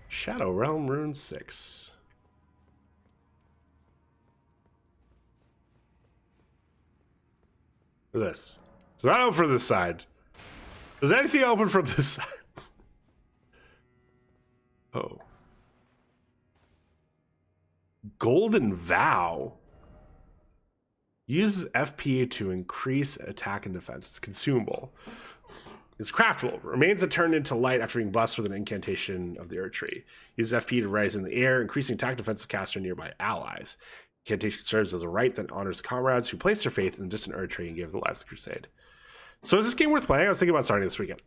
Shadow Realm Rune 6. This. It's not open from this side. Is anything open from this side? Oh. Golden Vow. Uses FP to increase attack and defense. It's consumable. It's craftable. Remains a turn into light after being blessed with an incantation of the Erdtree. Uses FP to rise in the air, increasing attack defensive caster nearby allies. Incantation serves as a rite that honors comrades who place their faith in the distant Erdtree and give their lives to the crusade. So is this game worth playing? I was thinking about starting this weekend.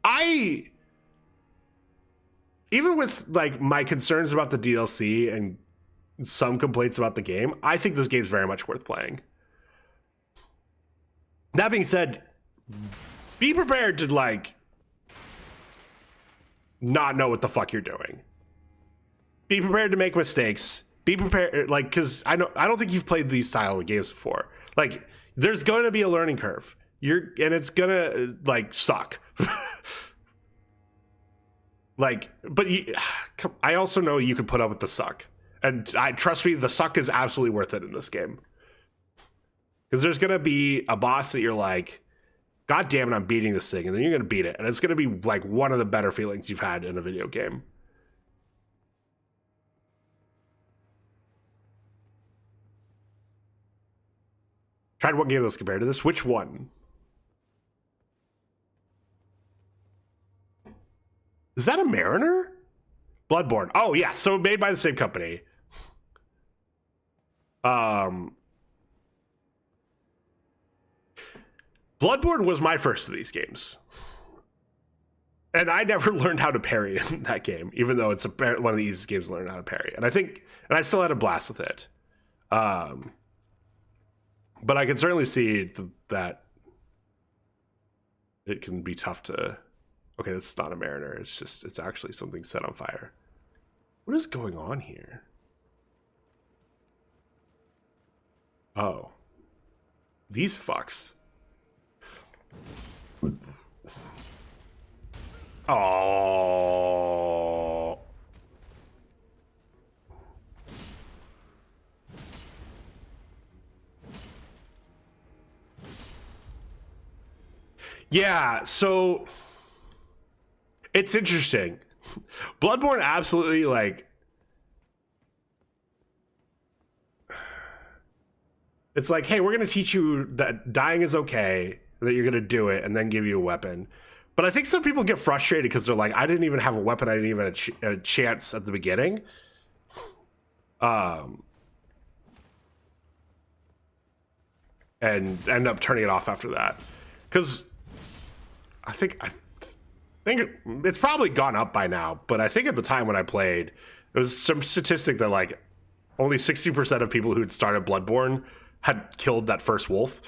Even with like my concerns about the DLC and some complaints about the game, I think this game's very much worth playing. That being said, be prepared to like not know what the fuck you're doing. Be prepared to make mistakes. Be prepared, like, because I don't think you've played these style of games before. Like, there's going to be a learning curve. And it's gonna like suck. Like, but I also know you can put up with the suck, and trust me, the suck is absolutely worth it in this game. Because there's gonna be a boss that you're like, God damn it, I'm beating this thing, and then you're gonna beat it, and it's gonna be like one of the better feelings you've had in a video game. Tried one game that's compared to this. Which one? Is that a Mariner? Bloodborne. Oh yeah, so made by the same company. Bloodborne was my first of these games. And I never learned how to parry in that game, even though it's one of the easiest games to learn how to parry. And I still had a blast with it. But I can certainly see that it can be tough to... Okay, that's not a Mariner. It's actually something set on fire. What is going on here? Oh. These fucks. Oh. Yeah, so it's interesting. Bloodborne absolutely like it's like, hey, we're gonna teach you that dying is okay, that you're gonna do it, and then give you a weapon. But I think some people get frustrated because they're like, I didn't even have a weapon, I didn't even have a chance at the beginning. And end up turning it off after that. Because I think it's probably gone up by now, but I think at the time when I played, there was some statistic that like only 60% of people who'd started Bloodborne had killed that first wolf.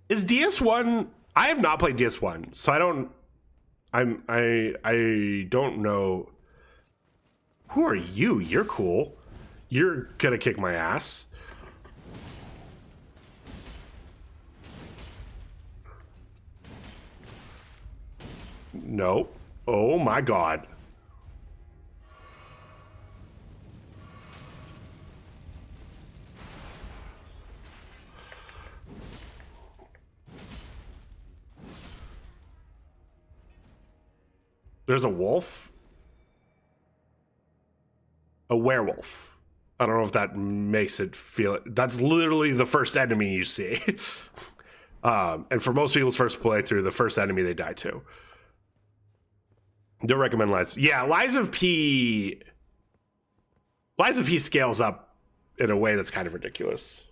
Is DS1? I have not played DS1, so I don't know. Who are you? You're cool. You're gonna kick my ass. No. Oh my god. There's a wolf? A werewolf. I don't know if that makes it feel... That's literally the first enemy you see. And for most people's first playthrough, the first enemy they die to. Don't recommend Lies. Yeah, Lies of P scales up in a way that's kind of ridiculous.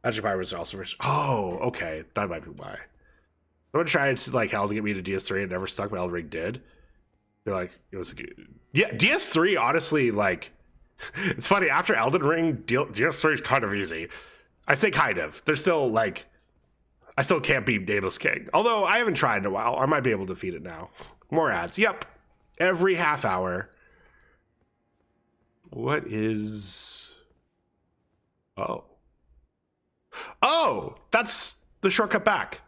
Magic Pirates are also rich. Oh, okay. That might be why. Someone tried to like hell to get me to DS3 and never stuck, but Elden Ring did. They're like, it was a good... Yeah, DS3, honestly, like... It's funny, after Elden Ring, DS3 is kind of easy. I say kind of. There's still, like... I still can't beat Nameless King. Although, I haven't tried in a while. I might be able to defeat it now. More ads. Yep. Every half hour. What is... Oh. Oh! That's the shortcut back.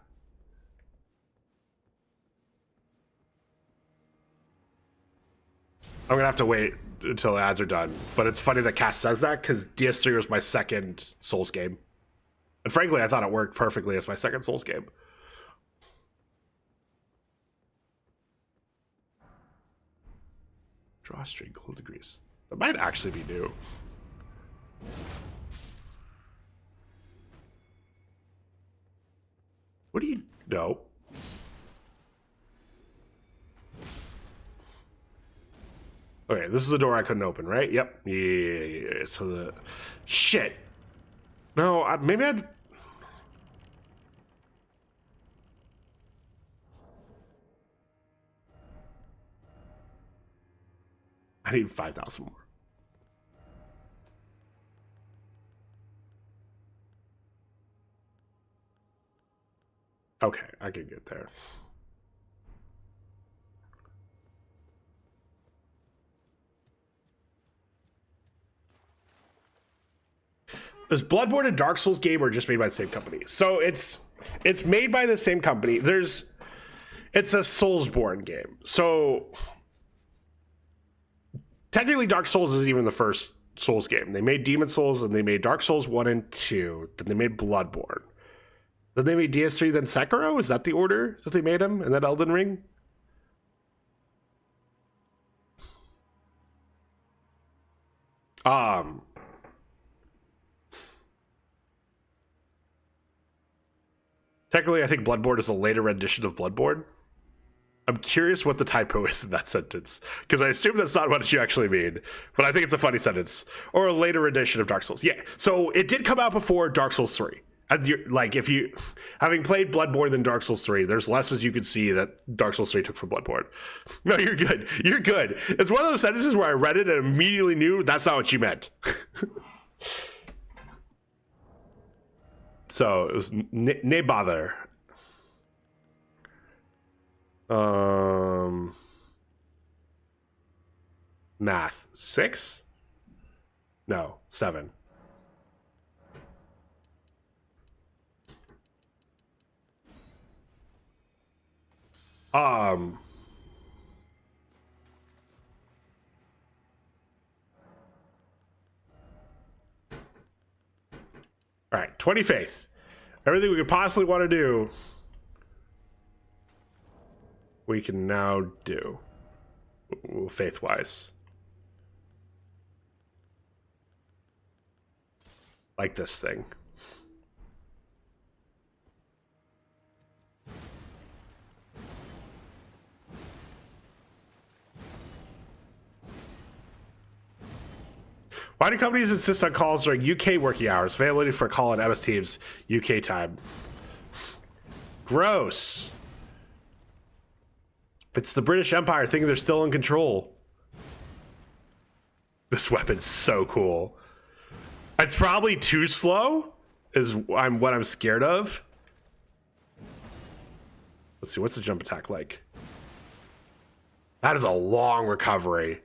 I'm gonna have to wait until the ads are done. But it's funny that Cass says that because DS3 was my second Souls game. And frankly, I thought it worked perfectly as my second Souls game. Drawstring, cool degrees. That might actually be new. What do you know? Okay, this is the door I couldn't open, right? Yep. Yeah. So the shit. No, maybe I'd. I need 5,000 more. Okay, I can get there. Is Bloodborne a Dark Souls game or just made by the same company? So it's made by the same company. It's a Soulsborne game. So technically Dark Souls isn't even the first Souls game. They made Demon Souls and they made Dark Souls 1 and 2. Then they made Bloodborne. Then they made DS3, then Sekiro? Is that the order that they made them? And then Elden Ring? Technically, I think Bloodborne is a later rendition of Bloodborne. I'm curious what the typo is in that sentence, because I assume that's not what you actually mean, but I think it's a funny sentence. Or a later rendition of Dark Souls. Yeah, so it did come out before Dark Souls 3. And like, if you, having played Bloodborne than Dark Souls 3, there's lessons you could see that Dark Souls 3 took from Bloodborne. No, you're good. You're good. It's one of those sentences where I read it and immediately knew that's not what you meant. So it was ne bother. Math 6? No, 7. All right, 20 faith. Everything we could possibly want to do, we can now do, faith-wise. Like this thing. Why do companies insist on calls during UK working hours? Availability for a call on MS Teams UK time. Gross. It's the British Empire thinking they're still in control. This weapon's so cool. It's probably too slow, is what I'm scared of. Let's see, what's the jump attack like? That is a long recovery.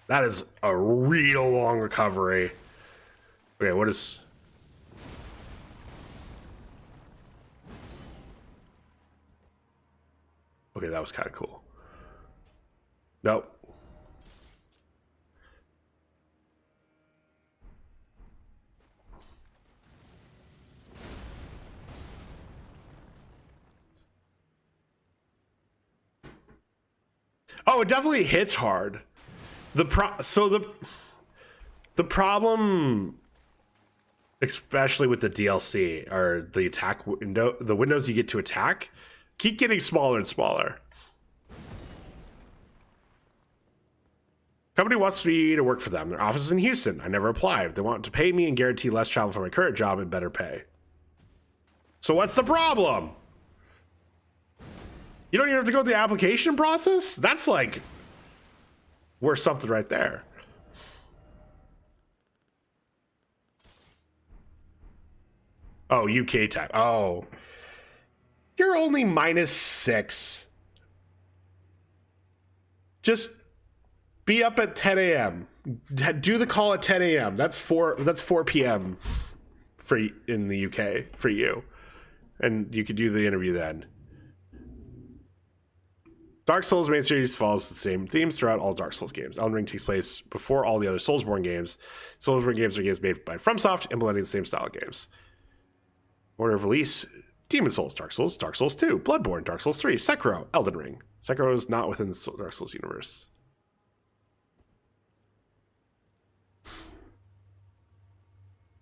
That is a real long recovery. Okay, what is... Okay, that was kind of cool. Nope. Oh, it definitely hits hard. The problem, especially with the DLC, are the attack window. The windows you get to attack keep getting smaller and smaller. Company wants me to work for them. Their office is in Houston. I never applied. They want to pay me and guarantee less travel for my current job and better pay. So what's the problem? You don't even have to go through the application process? That's like worth something right there. Oh, UK time. Oh. You're only -6. Just be up at 10 a.m. Do the call at 10 a.m. That's 4 p.m. for in the UK for you. And you could do the interview then. Dark Souls main series follows the same themes throughout all Dark Souls games. Elden Ring takes place before all the other Soulsborne games. Soulsborne games are games made by FromSoft, implementing the same style of games. Order of release: Demon Souls, Dark Souls 2, Bloodborne, Dark Souls 3, Sekiro, Elden Ring. Sekiro is not within the Dark Souls universe.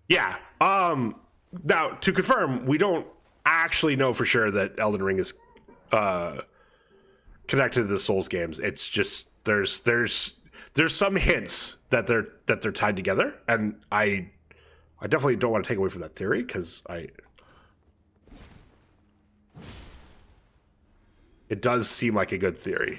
Yeah. Now, to confirm, we don't actually know for sure that Elden Ring is connected to the Souls games. It's just there's some hints that they're tied together, and I definitely don't want to take away from that theory because it does seem like a good theory.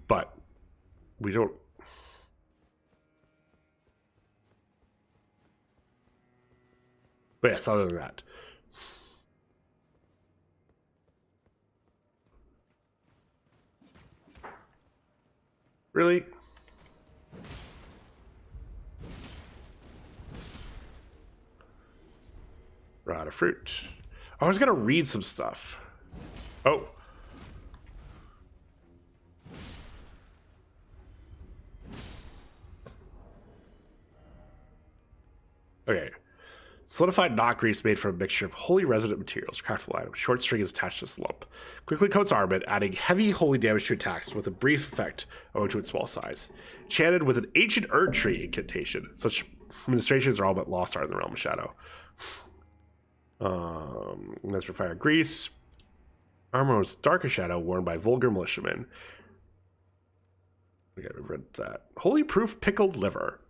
But we don't. But yes, other than that. Really? We're out of fruit. I was gonna read some stuff. Oh. Okay. Solidified knot grease made from a mixture of holy resonant materials, craftable item. Short string is attached to this lump. Quickly coats armament, adding heavy holy damage to attacks with a brief effect owing to its small size. Enchanted with an ancient Erdtree incantation. Such administrations are all but lost art in the realm of shadow. That's for fire grease. Armor was darker shadow worn by vulgar militiamen. Okay, we've read that. Holy proof pickled liver.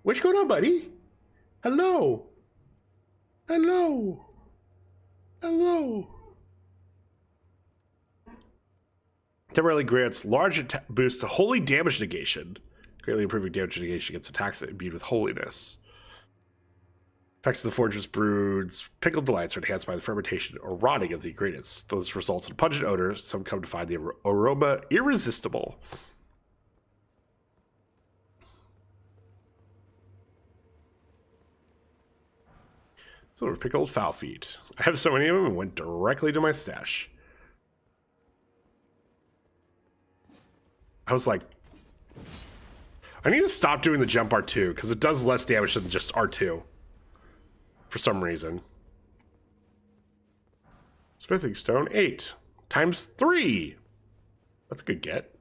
What's going on, buddy? Hello. Hello. Hello. Temporarily grants large boost to holy damage negation, greatly improving damage negation against attacks imbued with holiness. Effects of the Fortress Broods pickled delights are enhanced by the fermentation or rotting of the ingredients. Those results in pungent odors. Some come to find the aroma irresistible. So pickled foul feet. I have so many of them and went directly to my stash. I was like, I need to stop doing the jump R2 because it does less damage than just R2 for some reason. Smithing stone 8 times 3. That's a good get.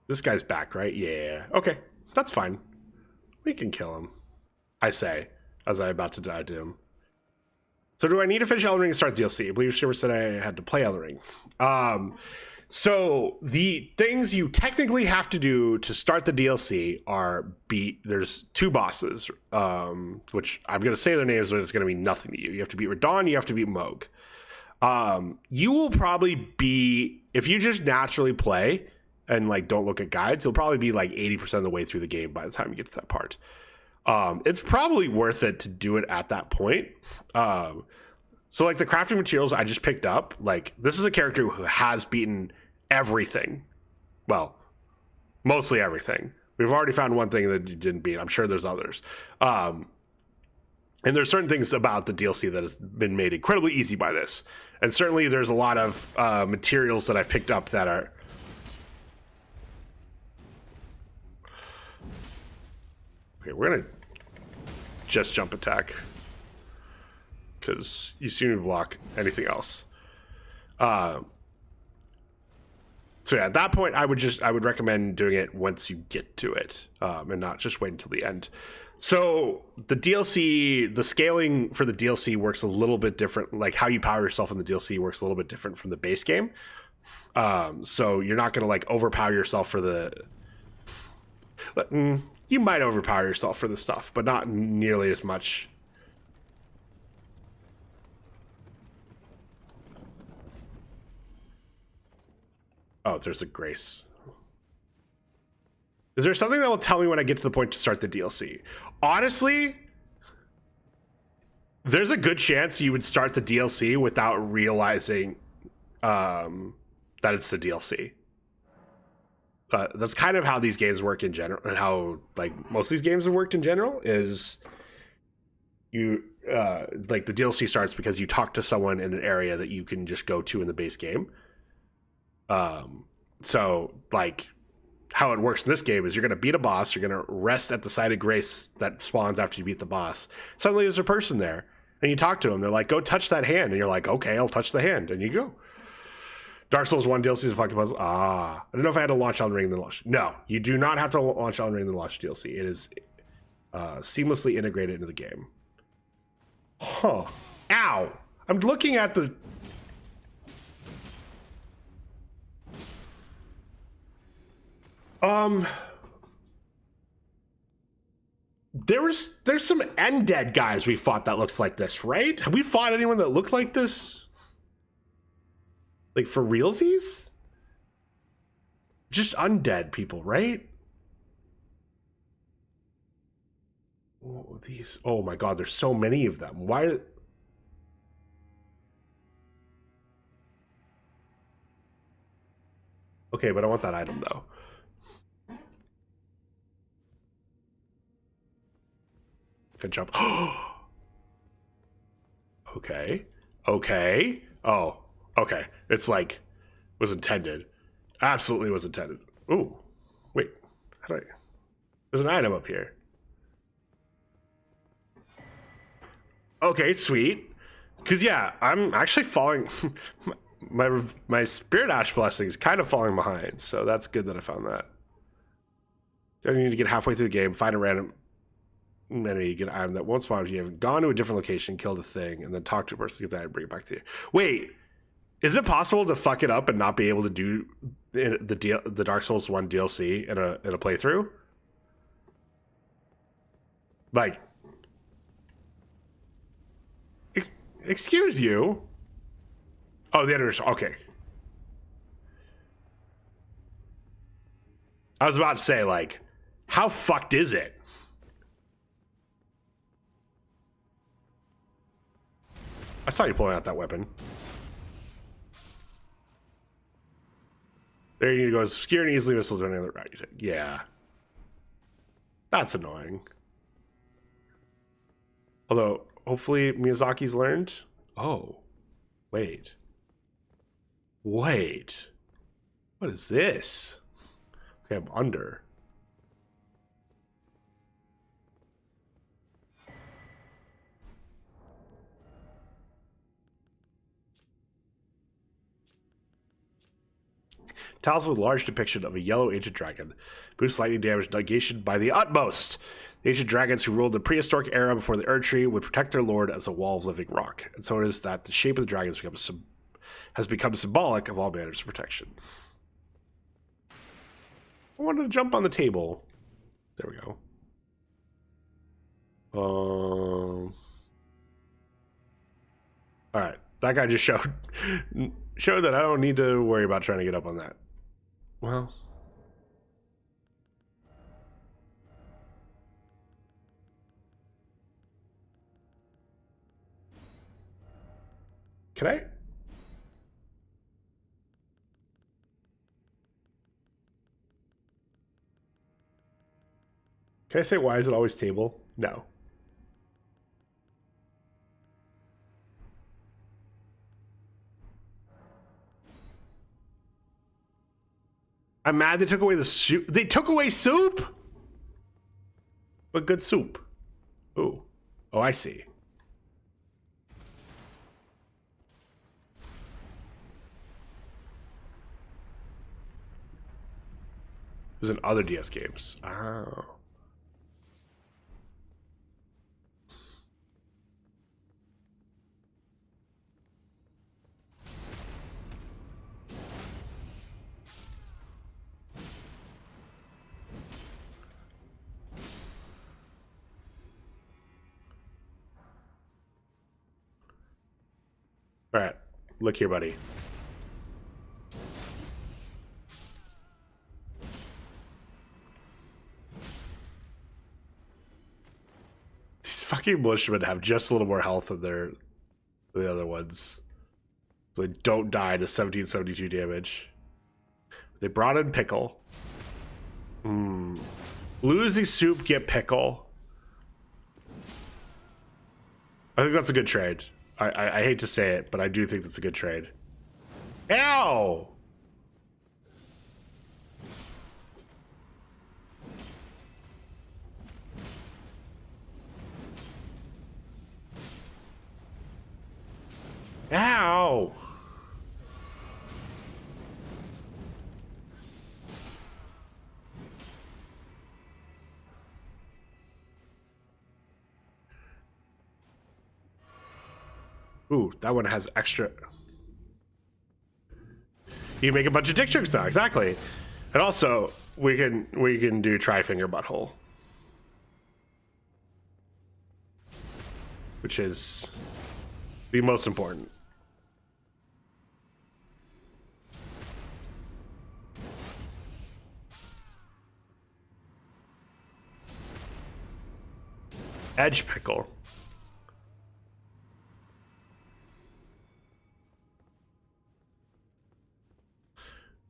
This guy's back, right? Yeah. Okay, that's fine. We can kill him, I say, as I'm about to die to him. So do I need to finish Elden Ring and start the DLC? I believe Shiver said I had to play Elden Ring. So the things you technically have to do to start the DLC are there's 2 bosses, which I'm going to say their names, but it's going to mean nothing to you. You have to beat Radon, you have to beat Moog. You will probably be, if you just naturally play and like don't look at guides, you'll probably be like 80% of the way through the game by the time you get to that part. It's probably worth it to do it at that point. So like the crafting materials I just picked up, like this is a character who has beaten everything. Well, mostly everything. We've already found one thing that you didn't beat. I'm sure there's others. And there's certain things about the DLC that has been made incredibly easy by this. And certainly there's a lot of materials that I've picked up that are... Okay, we're going to just jump attack. Because you seem to block anything else. So yeah, at that point, I would recommend doing it once you get to it, and not just wait until the end. So the DLC, the scaling for the DLC works a little bit different. Like how you power yourself in the DLC works a little bit different from the base game. So you're not going to like overpower yourself for the... You might overpower yourself for the stuff, but not nearly as much. Oh, there's a grace. Is there something that will tell me when I get to the point to start the DLC? Honestly, there's a good chance you would start the DLC without realizing that it's the DLC. That's kind of how these games work in general, and how like most of these games have worked in general. Is you like the DLC starts because you talk to someone in an area that you can just go to in the base game. So like how it works in this game is you're going to beat a boss, you're going to rest at the site of grace that spawns after you beat the boss. Suddenly there's a person there and you talk to them. They're like, go touch that hand. And you're like, okay, I'll touch the hand. And you go. Dark Souls 1 DLC is a fucking puzzle. I don't know if I had to launch Elden Ring and then launch. No, you do not have to launch Elden Ring and then launch DLC. It is seamlessly integrated into the game. Huh. Ow. I'm looking at the... There's some undead guys we fought that looks like this, right? Have we fought anyone that looked like this? Like for realsies? Just undead people, right? Oh, these. Oh my god, there's so many of them. Why? Okay, but I want that item though. Good jump. Okay. Okay. Oh, okay. It's like was intended. Absolutely was intended. Ooh. Wait. How do I... There's an item up here. Okay, sweet. Because yeah, I'm actually falling... my Spirit Ash blessing is kind of falling behind, so that's good that I found that. You need to get halfway through the game, find a random enemy, you get an item that won't spawn if you have gone to a different location, killed a thing, and then talk to a person, get that and bring it back to you. Wait, Is it possible to fuck it up and not be able to do the Dark Souls 1 DLC in a playthrough? Like, excuse you? Oh, the editor. Okay. I was about to say, like, how fucked is it? I saw you pulling out that weapon. There you go. Secure and easily missiles to any other route you take. Yeah. That's annoying. Although, hopefully Miyazaki's learned. Oh. Wait. Wait. What is this? Okay, I'm under. Tiles with a large depiction of a yellow ancient dragon. Boosts lightning damage negation by the utmost. The ancient dragons who ruled the prehistoric era before the Erdtree would protect their lord as a wall of living rock. And so it is that the shape of the dragons has become symbolic of all manners of protection. I wanted to jump on the table. There we go. Alright. That guy just showed that I don't need to worry about trying to get up on that. Well. Can I? Can I say why is it always table? No. I'm mad they took away the soup. They took away soup? But good soup. Ooh. Oh, I see. It was in other DS games. Oh. All right, look here, buddy. These fucking militiamen have just a little more health than the other ones. So they don't die to 1772 damage. They brought in pickle. Losing soup, get pickle. I think that's a good trade. I hate to say it, but I do think that's a good trade. Ow! Ow! Ooh, that one has extra. You can make a bunch of dick jokes now, exactly. And also, we can do tri-finger butthole, which is the most important. Edge pickle.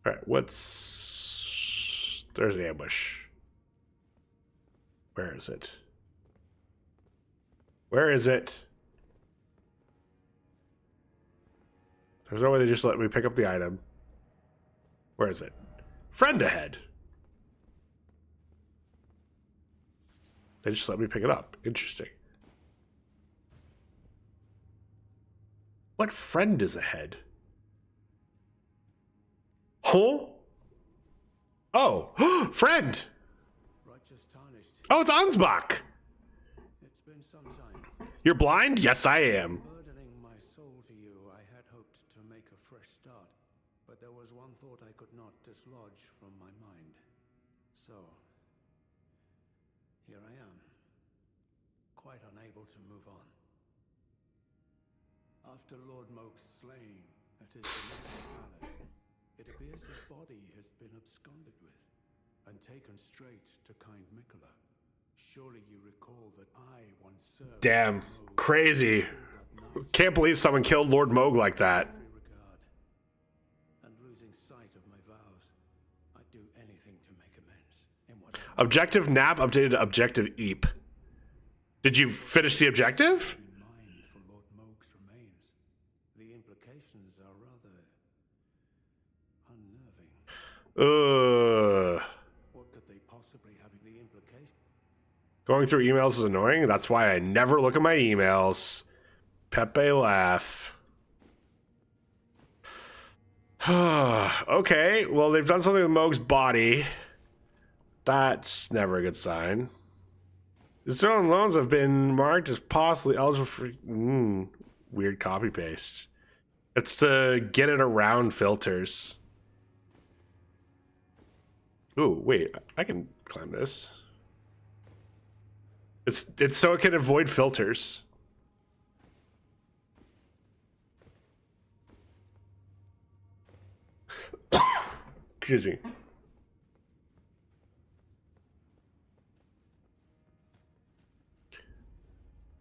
All right, there's an ambush. Where is it? Where is it? There's no way they just let me pick up the item. Where is it? Friend ahead. They just let me pick it up. Interesting. What friend is ahead? Huh? Oh, friend. Oh, it's Ansbach. It's been some time. You're blind? Yes, I am. Burdening my soul to you, I had hoped to make a fresh start, but there was one thought I could not dislodge from my mind. So, here I am, quite unable to move on. After Lord Moke's slaying at his domestic palace, it appears his body has been absconded with and taken straight to kind Mikola. Surely you recall that I once served. Damn, crazy. Can't believe someone killed Lord Moog like that. Regard. And losing sight of my vows, I'd do anything to make amends. In whatever Objective NAP updated to objective EAP. Did you finish the objective? in mind for Lord Moke's remains. The implications are rather unnerving. What could they possibly have in the implications? Going through emails is annoying. That's why I never look at my emails. Pepe laugh. Okay, well, they've done something with Moog's body. That's never a good sign. The stolen loans have been marked as possibly eligible for... weird copy paste. It's to get it around filters. Ooh, wait, I can climb this. It's so it can avoid filters. Excuse me.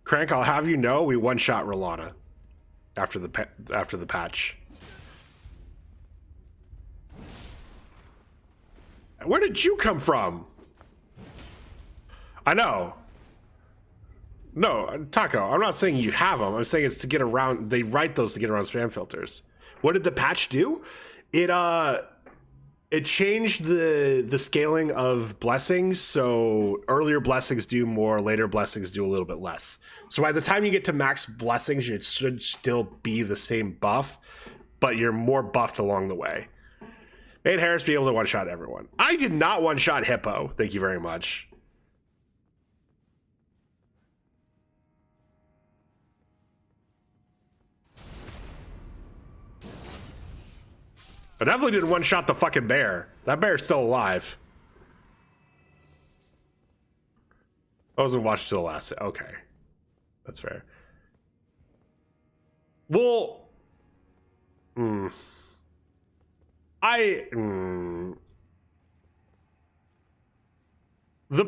Crank, I'll have you know we one-shot Rolana after the patch. Where did you come from? I know. No, Taco, I'm not saying you have them. I'm saying it's to get around. They write those to get around spam filters. What did the patch do? It changed the scaling of blessings, so earlier blessings do more, later blessings do a little bit less. So by the time you get to max blessings, it should still be the same buff, but you're more buffed along the way. Made Harris be able to one-shot everyone. I did not one-shot Hippo. Thank you very much. I definitely didn't one-shot the fucking bear. That bear's still alive. I wasn't watching till the last... Okay. That's fair. Well... The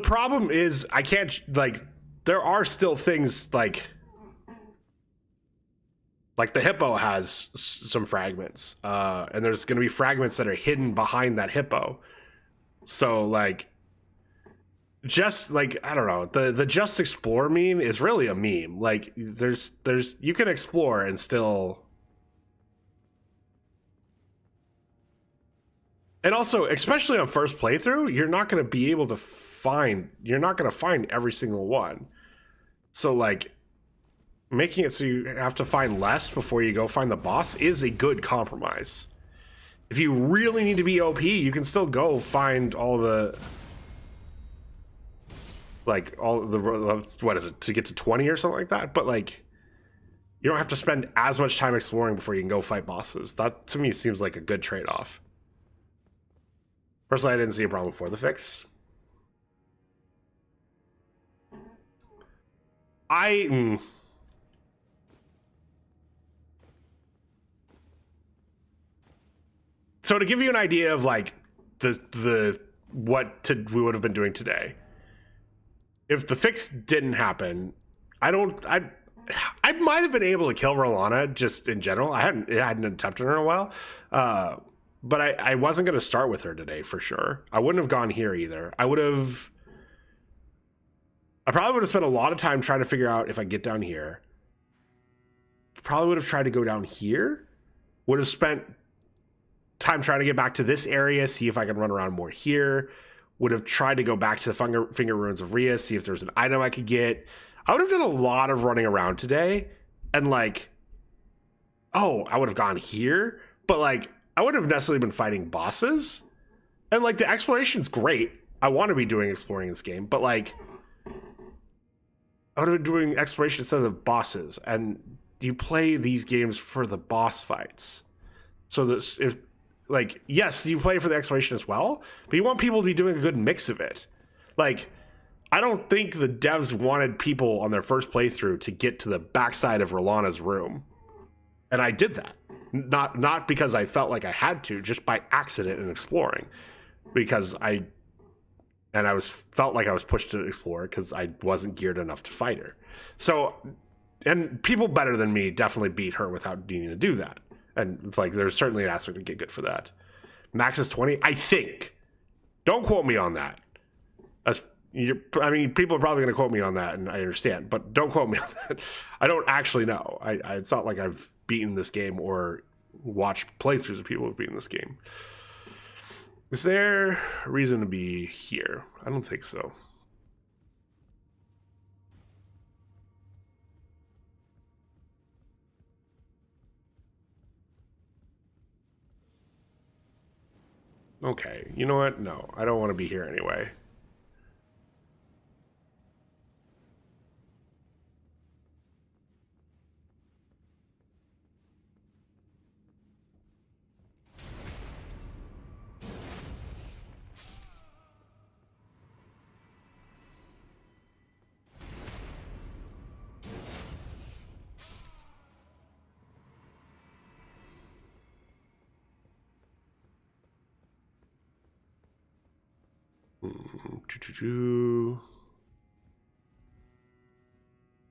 problem is, I can't... Like, there are still things, like the hippo has some fragments, and there's going to be fragments that are hidden behind that hippo. So, like, just, like, I don't know, the just explore meme is really a meme. Like, there's you can explore and still... And also, especially on first playthrough, you're not going to be able to find... You're not going to find every single one. So, like, making it so you have to find less before you go find the boss is a good compromise. If you really need to be OP, you can still go find all the... Like, all the... What is it? To get to 20 or something like that? But, like, you don't have to spend as much time exploring before you can go fight bosses. That, to me, seems like a good trade-off. Personally, I didn't see a problem before the fix. So to give you an idea of like what we would have been doing today, if the fix didn't happen, I might have been able to kill Rolana just in general. I hadn't attempted her in a while, but I wasn't going to start with her today for sure. I wouldn't have gone here either. I probably would have spent a lot of time trying to figure out if I get down here. Probably would have tried to go down here. Would have spent time trying to get back to this area, see if I can run around more here. Would have tried to go back to the finger ruins of Rhea, see if there's an item I could get. I would have done a lot of running around today. And like, oh, I would have gone here. But like, I wouldn't have necessarily been fighting bosses. And like, the exploration's great. I want to be doing exploring in this game. But like, I would have been doing exploration instead of bosses. And you play these games for the boss fights. So this, if like, yes, you play for the exploration as well, but you want people to be doing a good mix of it. Like, I don't think the devs wanted people on their first playthrough to get to the backside of Rolana's room, and I did that. Not because I felt like I had to, just by accident and exploring, because I felt like I was pushed to explore because I wasn't geared enough to fight her. So, and people better than me definitely beat her without needing to do that. And like, there's certainly an aspect to get good for that. Max is 20, I think. Don't quote me on that. I mean, people are probably going to quote me on that, and I understand, but don't quote me on that. I don't actually know. It's not like I've beaten this game or watched playthroughs of people who've beaten this game. Is there a reason to be here? I don't think so. Okay, you know what? No, I don't want to be here anyway.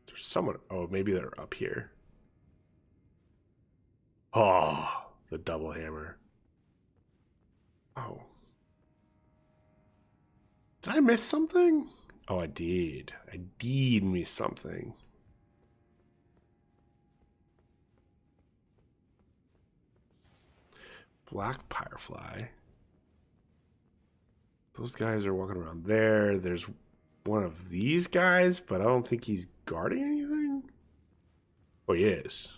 There's someone. Oh, maybe they're up here. Oh, the double hammer. Oh. Did I miss something? Oh, I did. I did miss something. Black Firefly. Those guys are walking around there. There's one of these guys, but I don't think he's guarding anything. Oh, he is.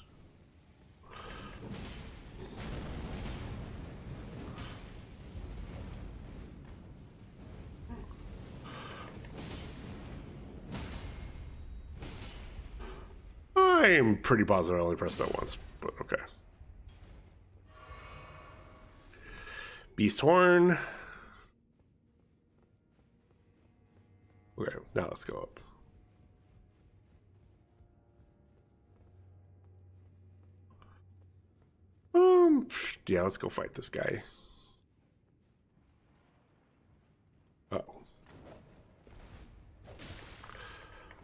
I'm pretty positive I only pressed that once, but okay. Beast Horn. Okay, now let's go up. Yeah, let's go fight this guy. Oh.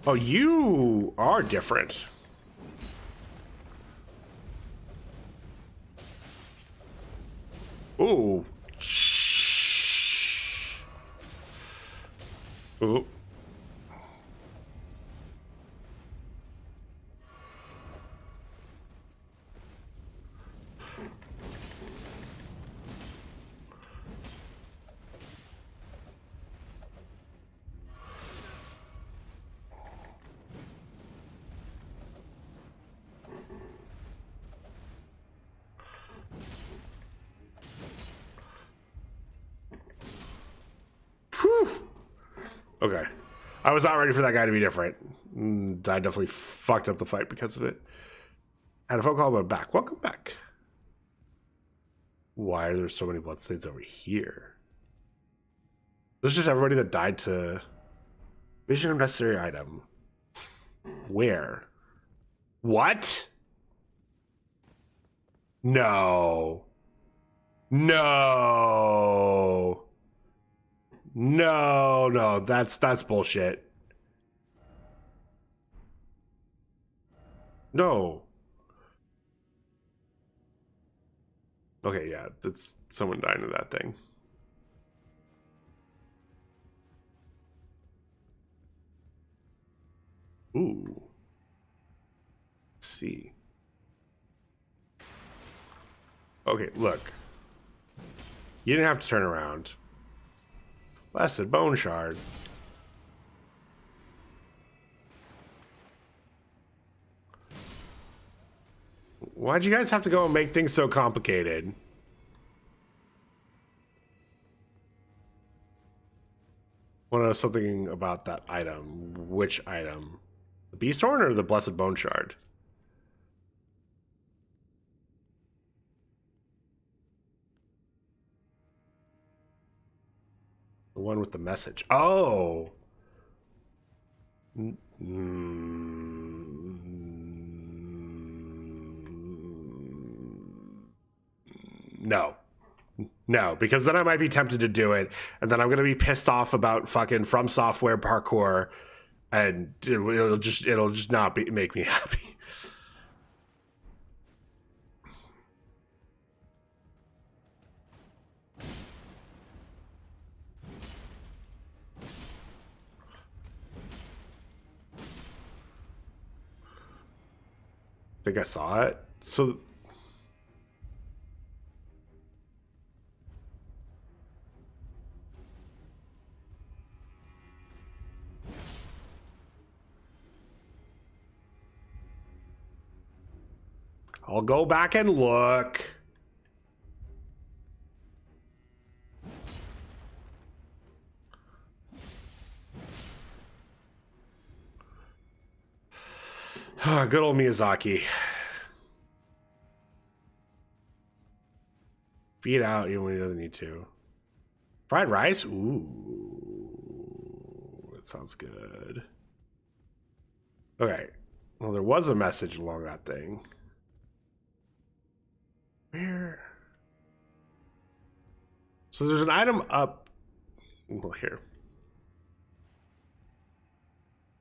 Oh, you are different. Ooh. Ooh. Whew. Okay. I was not ready for that guy to be different. I definitely fucked up the fight because of it. I had a phone call about back. Welcome back. Why are there so many bloodstains over here? This is just everybody that died to vision of necessary item. Where? What? No. No. No, that's bullshit. No. Okay, yeah, that's someone dying to that thing. Ooh. Let's see. Okay, look. You didn't have to turn around. Blessed Bone Shard. Why'd you guys have to go and make things so complicated? Want to know something about that item? Which item? The Beast Horn or the Blessed Bone Shard? The one with the message. Oh. No. No, because then I might be tempted to do it, and then I'm gonna be pissed off about fucking FromSoftware parkour, and it'll just not make me happy. I think I saw it. So I'll go back and look. Good old Miyazaki. Feed out even when he doesn't need to. Fried rice? Ooh. That sounds good. Okay. Well, there was a message along that thing. Where? So there's an item up. Well, here.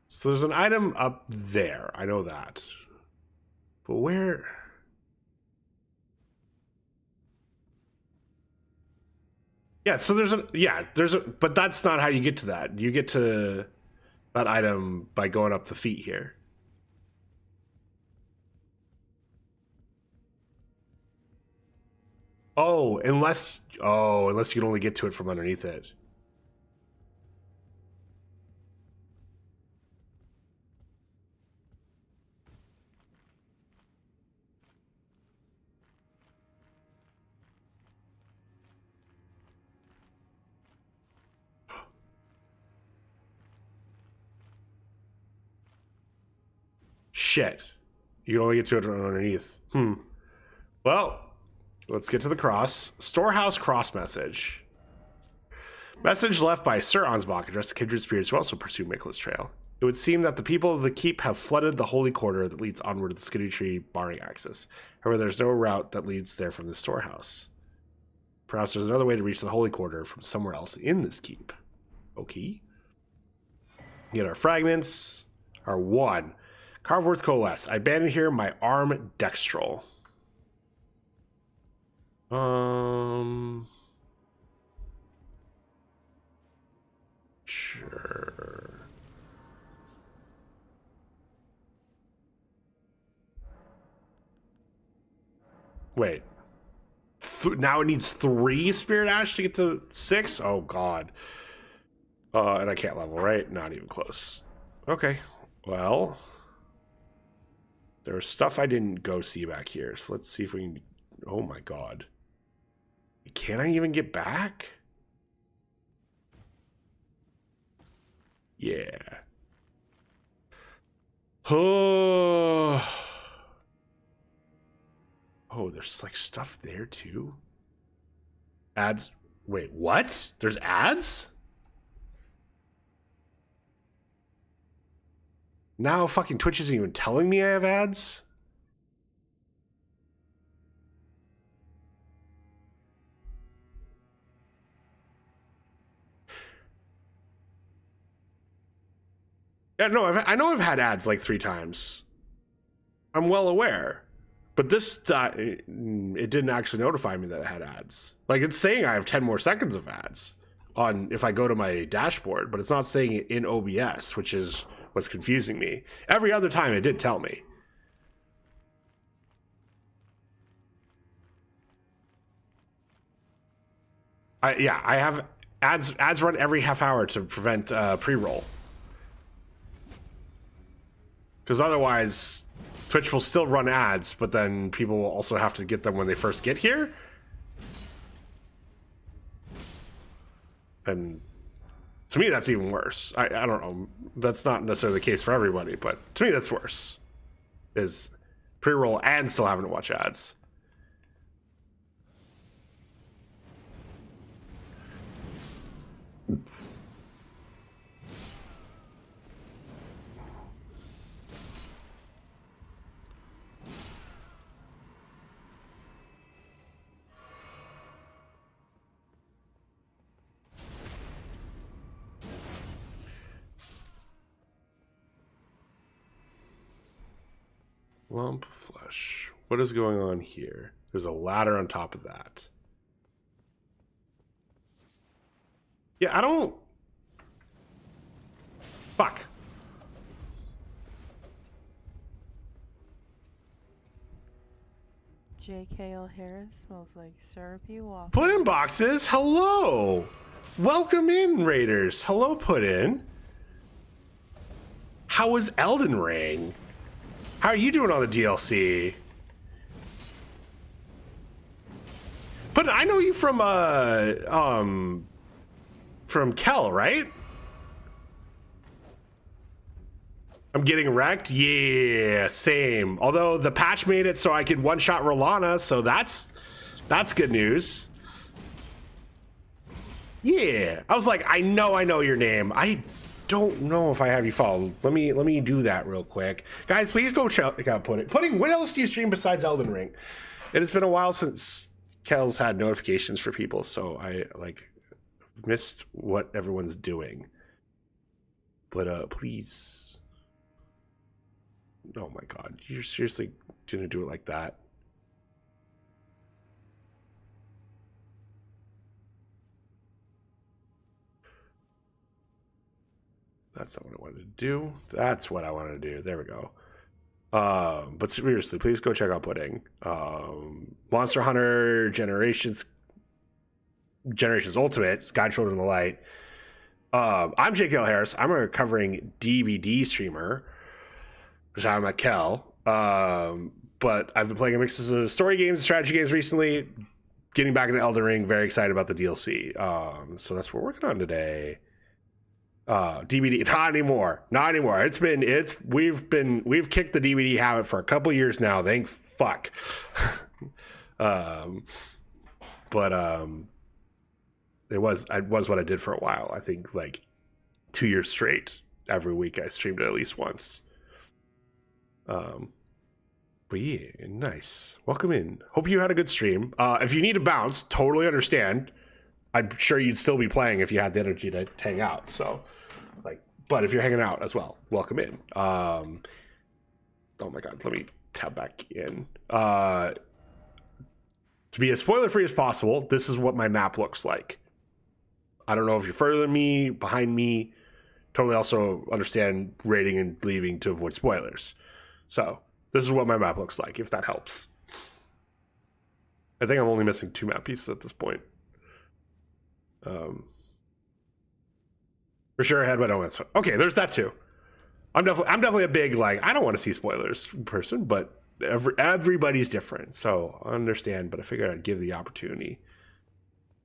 So there's an item up there. I know that. But where? Yeah, so there's a but that's not how you get to that. You get to that item by going up the feet here. Unless you can only get to it from underneath it. Shit. You can only get to it underneath. Well, let's get to the cross. Storehouse cross message. Message left by Sir Ansbach addressed to kindred spirits who also pursue Miklas Trail. It would seem that the people of the keep have flooded the holy corridor that leads onward to the Skidoo barring access. However, there's no route that leads there from the storehouse. Perhaps there's another way to reach the holy corridor from somewhere else in this keep. Okay. Get our fragments. Our one. Carve words coalesce. I abandon here my arm dextrol. Sure. Wait. Now it needs 3 spirit ash to get to 6? Oh god. And I can't level, right? Not even close. Okay. Well, there's stuff I didn't go see back here. So let's see if we can. Oh my god. Can I even get back? Yeah. Oh, there's like stuff there too. Ads. Wait, what? There's ads? Now fucking Twitch isn't even telling me I have ads? Yeah, no, I know I've had ads like 3 times. I'm well aware. But this, it didn't actually notify me that it had ads. Like, it's saying I have 10 more seconds of ads on if I go to my dashboard, but it's not saying it in OBS, which is what's confusing me. Every other time it did tell me. I have ads run every half hour to prevent pre-roll. Because otherwise, Twitch will still run ads, but then people will also have to get them when they first get here. And to me, that's even worse. I don't know. That's not necessarily the case for everybody, but to me, that's worse. Is pre-roll and still having to watch ads. Lump of flesh. What is going on here? There's a ladder on top of that. Yeah, I don't... Fuck. J.K.L. Harris smells like syrupy waffle. Puddin' boxes, hello! Welcome in, Raiders. Hello, Puddin'. How was Elden Ring? How are you doing on the DLC? But I know you from Kel, right? I'm getting wrecked? Yeah, same. Although the patch made it so I could one-shot Rolana, so that's good news. Yeah. I was like, I know your name. I don't know if I have you followed. Let me do that real quick. Guys, please go check out Pudding. Pudding, what else do you stream besides Elden Ring? It has been a while since Kel's had notifications for people, so I like missed what everyone's doing. But please. Oh my god, you're seriously gonna do it like that? That's not what I wanted to do. That's what I wanted to do. There we go. But seriously, please go check out Pudding. Monster Hunter Generations Ultimate, Guide Children of the Light. I'm J.K.L. Harris. I'm a recovering DVD streamer. I'm at Kel. But I've been playing a mix of story games and strategy games recently. Getting back into Elden Ring. Very excited about the DLC. So that's what we're working on today. DVD, not anymore. We've kicked the DVD habit for a couple years now. Thank fuck. It was what I did for a while. I think like 2 years straight. Every week I streamed it at least once. But yeah, nice. Welcome in. Hope you had a good stream. If you need to bounce, totally understand. I'm sure you'd still be playing if you had the energy to hang out. So, like, but if you're hanging out as well, welcome in. Oh my god, let me tab back in. To be as spoiler free as possible, this is what my map looks like. I don't know if you're further than me, behind me. Totally also understand raiding and leaving to avoid spoilers. So this is what my map looks like, if that helps. I think I'm only missing 2 map pieces at this point. For sure ahead, but no, okay, there's that too. I'm definitely a big, like, I don't want to see spoilers person, but everybody's different, so I understand, but I figured I'd give the opportunity.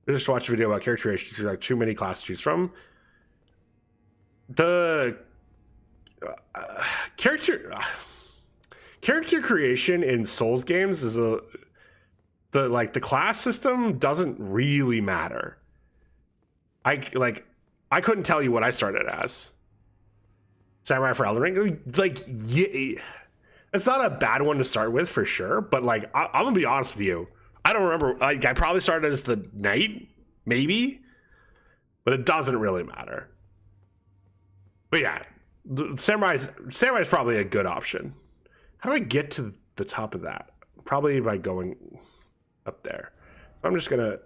I just watched a video about character creation. There's like too many classes to choose from. The character creation in Souls games is the class system doesn't really matter. I couldn't tell you what I started as. Samurai for Elden Ring, like, yeah, it's not a bad one to start with for sure, but like I'm gonna be honest with you, I don't remember. Like, I probably started as the knight, maybe, but it doesn't really matter. But yeah, samurai's probably a good option. How do I get to the top of that? Probably by going up there. So I'm just gonna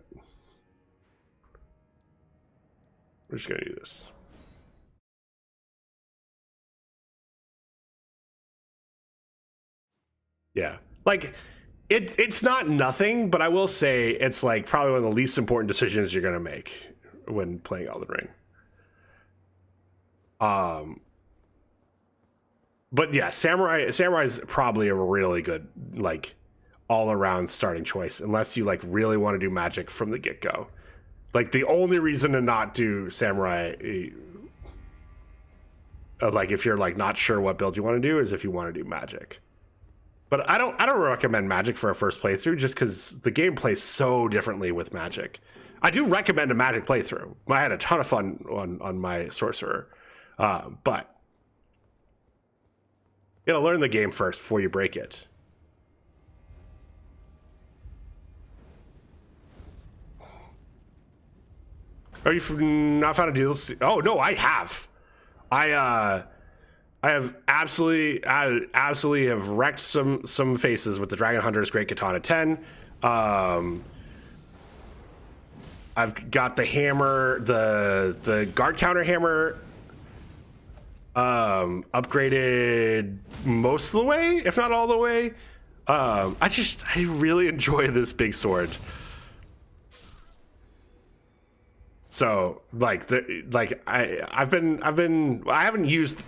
do this. Yeah, like it's not nothing, but I will say it's like probably one of the least important decisions you're gonna make when playing Elden Ring. But yeah, samurai's probably a really good, like, all around starting choice, unless you like really want to do magic from the get go. Like, the only reason to not do samurai, like if you're like not sure what build you want to do, is if you want to do magic. But I don't recommend magic for a first playthrough, just because the game plays so differently with magic. I do recommend a magic playthrough. I had a ton of fun on my sorcerer, but you gotta learn the game first before you break it. Are you not found a deal? Oh no, I have. I absolutely have wrecked some faces with the Dragon Hunter's Great Katana 10. I've got the hammer, the guard counter hammer, upgraded most of the way, if not all the way. I really enjoy this big sword. So I haven't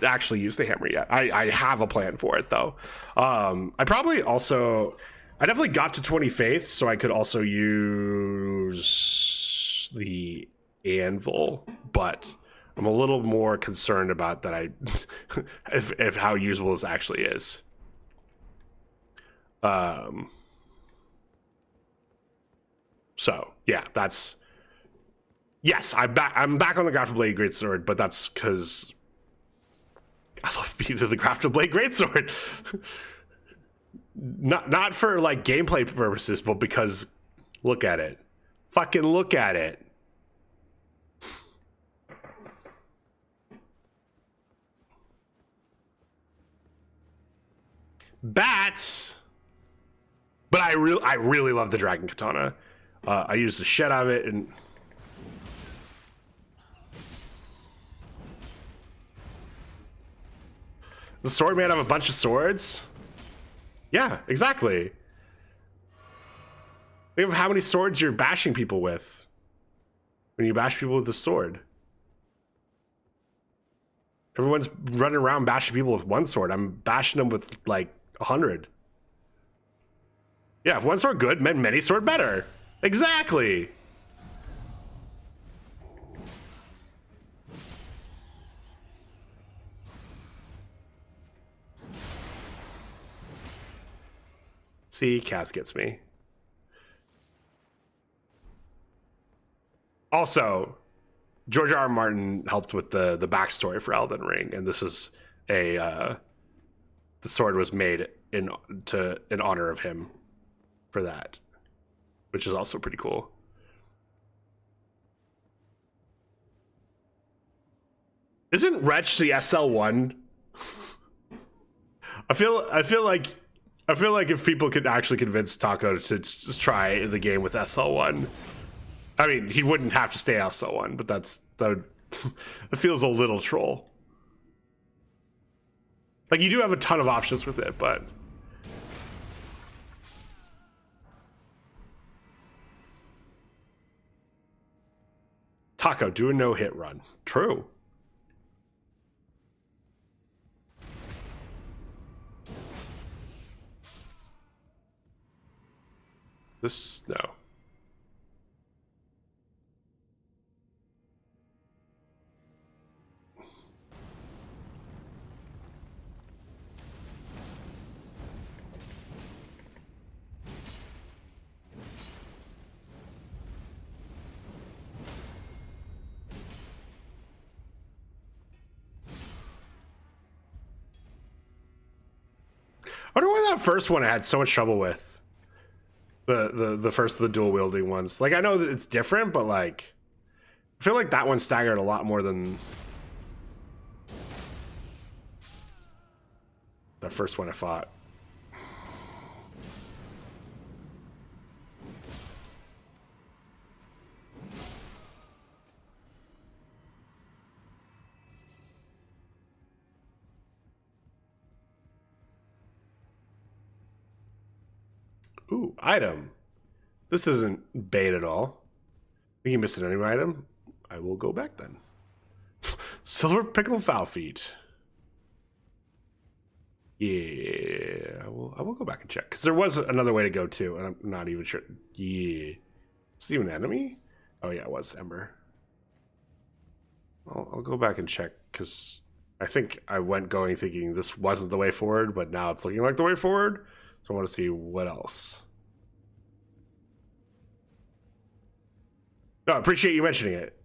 actually used the hammer yet. I have a plan for it though. I definitely got to 20 faith, so I could also use the anvil, but I'm a little more concerned about that if how usable this actually is. So yeah, that's. Yes, I'm back on the Grafted Blade Greatsword, but that's because I love the Grafted Blade Greatsword. not for like gameplay purposes, but because look at it. Fucking look at it. Bats. But I really love the Dragon Katana. I use the shit out of it, and the sword made out of a bunch of swords? Yeah, exactly. Think of how many swords you're bashing people with when you bash people with the sword. Everyone's running around bashing people with one sword. I'm bashing them with like 100. Yeah, if one sword good, meant many sword better. Exactly. See, Cass gets me. Also, George R. R. Martin helped with the backstory for Elden Ring, and this is the sword was made in honor of him for that, which is also pretty cool. Isn't Wretch the SL1? I feel like if people could actually convince Taco to just try the game with SL1, I mean, he wouldn't have to stay SL1, but that it feels a little troll. Like, you do have a ton of options with it, but Taco, do a no-hit run. True. This, no. I wonder why that first one I had so much trouble with. The first of the dual wielding ones. Like, I know that it's different, but like I feel like that one staggered a lot more than the first one I fought. Ooh, item. This isn't bait at all. We can miss an enemy item. I will go back then. Silver pickle foul feet. Yeah, I will go back and check because there was another way to go too, and I'm not even sure. Yeah, is it even an enemy? Oh yeah, it was Ember. I'll go back and check because I think I went going thinking this wasn't the way forward, but now it's looking like the way forward. So I want to see what else. No, I appreciate you mentioning it.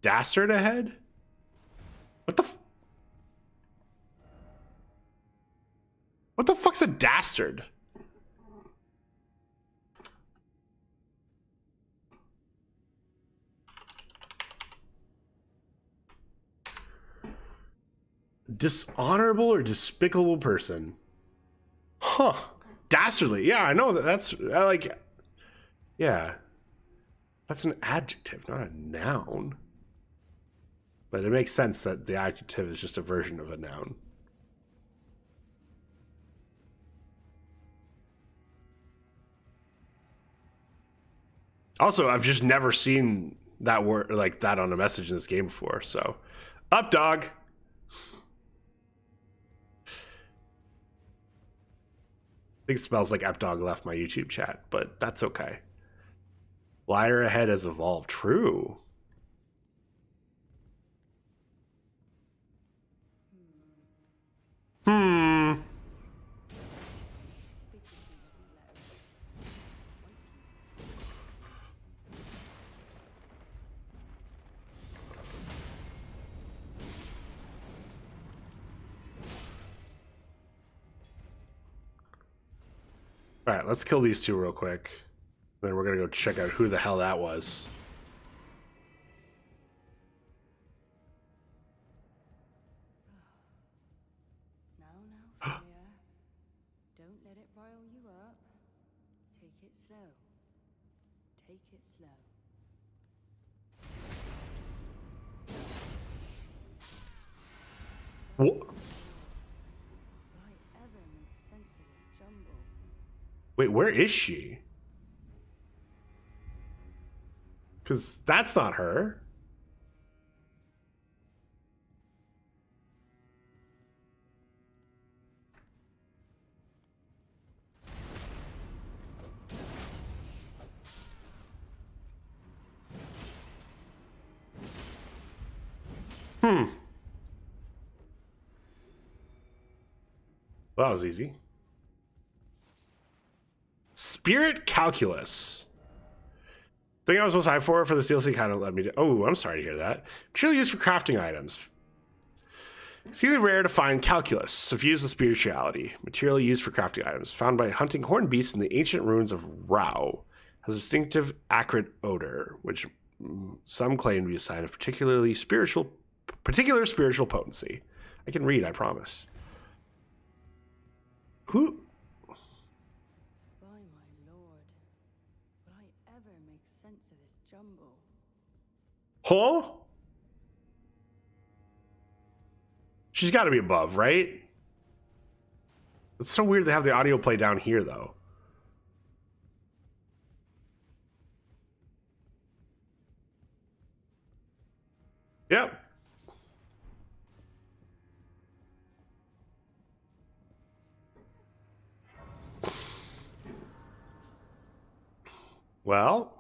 Dastard ahead? What the what the fuck's a dastard? Dishonorable or despicable person? Huh. Dastardly. Yeah, I know that's like, yeah. That's an adjective, not a noun. But it makes sense that the adjective is just a version of a noun. Also, I've just never seen that word like that on a message in this game before, so. Up, dog! I think it smells like Updog left my YouTube chat, but that's okay. Liar ahead has evolved. True. Hmm. All right, let's kill these two real quick. Then we're gonna go check out who the hell that was. Now, Freya. Don't let it rile you up. Take it slow. Take it slow. What? Why ever make sense of this jumble? Wait, where is she? Because that's not her. Well, that was easy. Spirit Calculus. Thing I was most high for this DLC kind of led me to. Oh, I'm sorry to hear that. Material used for crafting items. Exceedingly rare to find calculus, suffused with spirituality. Material used for crafting items. Found by hunting horned beasts in the ancient ruins of Rao. Has a distinctive acrid odor, which some claim to be a sign of particular spiritual potency. I can read, I promise. Who? By my lord. Would I ever make sense of this jumble? Huh? She's got to be above, right? It's so weird to have the audio play down here, though. Yep. Well.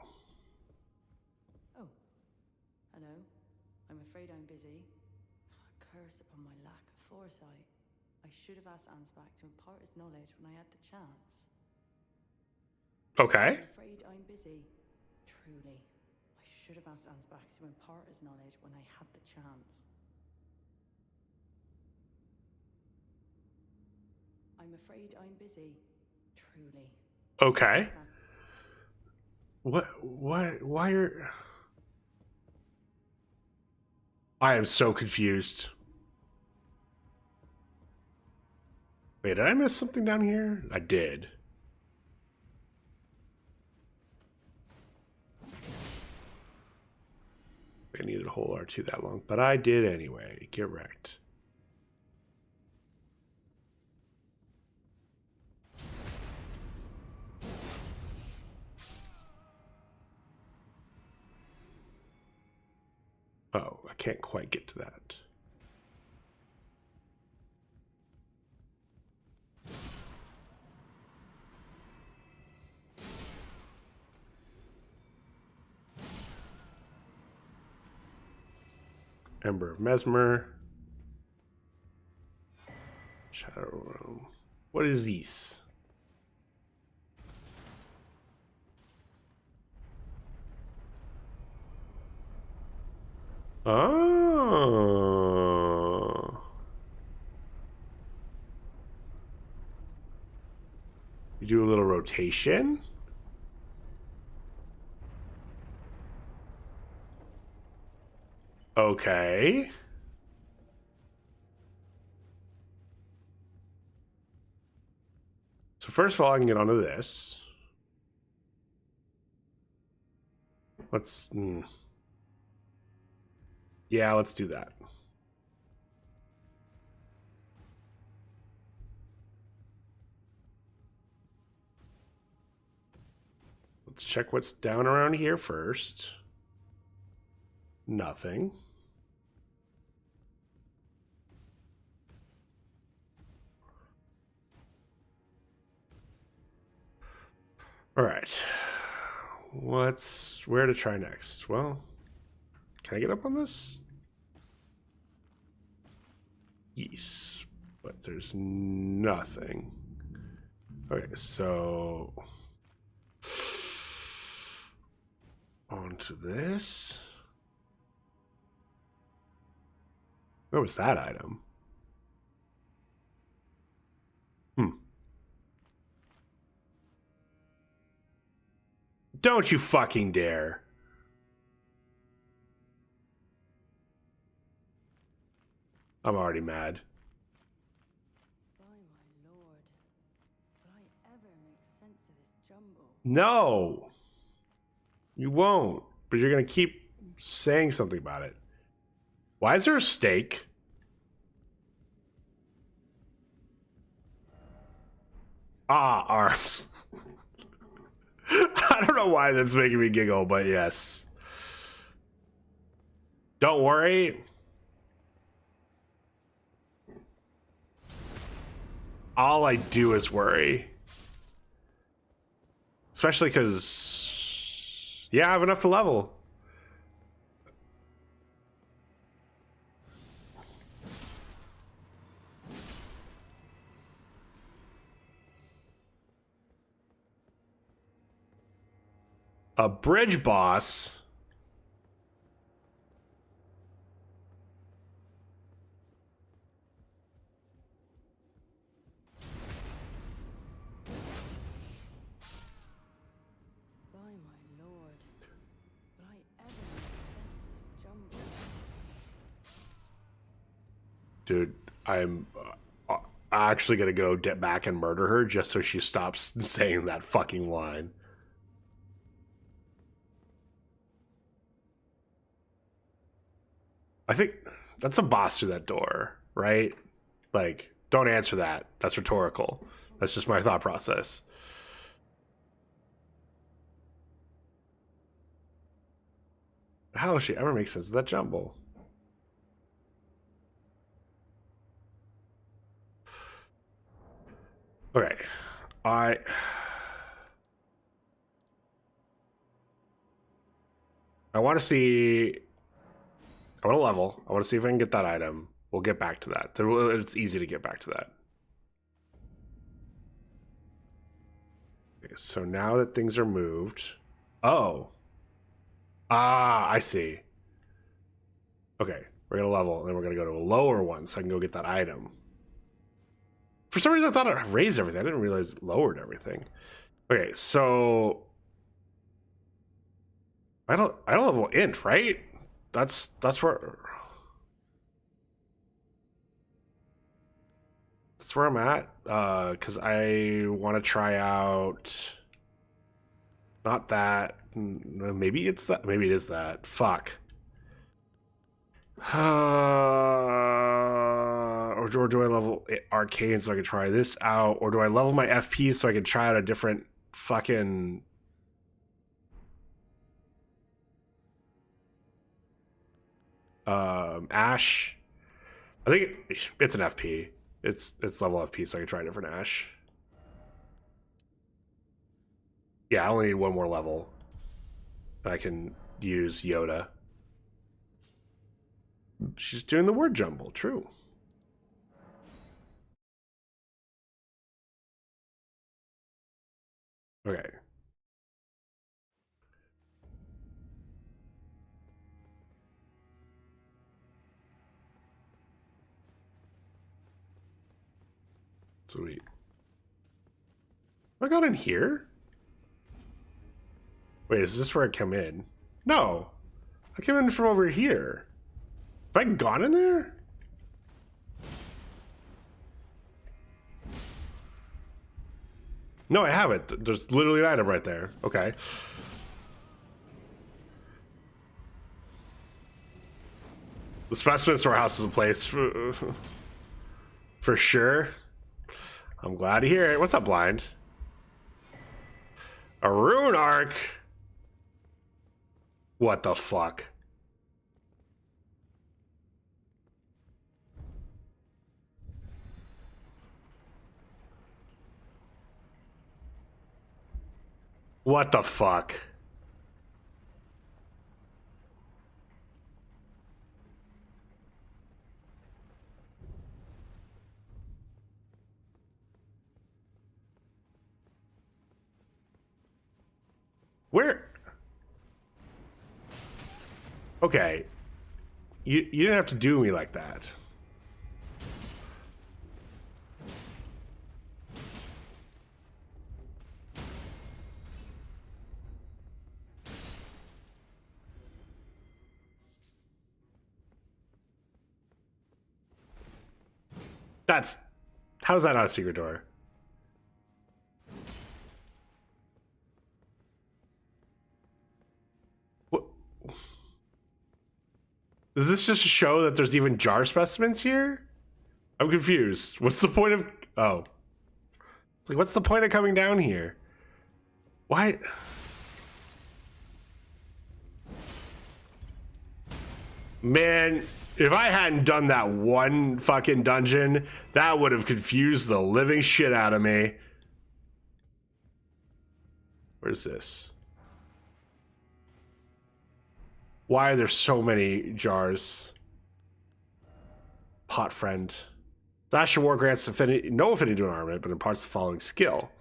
Oh. Hello. I'm afraid I'm busy. Curse upon my lack of foresight. I should have asked Ansbach to impart his knowledge when I had the chance. Okay. I'm afraid I'm busy. Truly. I should have asked Ansbach to impart his knowledge when I had the chance. I'm afraid I'm busy. Truly. Okay. Why are... I am so confused. Wait, did I miss something down here? I did. I needed a whole R2 that long, but I did anyway. Get wrecked. Oh, I can't quite get to that. Ember of Mesmer. Shadow Realm. What is this? Oh. You do a little rotation. Okay. So first of all, I can get onto this. Let's... Yeah, let's do that. Let's check what's down around here first. Nothing. All right. Where to try next? Well, can I get up on this? Yes, but there's nothing. Okay, so onto this. Where was that item? Don't you fucking dare. I'm already mad. By my lord, will I ever make sense of this jumble? No. You won't. But you're going to keep saying something about it. Why is there a steak? Ah, arms. I don't know why that's making me giggle, but yes. Don't worry. All I do is worry. Especially because, yeah, I have enough to level. A bridge boss? By my lord, will I ever make sense of this jumble? Dude, I'm actually gonna go get back and murder her just so she stops saying that fucking line. I think that's a boss through that door, right? Like, don't answer that. That's rhetorical. That's just my thought process. How will she ever make sense of that jumble? Okay. I want to see. I want to level. I want to see if I can get that item. We'll get back to that. It's easy to get back to that. Okay, so now that things are moved. Oh. Ah, I see. Okay, we're gonna level, and then we're gonna go to a lower one so I can go get that item. For some reason, I thought it raised everything. I didn't realize it lowered everything. Okay, so I don't level int, right? That's where I'm at. Because I want to try out. Not that. Maybe it's that. Maybe it is that. Fuck. Or do I level arcane so I can try this out? Or do I level my FP so I can try out a different fucking Ash? I think it's an FP. It's level FP, so I can try a different Ash. Yeah, I only need one more level. I can use Yoda. She's doing the word jumble. True. Okay. Sweet. I got in here? Wait, is this where I come in? No. I came in from over here. Have I gone in there? No, I haven't. There's literally an item right there. Okay. The specimen storehouse is a place for sure. I'm glad to hear it. What's up, blind? A rune arc? What the fuck? What the fuck? Where? Okay. You didn't have to do me like that. How's that not a secret door? What? Does this just show that there's even jar specimens here? I'm confused. What's the point of... Oh. Like, what's the point of coming down here? Why... Man, if I hadn't done that one fucking dungeon, that would have confused the living shit out of me. Where's this? Why are there so many jars? Hot friend. Slash your war grants affinity, no affinity to an armament, but imparts the following skill.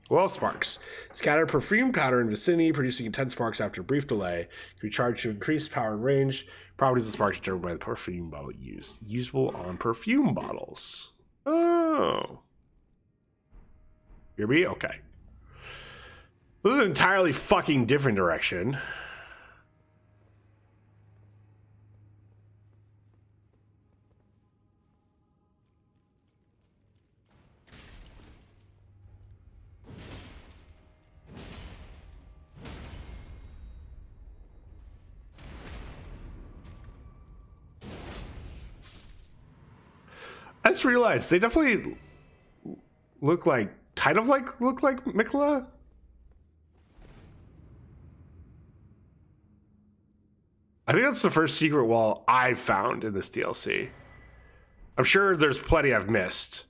Well, sparks. Scatter perfume powder in vicinity, producing intense sparks after a brief delay. Can be charged to increase power and range. Properties of sparks determined by the perfume bottle used. Usable on perfume bottles. Oh. Hear me? Okay. This is an entirely fucking different direction. I just realized they definitely look like Mikola. I think that's the first secret wall I've found in this DLC. I'm sure there's plenty I've missed.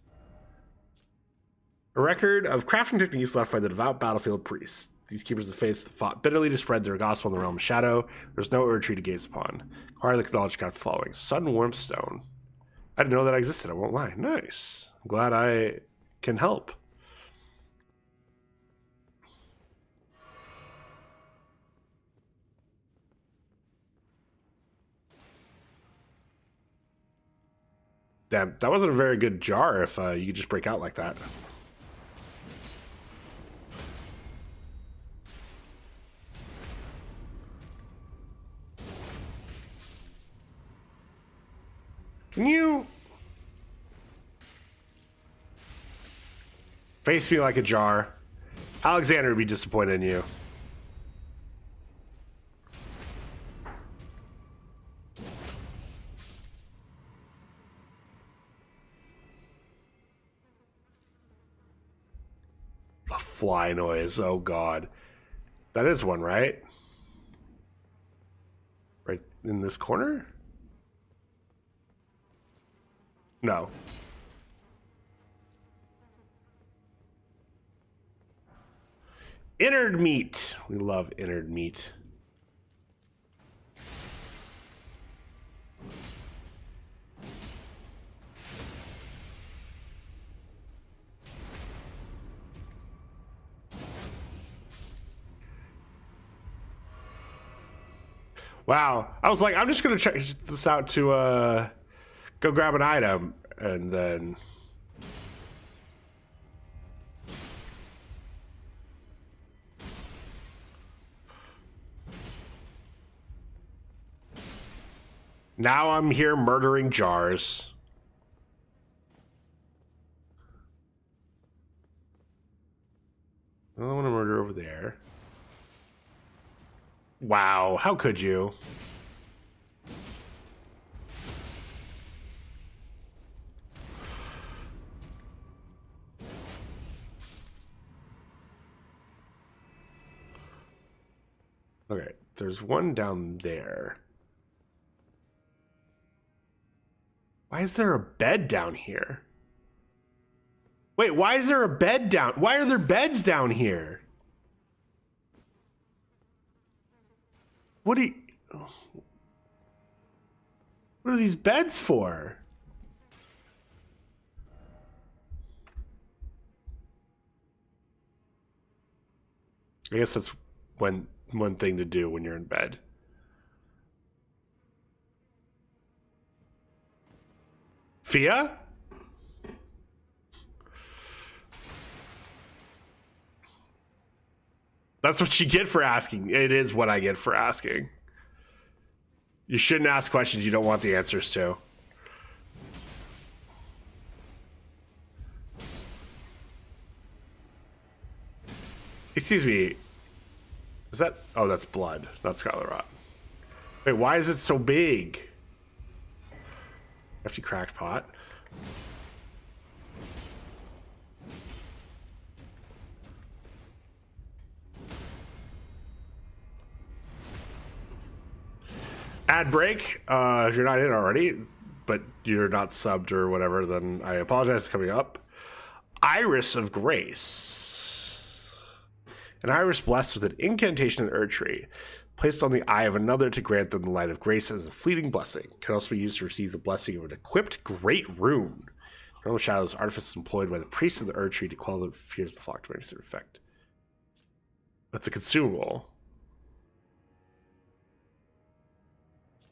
A record of crafting techniques left by the devout battlefield priests. These keepers of faith fought bitterly to spread their gospel in the realm of shadow. There's no Erdtree to gaze upon. Acquire the knowledge craft the following. Sun warmth stone. I didn't know that existed, I won't lie. Nice. I'm glad I can help. Damn, that wasn't a very good jar if you could just break out like that. Can you face me like a jar? Alexander would be disappointed in you. The fly noise, oh god. That is one, right? Right in this corner? No. Innard meat. We love innard meat. Wow. I was like, I'm just going to check this out to go grab an item, and then Now I'm here murdering jars. I don't want to murder over there. Wow, how could you? Okay, there's one down there. Why is there a bed down here? Wait, why is there a bed down? Why are there beds down here? What are these beds for? I guess that's one thing to do when you're in bed. Fia? That's what you get for asking. It is what I get for asking. You shouldn't ask questions you don't want the answers to. Excuse me. Is that... Oh, that's blood. Not Scarlet Rot. Wait, why is it so big? Empty cracked pot. Ad break. If you're not in already, but you're not subbed or whatever, then I apologize. It's coming up. Iris of Grace. An iris blessed with an incantation in Erdtree, placed on the eye of another to grant them the light of grace as a fleeting blessing. Can also be used to receive the blessing of an equipped great rune. Realm of Shadows artifice employed by the priests of the Erdtree to quell the fears of the flock to make their effect. That's a consumable.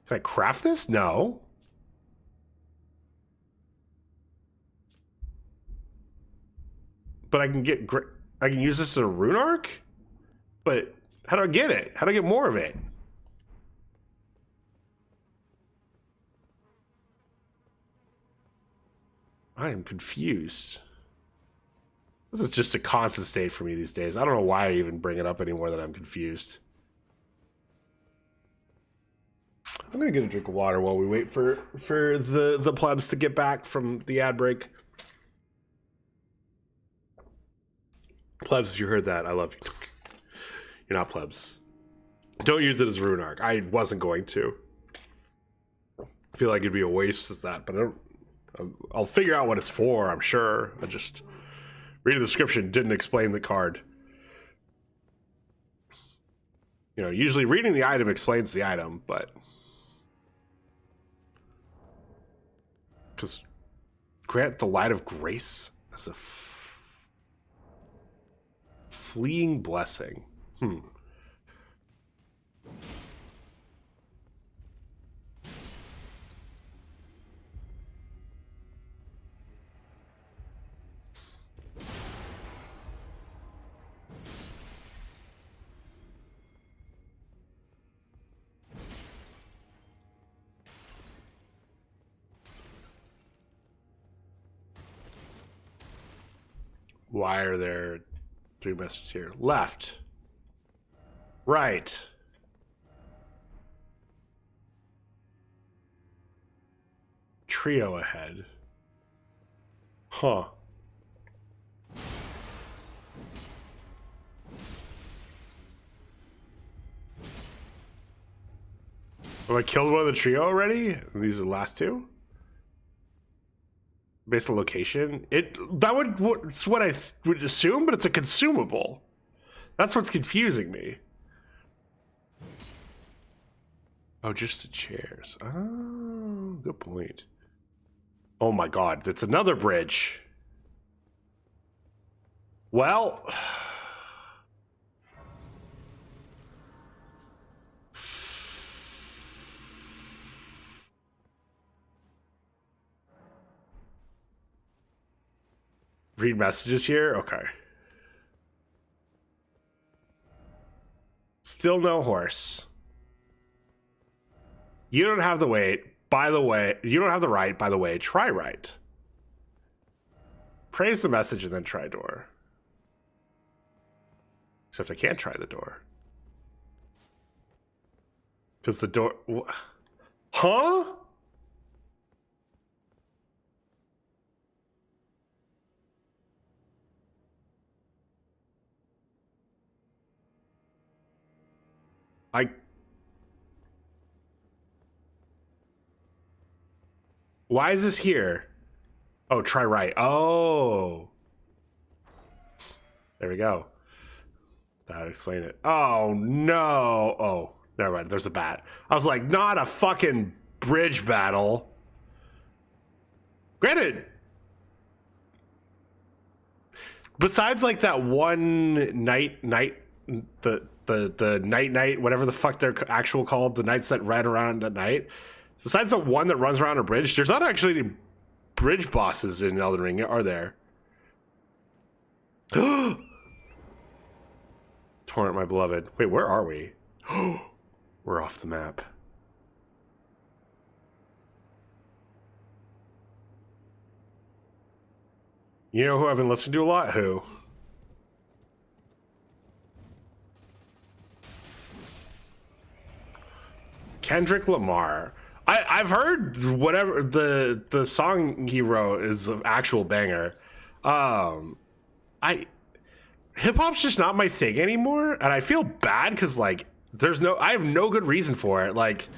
Can I craft this? No. But I can I can use this as a rune arc? But how do I get it? How do I get more of it? I am confused. This is just a constant state for me these days. I don't know why I even bring it up anymore that I'm confused. I'm gonna get a drink of water while we wait for the plebs to get back from the ad break. Plebs, if you heard that, I love you. You're not plebs. Don't use it as rune arc. I wasn't going to. I feel like it'd be a waste as that, but I'll figure out what it's for, I'm sure. I just reading the description didn't explain the card. You know, usually reading the item explains the item, but because grant the light of grace as a fleeing blessing. Why are there 3 messages here? Left. Right. Trio ahead. Huh. Have I killed one of the trio already? These are the last 2? Based on location? It's what I would assume, but it's a consumable. That's what's confusing me. Oh, just the chairs. Oh, good point. Oh my god, that's another bridge. Well... Read messages here? Okay. Still no horse. You don't have the weight, By the way, you don't have the right. By the way, try right. Praise the message and then try door. Except I can't try the door. Because the door... Huh? Why is this here? Oh, try right. Oh. There we go. That would explain it. Oh, no. Oh, never mind. There's a bat. I was like, not a fucking bridge battle. Granted, besides like that one night, the night, whatever the fuck they're actual called, the nights that run around at night, besides the one that runs around a bridge, there's not actually any bridge bosses in Elden Ring, are there? Torrent, my beloved. Wait, where are we? We're off the map. You know who I've been listening to a lot? Who? Kendrick Lamar. I've heard whatever the song he wrote is an actual banger. Hip hop's just not my thing anymore, and I feel bad because like I have no good reason for it. Like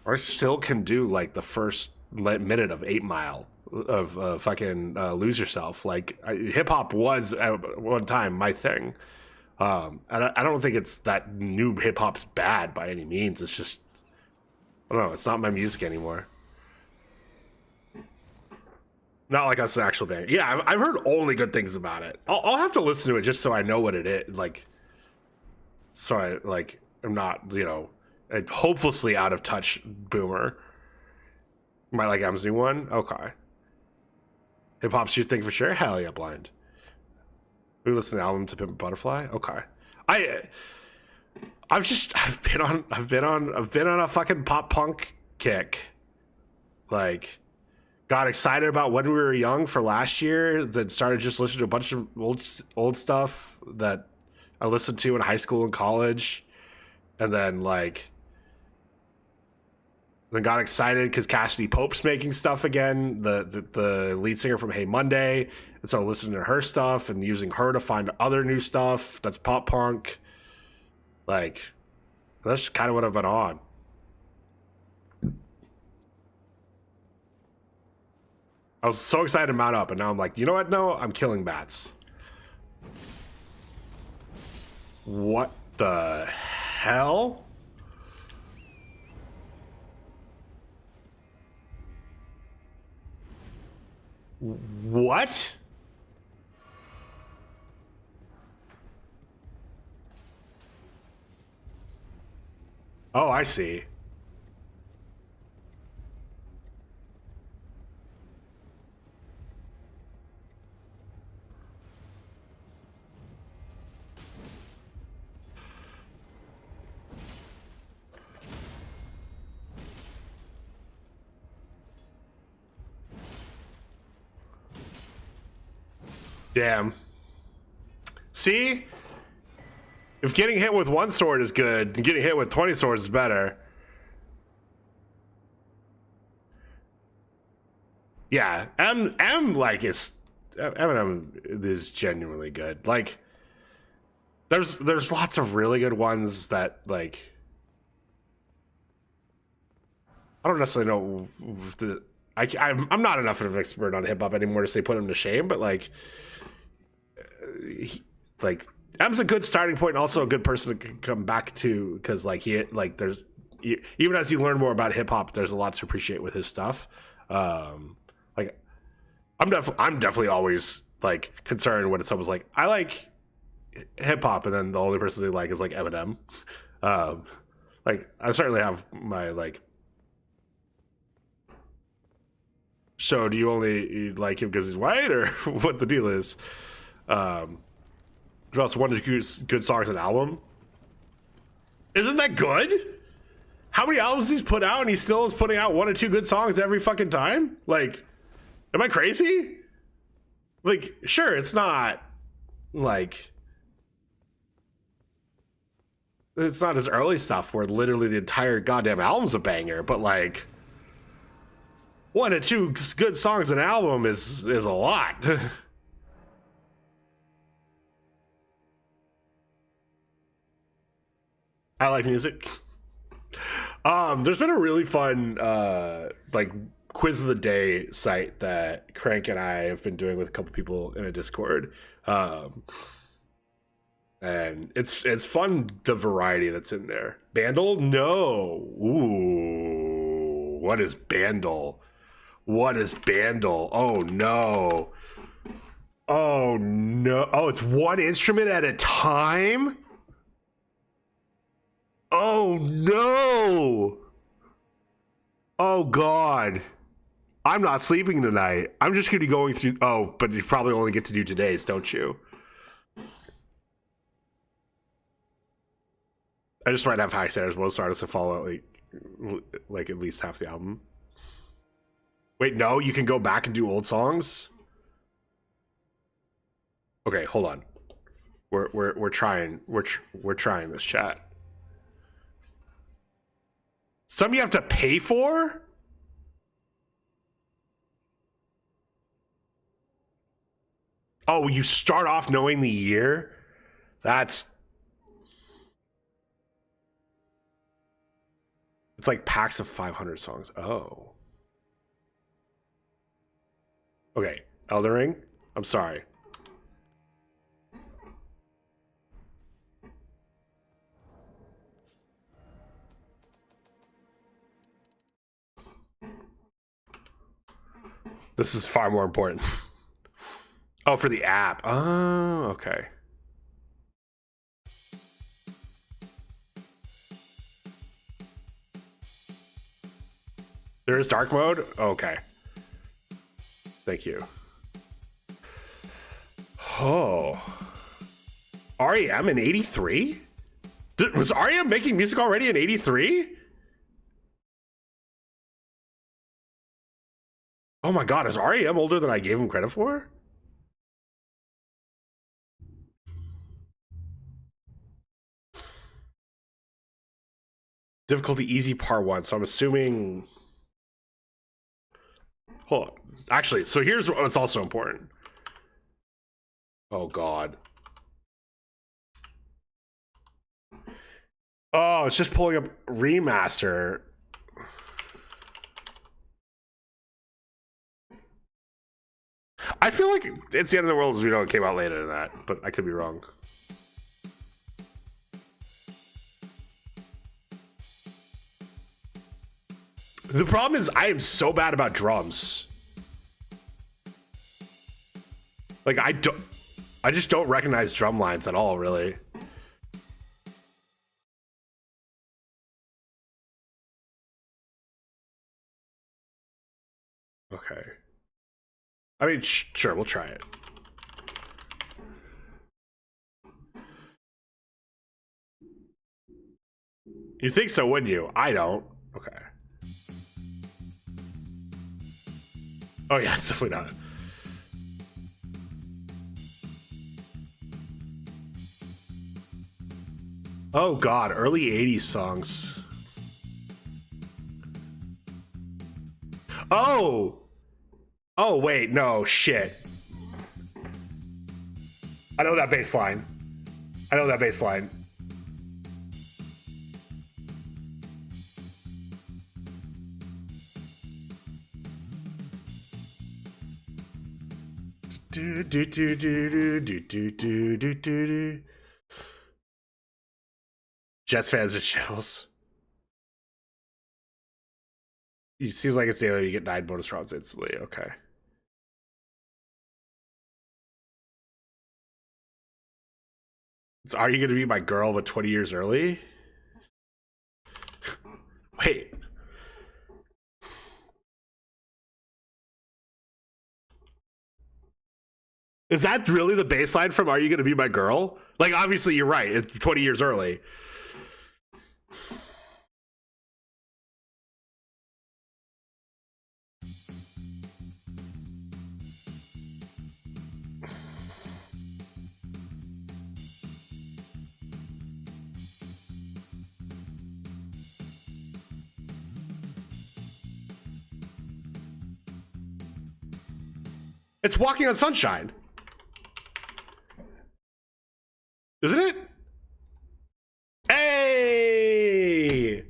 I still can do like the first minute of 8 Mile of fucking Lose Yourself. Like hip hop was at one time my thing. And I don't think it's that new hip hop's bad by any means. It's just, I don't know, it's not my music anymore. Not like that's an actual band. Yeah, I've heard only good things about it. I'll have to listen to it just so I know what it is. Like, so I'm not, you know, a hopelessly out of touch boomer. Might like M's new one? Okay. Hip hop's your thing for sure? Hell yeah, blind. We listen to the album to Pimp a Butterfly. Okay, I've been on a fucking pop punk kick. Like, got excited about When We Were Young for last year. Then started just listening to a bunch of old stuff that I listened to in high school and college, and then got excited because Cassidy Pope's making stuff again. The lead singer from Hey Monday. And so listening to her stuff and using her to find other new stuff that's pop punk. Like, that's kind of what I've been on. I was so excited to mount up, and now I'm like, you know what? No, I'm killing bats. What the hell? What? Oh, I see. Damn. See? If getting hit with one sword is good, then getting hit with 20 swords is better. Yeah, Eminem is genuinely good. Like, there's lots of really good ones that like I don't necessarily know I'm not enough of an expert on hip hop anymore to say put him to shame, but like M's a good starting point and also a good person to come back to, because like there's even as you learn more about hip hop, there's a lot to appreciate with his stuff. Like I'm definitely always like concerned when someone's like, I like hip hop, and then the only person they like is like Eminem. Like I certainly have my like. So do you only like him because he's white, or what the deal is? What else? One good songs an album. Isn't that good? How many albums he's put out and he still is putting out 1 or 2 good songs every fucking time? Like, am I crazy? Like, sure, it's not like it's not his early stuff where literally the entire goddamn album's a banger, but like 1 or 2 good songs an album is a lot. I like music. There's been a really fun like quiz of the day site that Crank and I have been doing with a couple people in a Discord. And it's fun, the variety that's in there. Bandle? No. Ooh. What is Bandle? What is Bandle? Oh no. Oh no. Oh, it's 1 instrument at a time? Oh no. Oh god. I'm not sleeping tonight. I'm just gonna be going through. Oh, but you probably only get to do today's, don't you? I just might have high standards. Most artists that follow like at least half the album. Wait, no, you can go back and do old songs. Okay, hold on. We're trying this, chat. Some you have to pay for? Oh, you start off knowing the year? That's... It's like packs of 500 songs. Oh. Okay, Elden Ring? I'm sorry. This is far more important. Oh, for the app. Oh, okay. There is dark mode? Okay. Thank you. Oh. REM in 83? Was REM making music already in 83? Oh my god, is REM older than I gave him credit for? Difficulty easy part 1, so I'm assuming... Hold on. Actually, so here's what's also important. Oh god. Oh, it's just pulling up remaster. I feel like It's the End of the World as we know it came out later than that, but I could be wrong. The problem is I am so bad about drums. Like I just don't recognize drum lines at all, really. Okay. I mean, sure, we'll try it. You think so, wouldn't you? I don't. Okay. Oh yeah, it's definitely not. Oh god, early 80s songs. Oh! Oh wait, no, shit. I know that bass line. I know that bass line. Do do do do do do do do do. Jets fans and channels. It seems like it's daily. You get 9 bonus rounds instantly. Okay. Are you gonna be my girl but 20 years early? Wait. Is that really the baseline from Are You Gonna Be My Girl? Like, obviously, you're right. It's 20 years early. It's Walking on Sunshine. Isn't it? Hey!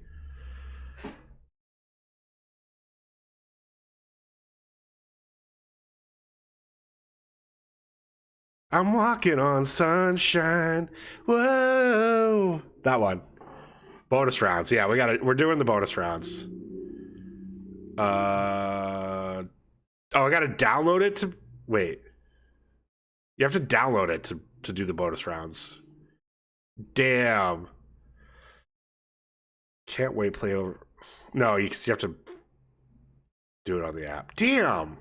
I'm walking on sunshine. Whoa. That one. Bonus rounds. Yeah, we're doing the bonus rounds. Oh, I gotta download it to wait. You have to download it to do the bonus rounds. Damn. Can't wait play over. No, you have to do it on the app. Damn.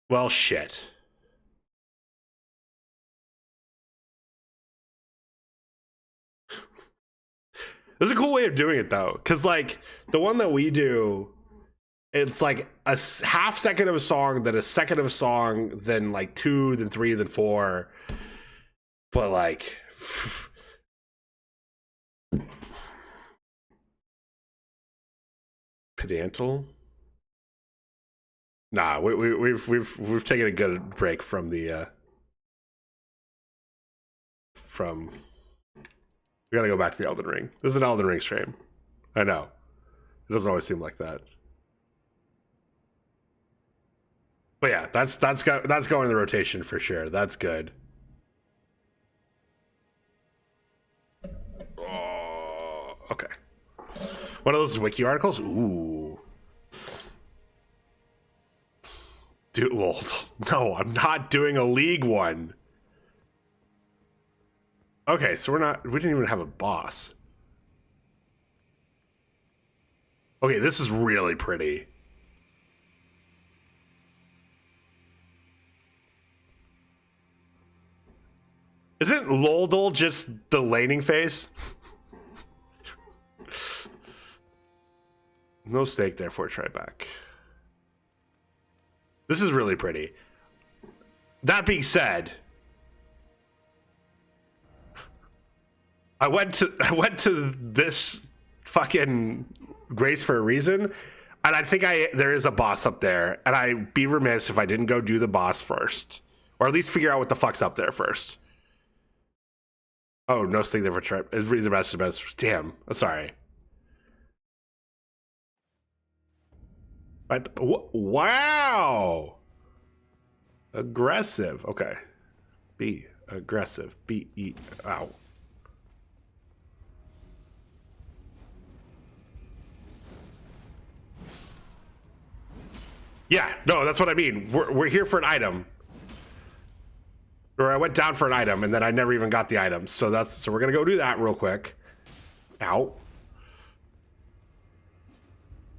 Well, shit. This is a cool way of doing it, though, because, like, the one that we do, it's like a half second of a song, then a second of a song, then, like, 2, then 3, then 4. But, like... Pedantal? Nah, we've taken a good break from the from. We gotta go back to the Elden Ring. This is an Elden Ring stream. I know. It doesn't always seem like that. But yeah, that's going in the rotation for sure. That's good. Oh, okay. One of those wiki articles? Ooh. Dude, well, no, I'm not doing a league one. Okay, so we didn't even have a boss. Okay, this is really pretty. Isn't Loldol just the laning face? No stake, therefore try back. This is really pretty. That being said, I went to this fucking Grace for a reason, and I think there is a boss up there, and I'd be remiss if I didn't go do the boss first, or at least figure out what the fuck's up there first. Oh, no stake, therefore try. It's really the best. Damn, I'm sorry. Wow! Aggressive. Okay. B. Aggressive. B. E. Ow. Yeah, no, that's what I mean. We're here for an item. Or I went down for an item and then I never even got the item. So we're gonna go do that real quick. Ow.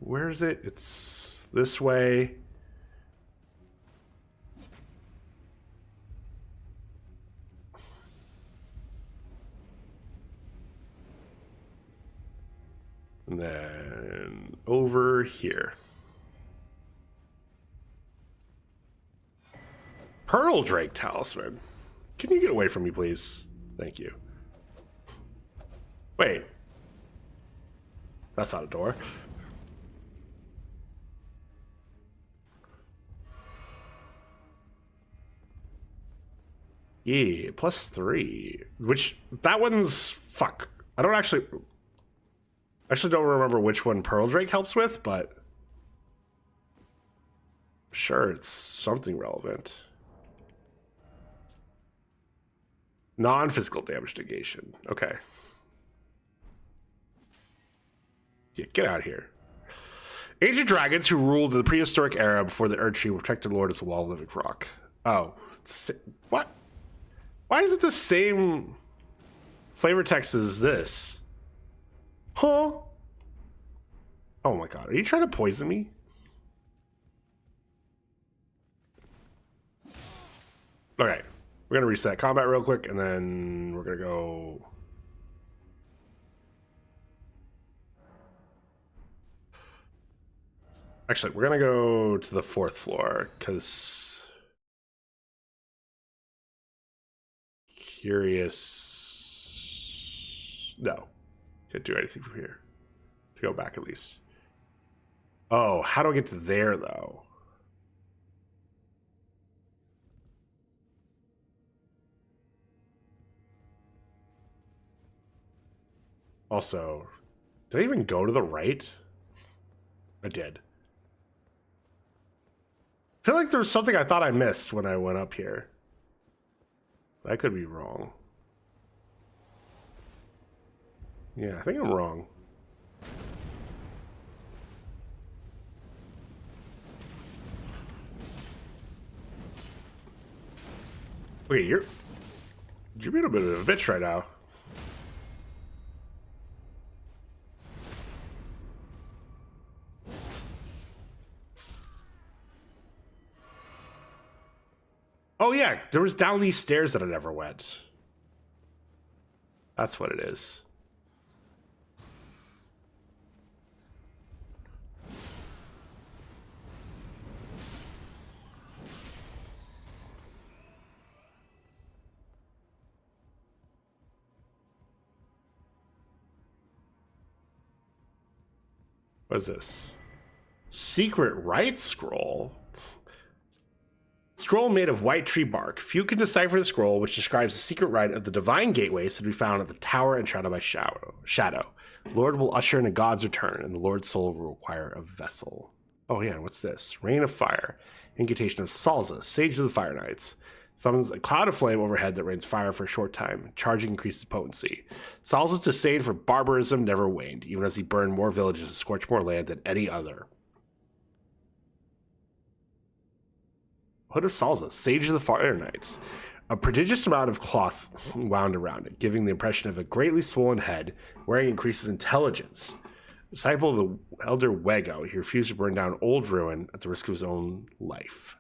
Where is it? It's this way. And then over here. Pearl Drake Talisman. Can you get away from me, please? Thank you. Wait. That's not a door. Yeah, +3. Which, that one's... Fuck. I don't actually don't remember which one Pearl Drake helps with, but... Sure, it's something relevant. Non-physical damage negation. Okay. Yeah, get out of here. Ancient dragons who ruled in the prehistoric era before the Erdtree protected Lord as the wall of living rock. Oh. What? Why is it the same flavor text as this? Huh? Oh my god. Are you trying to poison me? Okay. We're going to reset combat real quick, and then we're going to go... Actually, we're going to go to the 4th floor, because... Curious... No. Can't do anything from here. To go back at least. Oh, how do I get to there though? Also, did I even go to the right? I did. I feel like there was something I thought I missed when I went up here. I could be wrong. Yeah, I think I'm wrong. Wait, you're being a bit of a bitch right now. Oh yeah, there was down these stairs that I never went. That's what it is. What is this? Secret rites scroll? Scroll made of white tree bark. Few can decipher the scroll, which describes the secret rite of the divine gateways to be found at the tower enshrouded by shadow. Lord will usher in a god's return, and the Lord's soul will require a vessel. Oh yeah, what's this? Rain of fire. Incantation of Salza, sage of the fire knights. Summons a cloud of flame overhead that rains fire for a short time. Charging increases potency. Salza's disdain for barbarism never waned, even as he burned more villages and scorched more land than any other. Hood of Salza, Sage of the Fire Knights. A prodigious amount of cloth wound around it, giving the impression of a greatly swollen head. Wearing increases intelligence. Disciple of the Elder Wego, he refused to burn down old ruin at the risk of his own life.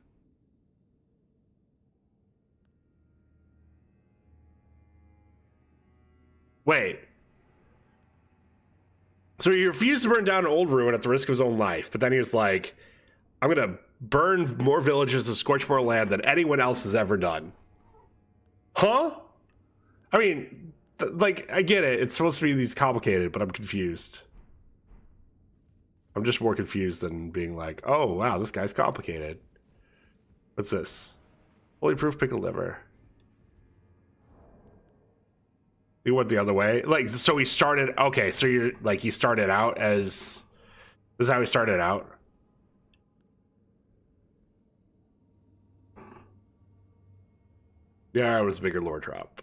Wait. So he refused to burn down an old ruin at the risk of his own life, but then he was like, I'm gonna burn more villages and scorch more land than anyone else has ever done. Huh? I mean, like, I get it. It's supposed to be these complicated, but I'm confused. I'm just more confused than being like, oh, wow, this guy's complicated. What's this? Holy proof pickled liver. He went the other way? Like, so he started... Okay, so you're, like, he started out as... This is how he started out? Yeah, it was a bigger lore drop.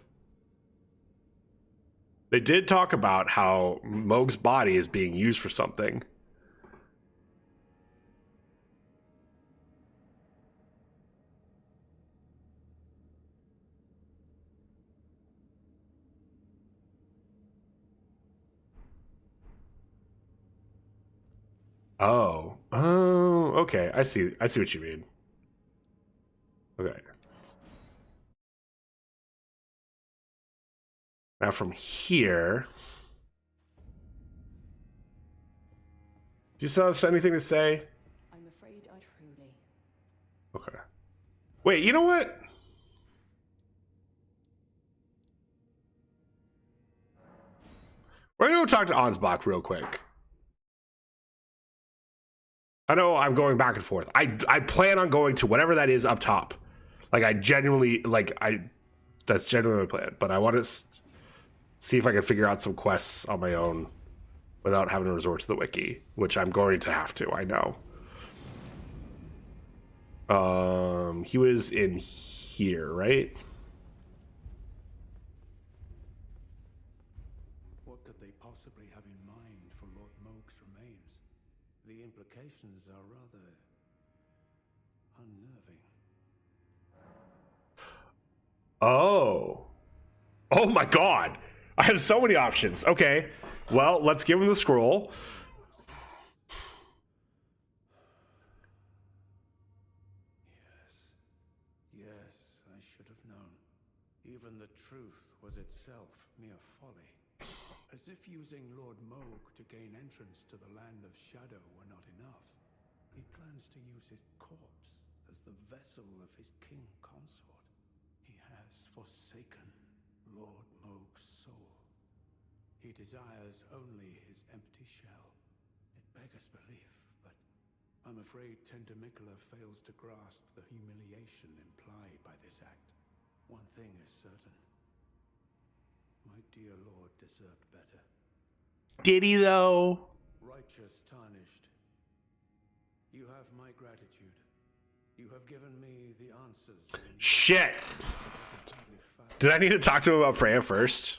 They did talk about how Moog's body is being used for something. Oh. Oh, okay. I see what you mean. Okay. Now from here... Do you still have anything to say? I'm afraid I truly. Okay. Wait, you know what? We're gonna go talk to Ansbach real quick. I know I'm going back and forth. I plan on going to whatever that is up top. Like, I genuinely, like, that's genuinely my plan. But I want to see if I can figure out some quests on my own without having to resort to the wiki, which I'm going to have to, I know. He was in here, right? What could they possibly have in mind for Lord Moog's remains? The implications are rather unnerving. Oh. Oh my god. I have so many options. Okay. Well, let's give him the scroll. Yes, I should have known. Even the truth was itself mere folly. As if using Lord Moog to gain entrance to the land of shadow were not enough. He plans to use his corpse as the vessel of his king consort. He has forsaken Lord Moog's soul. He desires only his empty shell. It beggars belief, but I'm afraid Tender Mikola fails to grasp the humiliation implied by this act. One thing is certain. My dear lord deserved better. Did he though? Righteous tarnished. You have my gratitude. You have given me the answers. Shit. Did I need to talk to him about Freya first?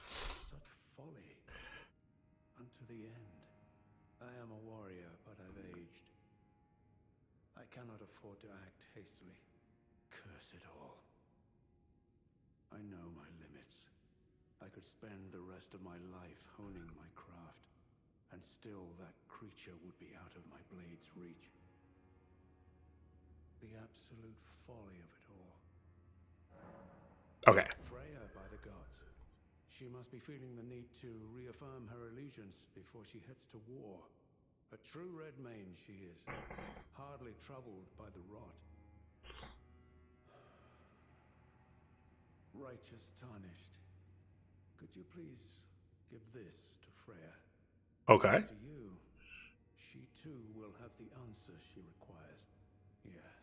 Such folly. Unto the end. I am a warrior, but I've aged. I cannot afford to act hastily. Curse it all. I know my limits. I could spend the rest of my life honing my craft, and still that creature would be out of my blade's reach. The absolute folly of it all. Okay. Freya, by the gods. She must be feeling the need to reaffirm her allegiance before she heads to war. A true red mane she is, hardly troubled by the rot. Righteous tarnished. Could you please give this to Freya? Okay. To you, she too will have the answer she requires. Yes.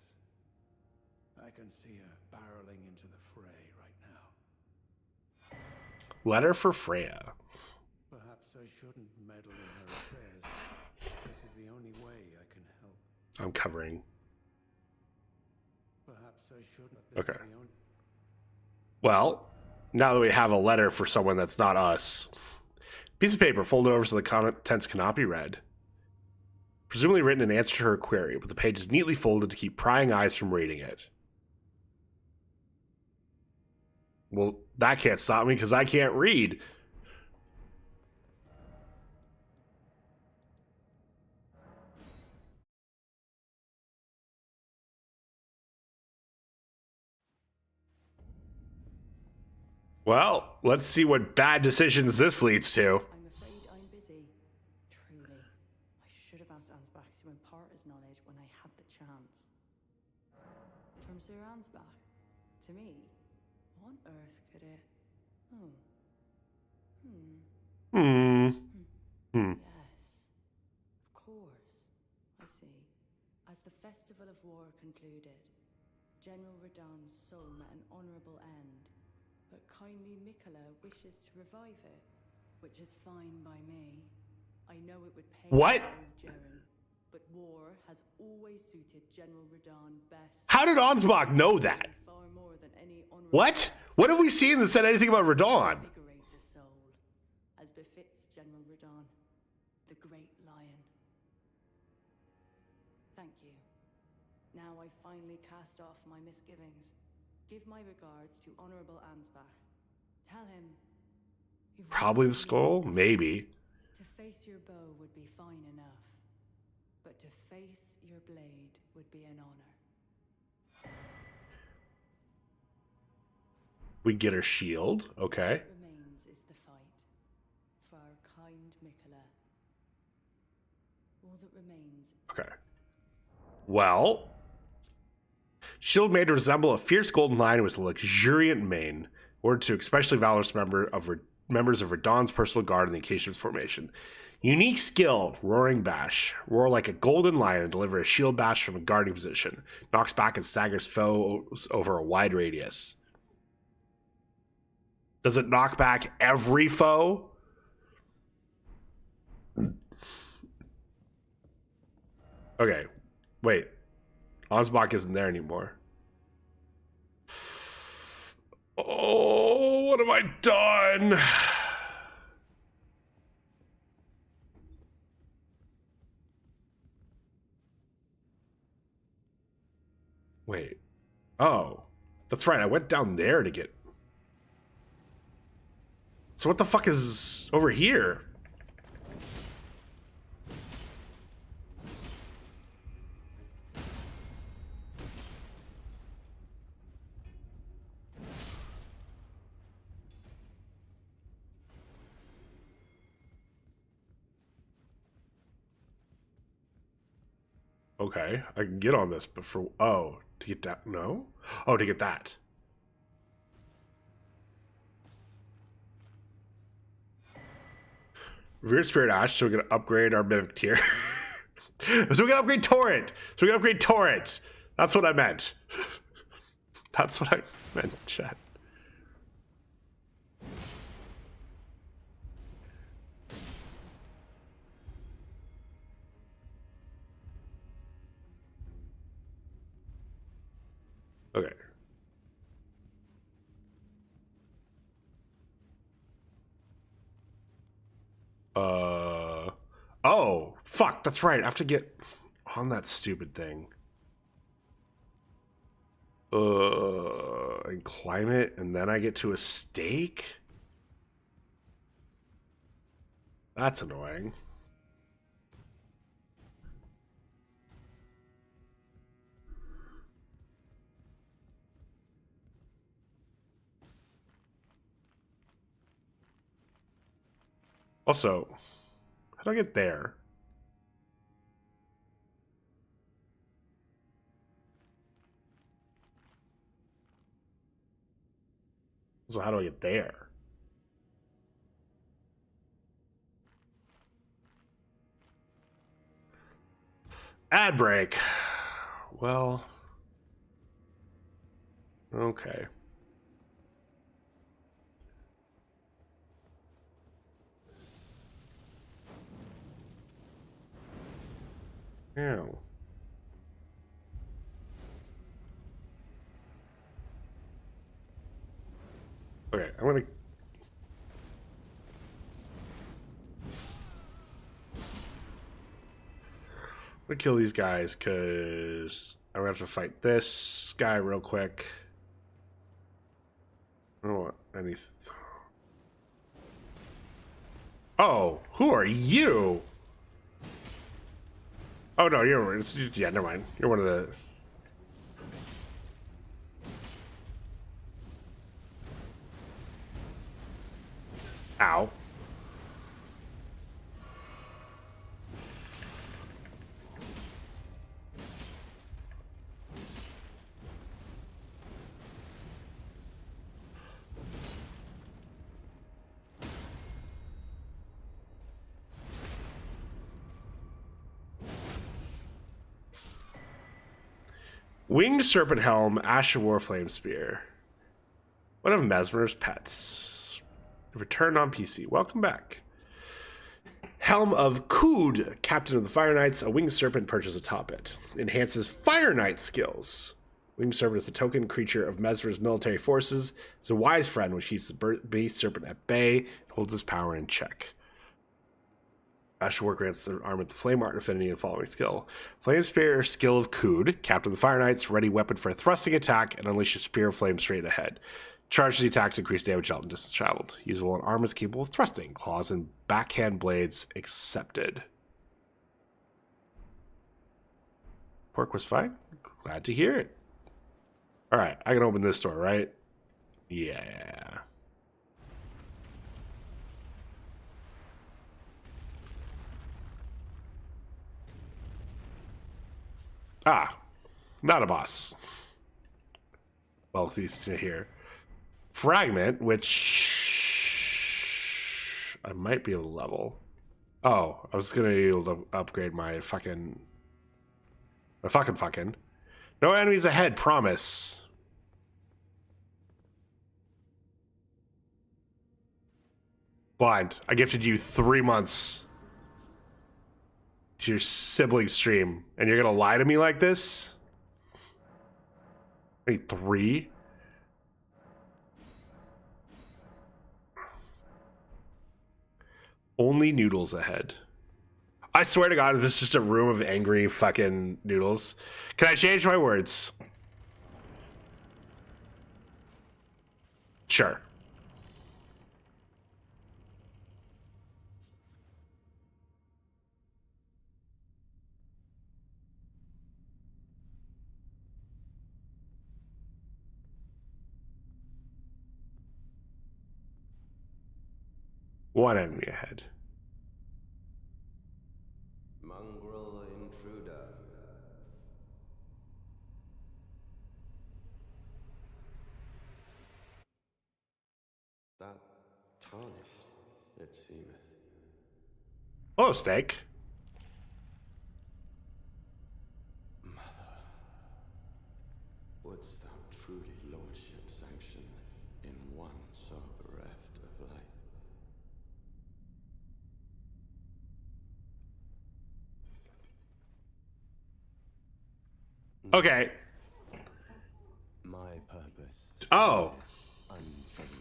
I can see her barreling into the fray right now. Letter for Freya. Perhaps I shouldn't meddle in her affairs. This is the only way I can help. I'm covering. Perhaps I shouldn't. This Okay. is the only... Well, now that we have a letter for someone that's not us, piece of paper folded over so the contents cannot be read. Presumably written in answer to her query, but the page is neatly folded to keep prying eyes from reading it. Well, that can't stop me because I can't read. Well, let's see what bad decisions this leads to. I'm afraid I'm busy. Truly. I should have asked Ansbach to impart his knowledge when I had the chance. From Sir Ansbach? To me? What on earth could it... Oh. Yes. Of course. I see. As the Festival of War concluded, General Radahn's soul met an honorable end. But kindly Mikola wishes to revive it, which is fine by me. I know it would pay What? old Jaren, but war has always suited General Radahn best. How did Ansbach know that? Far more than any honorable What? death. What have we seen that said anything about Radahn? Invigorate the soul, as befits General Radahn, the great lion. Thank you. Now I finally cast off my misgivings. Give my regards to Honorable Ansbach. Tell him... you've Probably the once skull? been- Maybe. To face your bow would be fine enough, but to face your blade would be an honor. We get her shield. Okay. What remains is the fight for our kind Mikola. All that remains... Okay. Well, shield made to resemble a fierce golden lion with a luxuriant mane, ordered to especially valorous members of Radahn's personal guard in the occasion of its formation. Unique skill, Roaring Bash. Roar like a golden lion and deliver a shield bash from a guarding position. Knocks back and staggers foes over a wide radius. Does it knock back every foe? Okay, wait. Ansbach isn't there anymore. Oh, what have I done? Wait. Oh, that's right. I went down there to get... So what the fuck is over here? Okay, I can get on this, but for... Oh, to get that... No? Oh, to get that. Revered Spirit Ash, so we can upgrade our Mimic tier. So we can upgrade Torrent. So we can upgrade Torrent. That's what I meant. That's what I meant, chat. Okay. Oh, fuck, that's right. I have to get on that stupid thing. And climb it, and then I get to a stake? That's annoying. Also, how do I get there? So how do I get there? Ad break. Well, okay. Yeah. Okay, I'm gonna kill these guys because I'm gonna have to fight this guy real quick. I don't want any. Oh, who are you? Oh no, yeah, never mind. You're one of the. Ow. Winged Serpent Helm, Asher Warflame Spear. One of Mesmer's pets. Return on PC. Welcome back. Helm of Kood, Captain of the Fire Knights. A winged serpent perches atop it. Enhances Fire Knight skills. Winged Serpent is a token creature of Mesmer's military forces. It's a wise friend which keeps the base serpent at bay and holds his power in check. Asher War grants the arm with the Flame Art affinity and following skill. Flame Spear, skill of Kood, Captain of the Fire Knights, ready weapon for a thrusting attack, and unleash a spear of flame straight ahead. Charge the attack to increase damage out and distance traveled. Usable in armor capable of thrusting, claws, and backhand blades accepted. Pork was fine. Glad to hear it. Alright, I can open this door, right? Yeah. Ah, not a boss. Well, at least here. Fragment, which I might be able to level. Oh, I was gonna be able to upgrade my fucking. No enemies ahead, promise. Blind, I gifted you 3 months to your sibling stream, and you're gonna lie to me like this? Wait, 3? Only noodles ahead. I swear to God, is this just a room of angry fucking noodles? Can I change my words? Sure. One enemy ahead. Mongrel intruder. That tarnished, it seemeth. Hello, Steak. Wouldst thou truly lordship sanction in one so bereft of light? Okay. My purpose Oh. unchanged.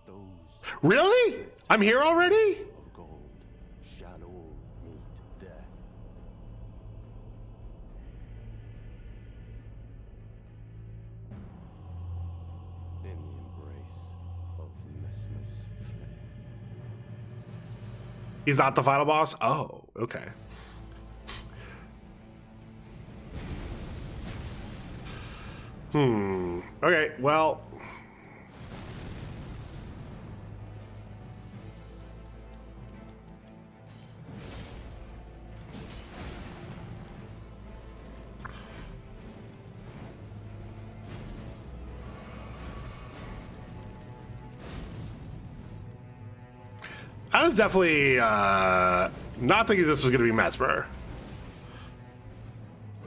Those Really? I'm here already? of gold shall all meet death. In the embrace of Mesmer's flame. He's not the final boss? Oh, okay. Okay, well. I was definitely not thinking this was going to be Mesmer.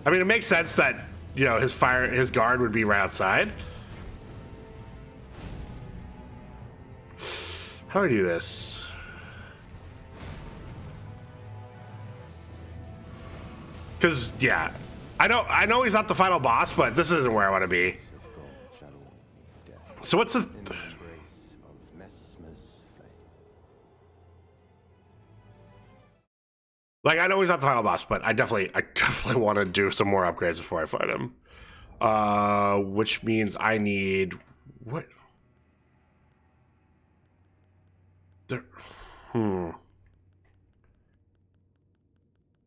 I mean, it makes sense that, you know, his guard would be right outside. How do I do this? Because, yeah, I know he's not the final boss, but this isn't where I want to be. Of gold shall all meet death. So what's the... In the embrace of Mesmer's flame. Like, I know he's not the final boss, but I definitely want to do some more upgrades before I fight him. Which means I need... What? There...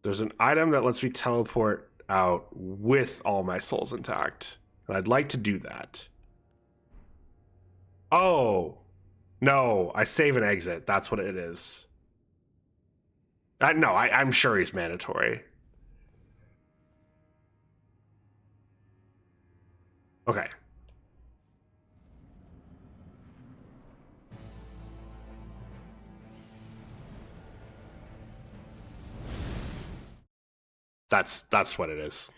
There's an item that lets me teleport out with all my souls intact. And I'd like to do that. Oh. No, I save and exit. That's what it is. No, I'm sure he's mandatory. Okay. That's what it is.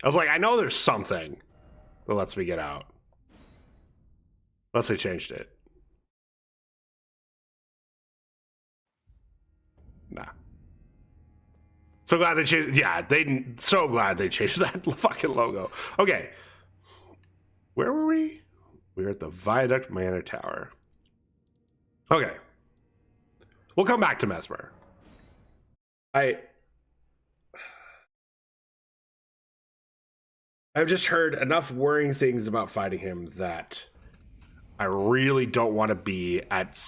I was like, I know there's something that lets me get out. Unless they changed it. Nah. So glad they changed. Yeah, so glad they changed that fucking logo. Okay. Where were we? We were at the Viaduct Manor Tower. Okay. We'll come back to Mesmer. I've just heard enough worrying things about fighting him that I really don't want to be at...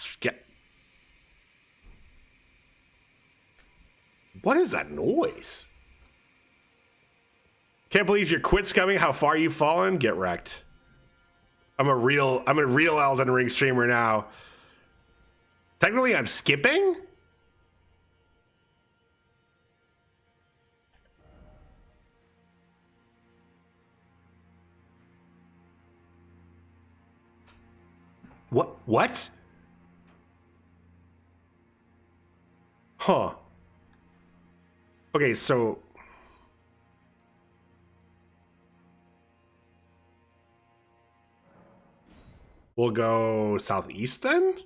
What is that noise? Can't believe your quit's coming. How far you've fallen? Get wrecked. I'm a real Elden Ring streamer now. Technically, I'm skipping? What? Huh. Okay, so... We'll go southeast then?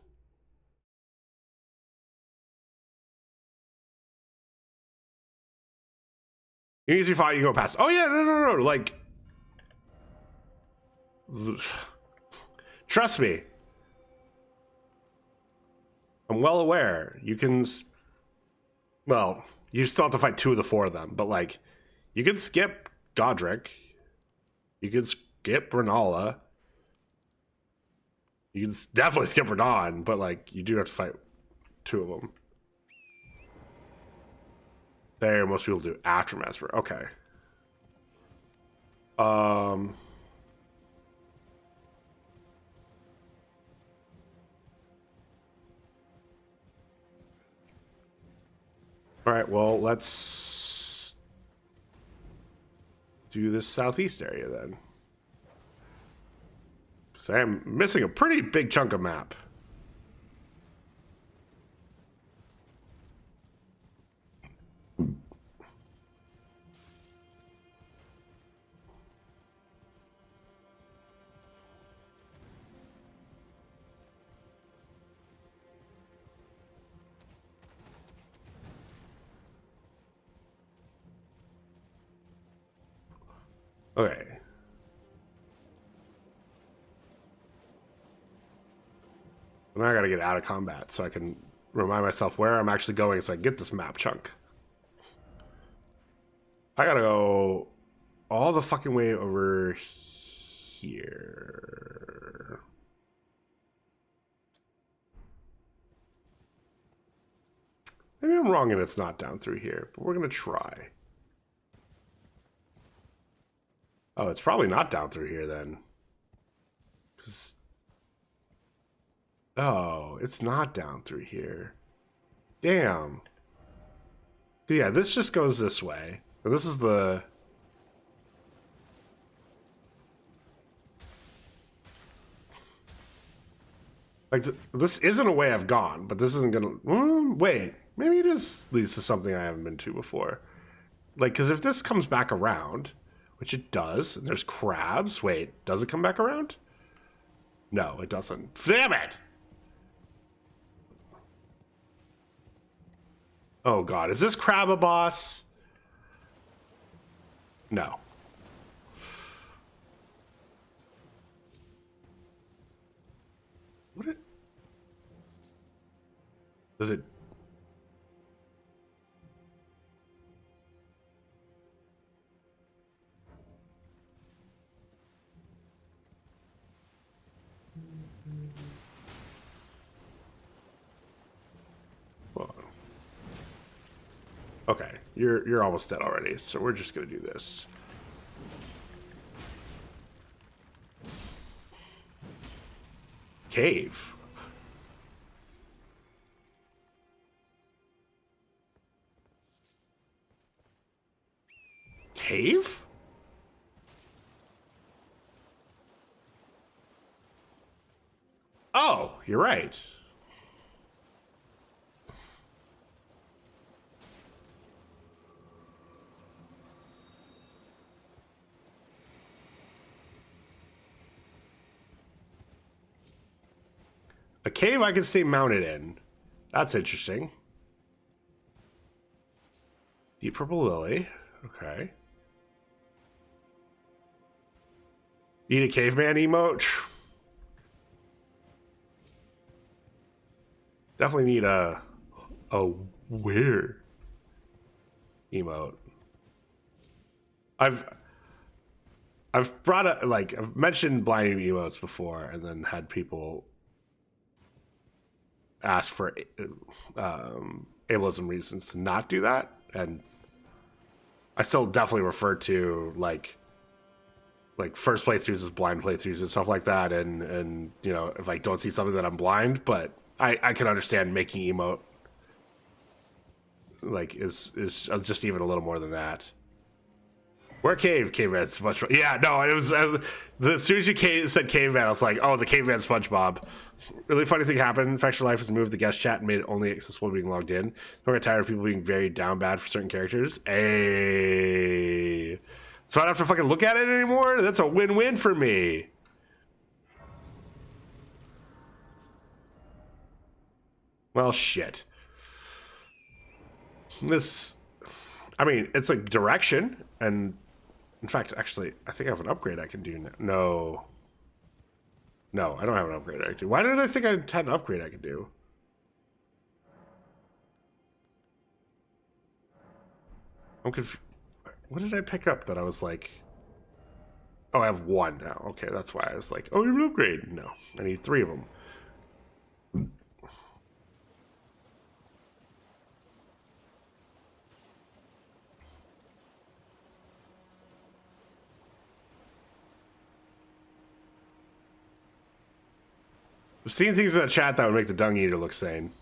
You easy fight, you go past. Oh yeah, no. Like... Trust me. I'm well aware. You can... Well, you still have to fight 2 of the 4 of them, but like... You can skip Godric. You can skip Renala. You can definitely skip Radon, but like you do have to fight 2 of them. There, most people do after Mesmer. Okay. All right, well, let's do this southeast area then. Because I am missing a pretty big chunk of map. Okay. And I gotta get out of combat so I can remind myself where I'm actually going so I can get this map chunk. I gotta go all the fucking way over here. Maybe I'm wrong and it's not down through here, but we're gonna try. Oh, it's probably not down through here then. 'Cause... Oh, it's not down through here. Damn. Yeah, this just goes this way. This is the... Like, this isn't a way I've gone, but this isn't gonna... wait, maybe it is leads to something I haven't been to before. Like, because if this comes back around, which it does, and there's crabs... Wait, does it come back around? No, it doesn't. Damn it! Oh god, is this crab a boss? No. What it... Does it... Well, okay, you're almost dead already, so we're just gonna do this. Cave. Cave? Oh, you're right. A cave I can stay mounted in. That's interesting. Deep purple lily. Okay. Need a caveman emote? Definitely need a where emote. I've brought up, like, I've mentioned blinding emotes before and then had people ask for ableism reasons to not do that, and I still definitely refer to like first playthroughs as blind playthroughs and stuff like that, and you know, if I don't see something that I'm blind, but I can understand making emote like is just even a little more than that. Where caveman SpongeBob? Yeah, no, it was as soon as you said caveman, I was like, oh, the caveman SpongeBob. Really funny thing happened. Infection Life has moved the guest chat and made it only accessible to being logged in. I'm tired of people being very down bad for certain characters. Hey, so I don't have to fucking look at it anymore. That's a win-win for me. Well, shit. This, I mean, it's a direction, and in fact, actually, I think I have an upgrade I can do now. No, I don't have an upgrade I can do. Why did I think I had an upgrade I could do? I'm confused. What did I pick up that I was like... Oh, I have one now. Okay, that's why I was like, oh, you have an upgrade. No, I need 3 of them. Seeing things in the chat that would make the dung eater look sane.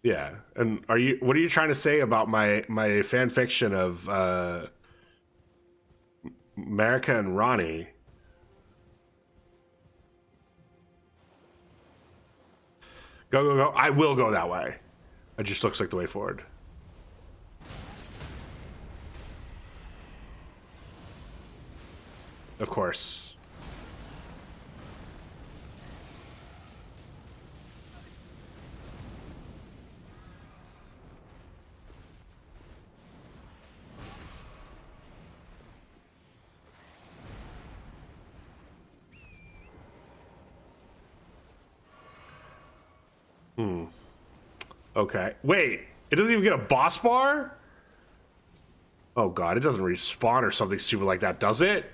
Yeah. And what are you trying to say about my fan fiction of America and Ronnie? Go, go, go. I will go that way. It just looks like the way forward. Of course. Okay. Wait, it doesn't even get a boss bar? Oh god, it doesn't respawn or something stupid like that, does it?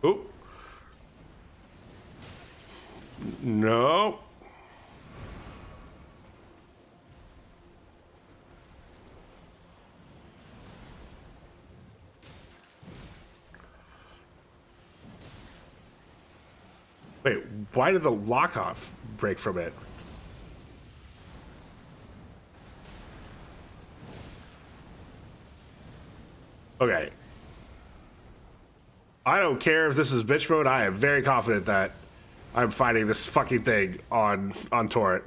Oop. No. Wait, why did the lock off break from it? Okay. I don't care if this is bitch mode. I am very confident that I'm fighting this fucking thing on torrent.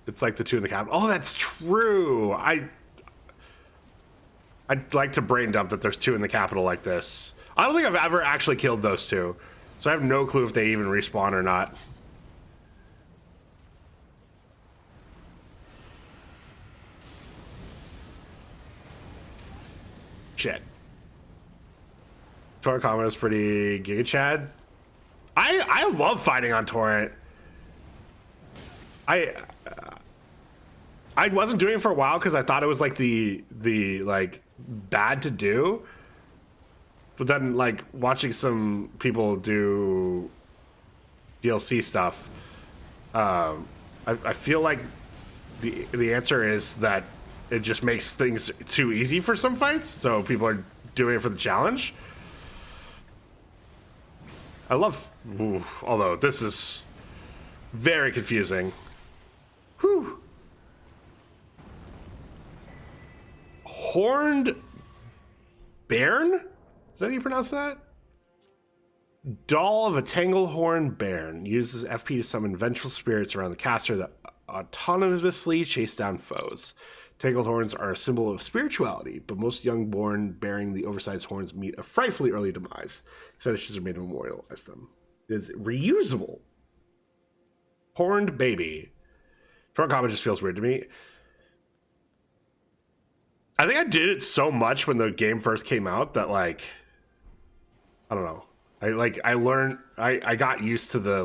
It's like the two in the cabinet. Oh, that's true. I'd like to brain dump that there's two in the capital like this. I don't think I've ever actually killed those two, so I have no clue if they even respawn or not. Shit. Torrent combat is pretty giga chad. I love fighting on torrent. I wasn't doing it for a while because I thought it was like the like bad to do, but then like watching some people do DLC stuff, I feel like the answer is that it just makes things too easy for some fights, so people are doing it for the challenge. I love, although this is very confusing. Whew. Horned Bairn? Is that how you pronounce that? Doll of a Tanglehorn Bairn uses FP to summon vengeful spirits around the caster that autonomously chase down foes. Tanglehorns are a symbol of spirituality, but most youngborn bearing the oversized horns meet a frightfully early demise. Fetishes are made to memorialize them. It is reusable. Horned Baby. Torrent combat just feels weird to me. I think I did it so much when the game first came out that like I don't know. I got used to the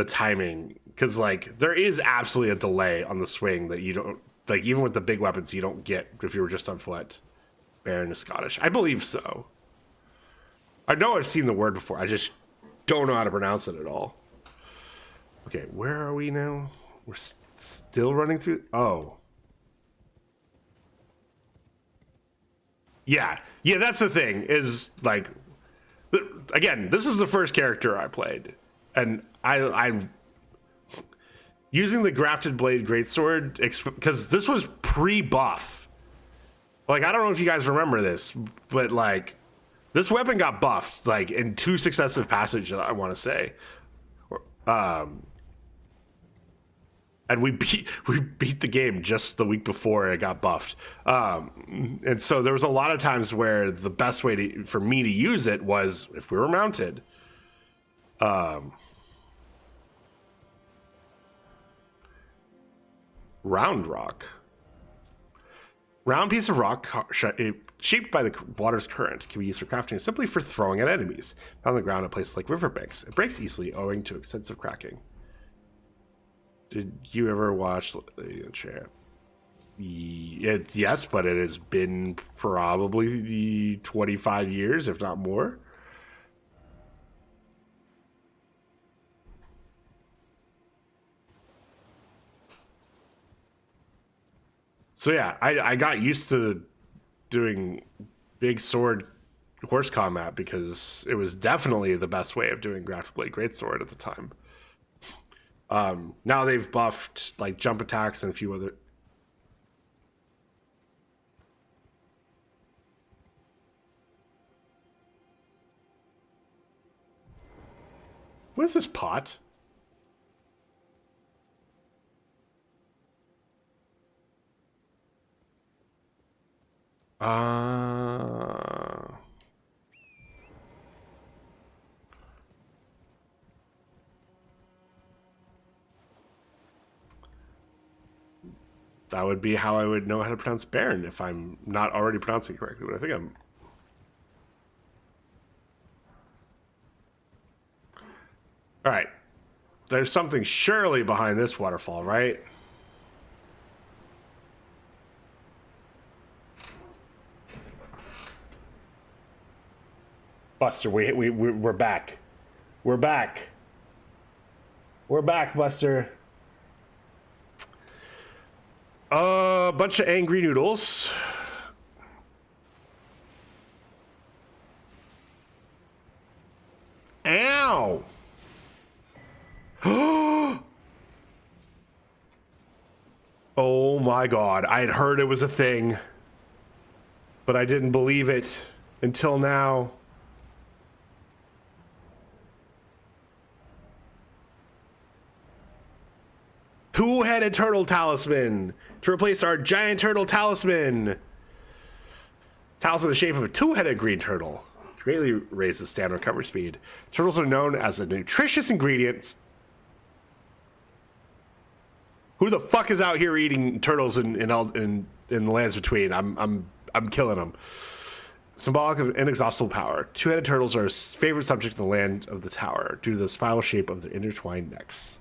timing, because like there is absolutely a delay on the swing that you don't, like, even with the big weapons you don't get if you were just on foot. Baron is Scottish, I believe so. I know I've seen the word before, I just don't know how to pronounce it at all. Okay, where are we now? We're still running through. Oh yeah, that's the thing, is like, again, this is the first character I played, and I using the grafted blade greatsword, because this was pre-buff. Like, I don't know if you guys remember this, but like this weapon got buffed like in 2 successive passages, I want to say. And we beat the game just the week before it got buffed. And so there was a lot of times where the best way for me to use it was if we were mounted. Round rock. Round piece of rock shaped by the water's current can be used for crafting, simply for throwing at enemies. Found on the ground at places like riverbanks. It breaks easily owing to extensive cracking. Did you ever watch Champ? Yes, but it has been probably 25 years, if not more. So yeah, I got used to doing big sword horse combat because it was definitely the best way of doing graphic blade greatsword at the time. Now they've buffed like jump attacks and a few other. What is this pot? That would be how I would know how to pronounce Baron if I'm not already pronouncing it correctly, but I think I'm. All right. There's something surely behind this waterfall, right? Buster, we're back. We're back. We're back, Buster. A bunch of angry noodles. Ow! Oh my god, I had heard it was a thing, but I didn't believe it until now. Two-headed turtle talisman to replace our giant turtle talisman. Talisman in the shape of a two-headed green turtle greatly raises stamina recovery speed. Turtles are known as a nutritious ingredient. Who the fuck is out here eating turtles in the lands between? I'm killing them. Symbolic of inexhaustible power. Two-headed turtles are a favorite subject in the land of the tower due to the spiral shape of their intertwined necks.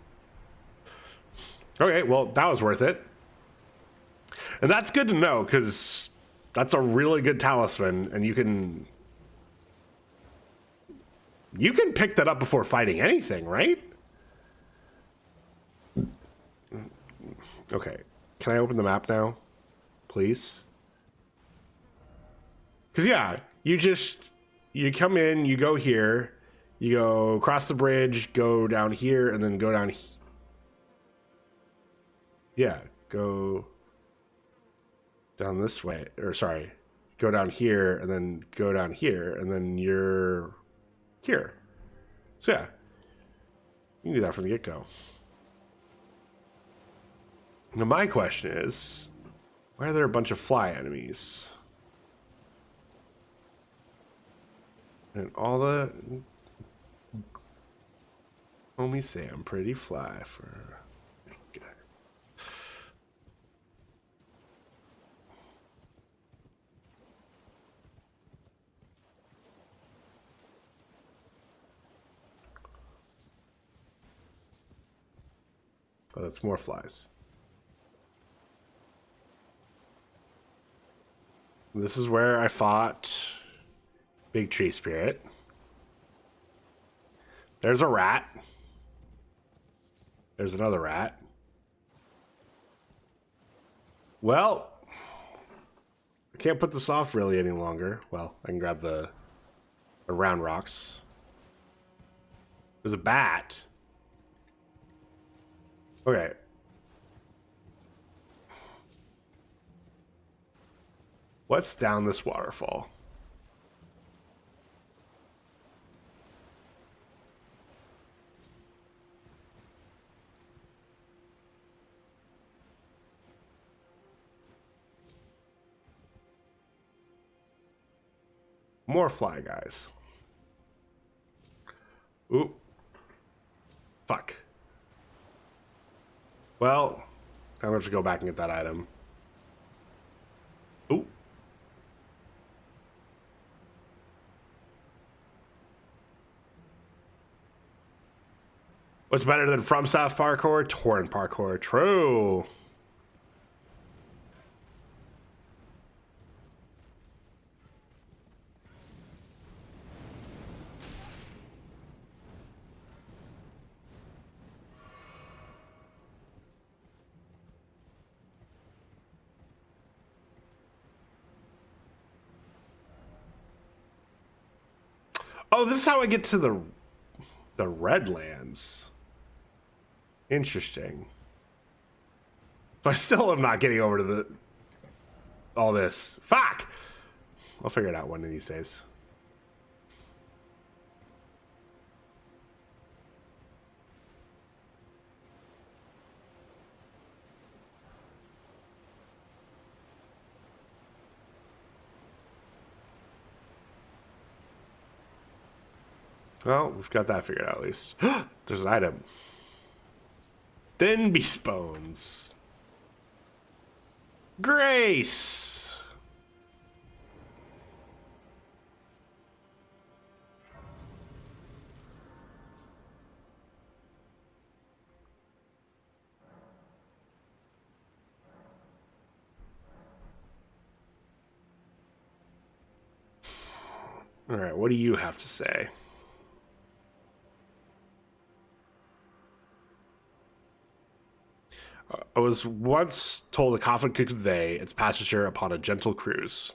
Okay, well, that was worth it. And that's good to know, because that's a really good talisman, and you can pick that up before fighting anything, right? Okay, can I open the map now, please? Because, yeah, you come in, you go here, you go across the bridge, go down here, and then go down here. Yeah, go down this way, or sorry, go down here, and then go down here, and then you're here. So yeah, you can do that from the get-go. Now my question is, why are there a bunch of fly enemies? And all the homies say I'm pretty fly for... Oh, that's more flies. This is where I fought Big Tree Spirit. There's a rat. There's another rat. Well, I can't put this off really any longer. Well, I can grab the round rocks. There's a bat. Okay. What's down this waterfall? More fly guys. Ooh. Fuck. Well, I'm gonna have to go back and get that item. Ooh. What's better than FromSoft parkour? Torrent parkour. True. Oh, this is how I get to the Redlands. Interesting. But I still am not getting over to all this. Fuck! I'll figure it out one of these days. Well, we've got that figured out at least. There's an item. Thin beast bones. Grace. All right, what do you have to say? I was once told a coffin could convey its passenger upon a gentle cruise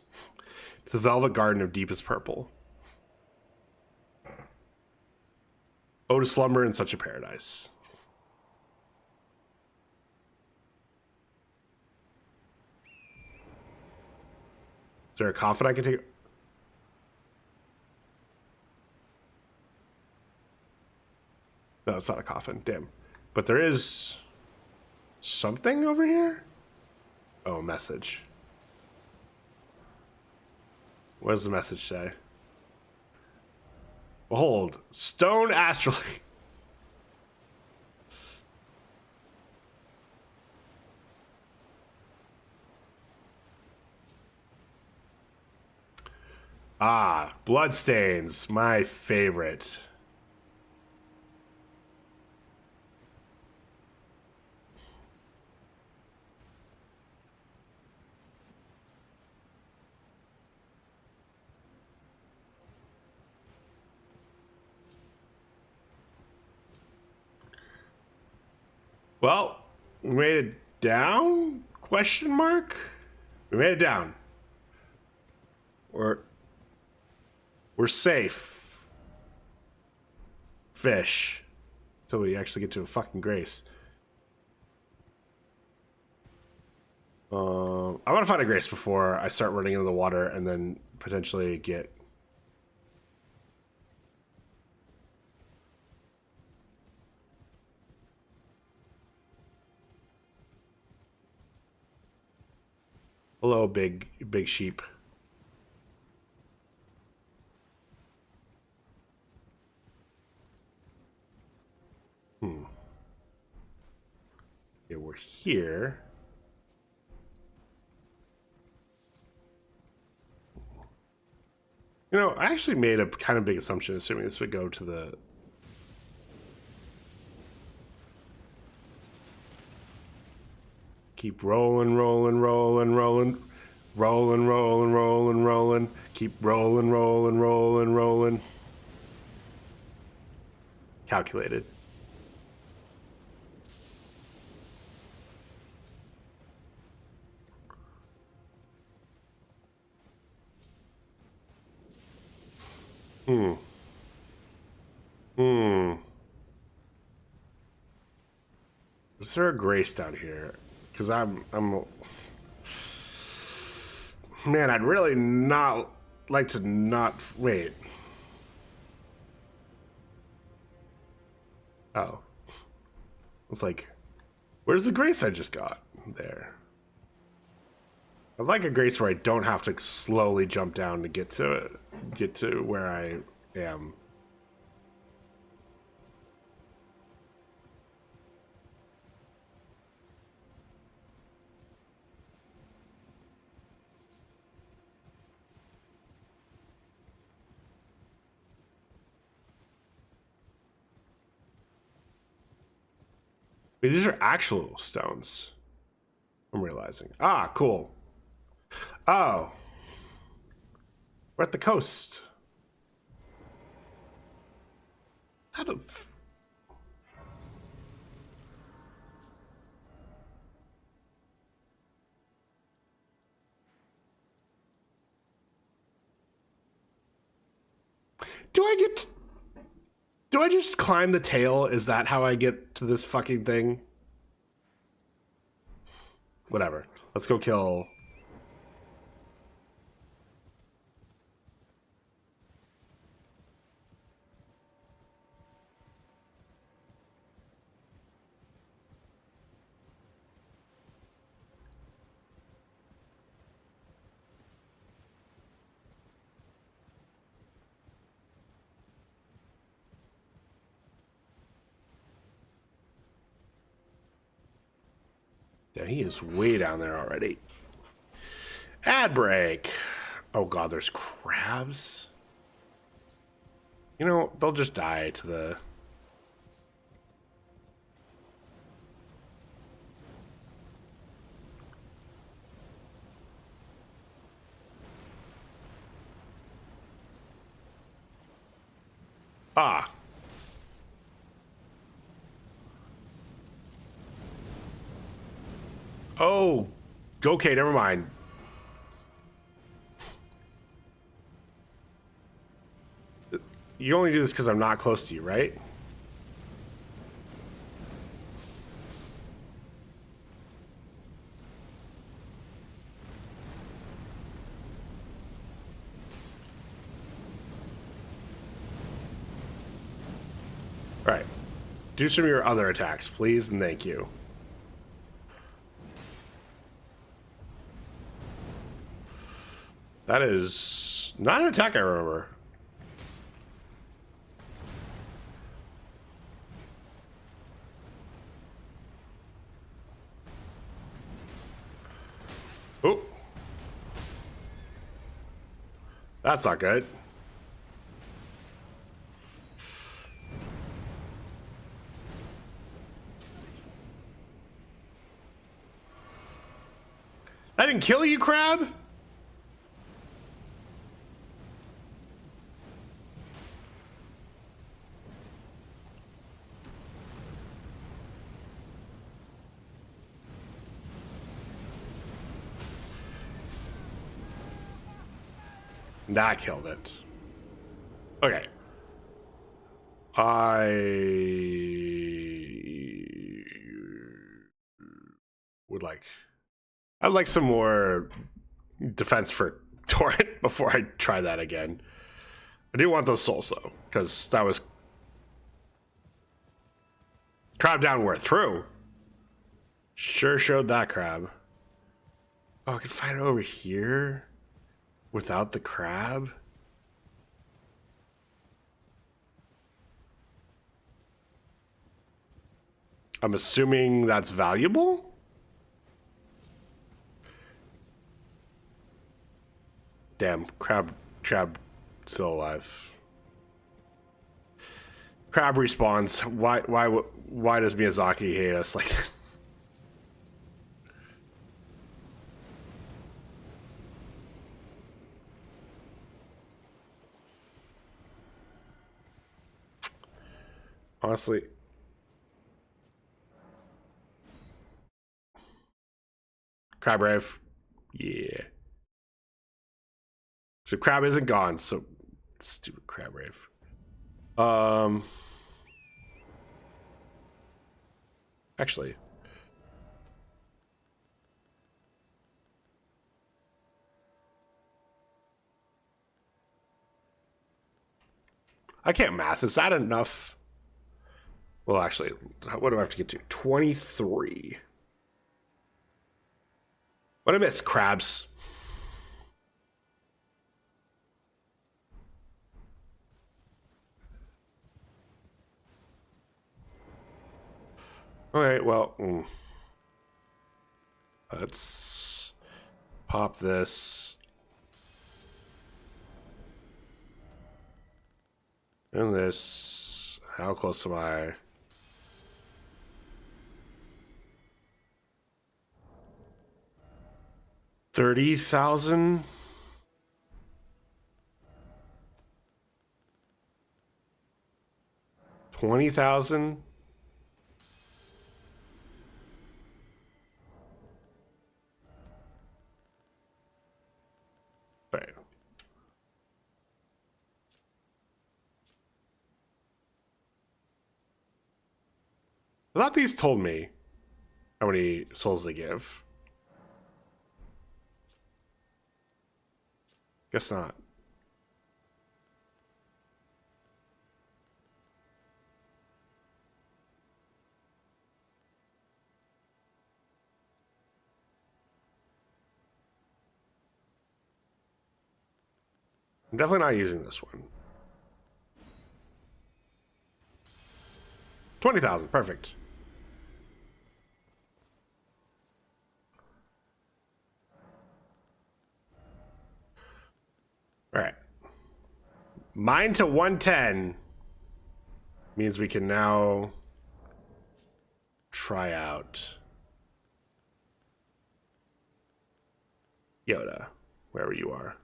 to the velvet garden of deepest purple. Oh, to slumber in such a paradise. Is there a coffin I can take? No, it's not a coffin. Damn. But there is something over here? Oh, a message. What does the message say? Behold, stone astrally. Ah, bloodstains, my favorite. Well, we made it down? Question mark? We made it down. We're safe. Fish. Until we actually get to a fucking grace. I want to find a grace before I start running into the water and then potentially get... Hello, big sheep. Okay, we're here. You know, I actually made a kind of big assumption assuming this would go to the... Keep rolling, rolling, rolling, rolling. Rolling, rolling, rolling, rolling. Keep rolling, rolling, rolling, rolling. Calculated. Is there a grace down here? Because I'm man, I'd really not like to not wait. Oh. It's like, where's the grace I just got? There. I'd like a grace where I don't have to slowly jump down to get to it. Get to where I am. Wait, these are actual stones. I'm realizing. Ah, cool. Oh. We're at the coast. How do... Do I get... Do I just climb the tail? Is that how I get to this fucking thing? Whatever. Let's go kill... Yeah, he is way down there already. Ad break. Oh god, there's crabs. You know, they'll just die to the... Ah. Oh. Okay, never mind. You only do this because I'm not close to you, right? Right. Do some of your other attacks, please, and thank you. That is not an attack I remember. Oh. That's not good. I didn't kill you, crab? That killed it. Okay. I'd like some more defense for Torrent before I try that again. I do want those souls though, because that was crab down worth. True. Sure showed that crab. Oh, I could fight it over here without the crab. I'm assuming that's valuable. Damn, crab still alive. Crab respawns. Why does Miyazaki hate us like this? Honestly. Crab Rave. Yeah. So crab isn't gone, so stupid crab rave. Actually. I can't math. Is that enough? Well, actually, what do I have to get to? 23. What did I miss? Crabs. All right, well, let's pop this. And this. How close am I? 30,000. $20,000. Right. I thought these told me how many souls they give. Guess not. I'm definitely not using this one. 20,000, perfect. All right. Mine to 110 means we can now try out Yoda, wherever you are.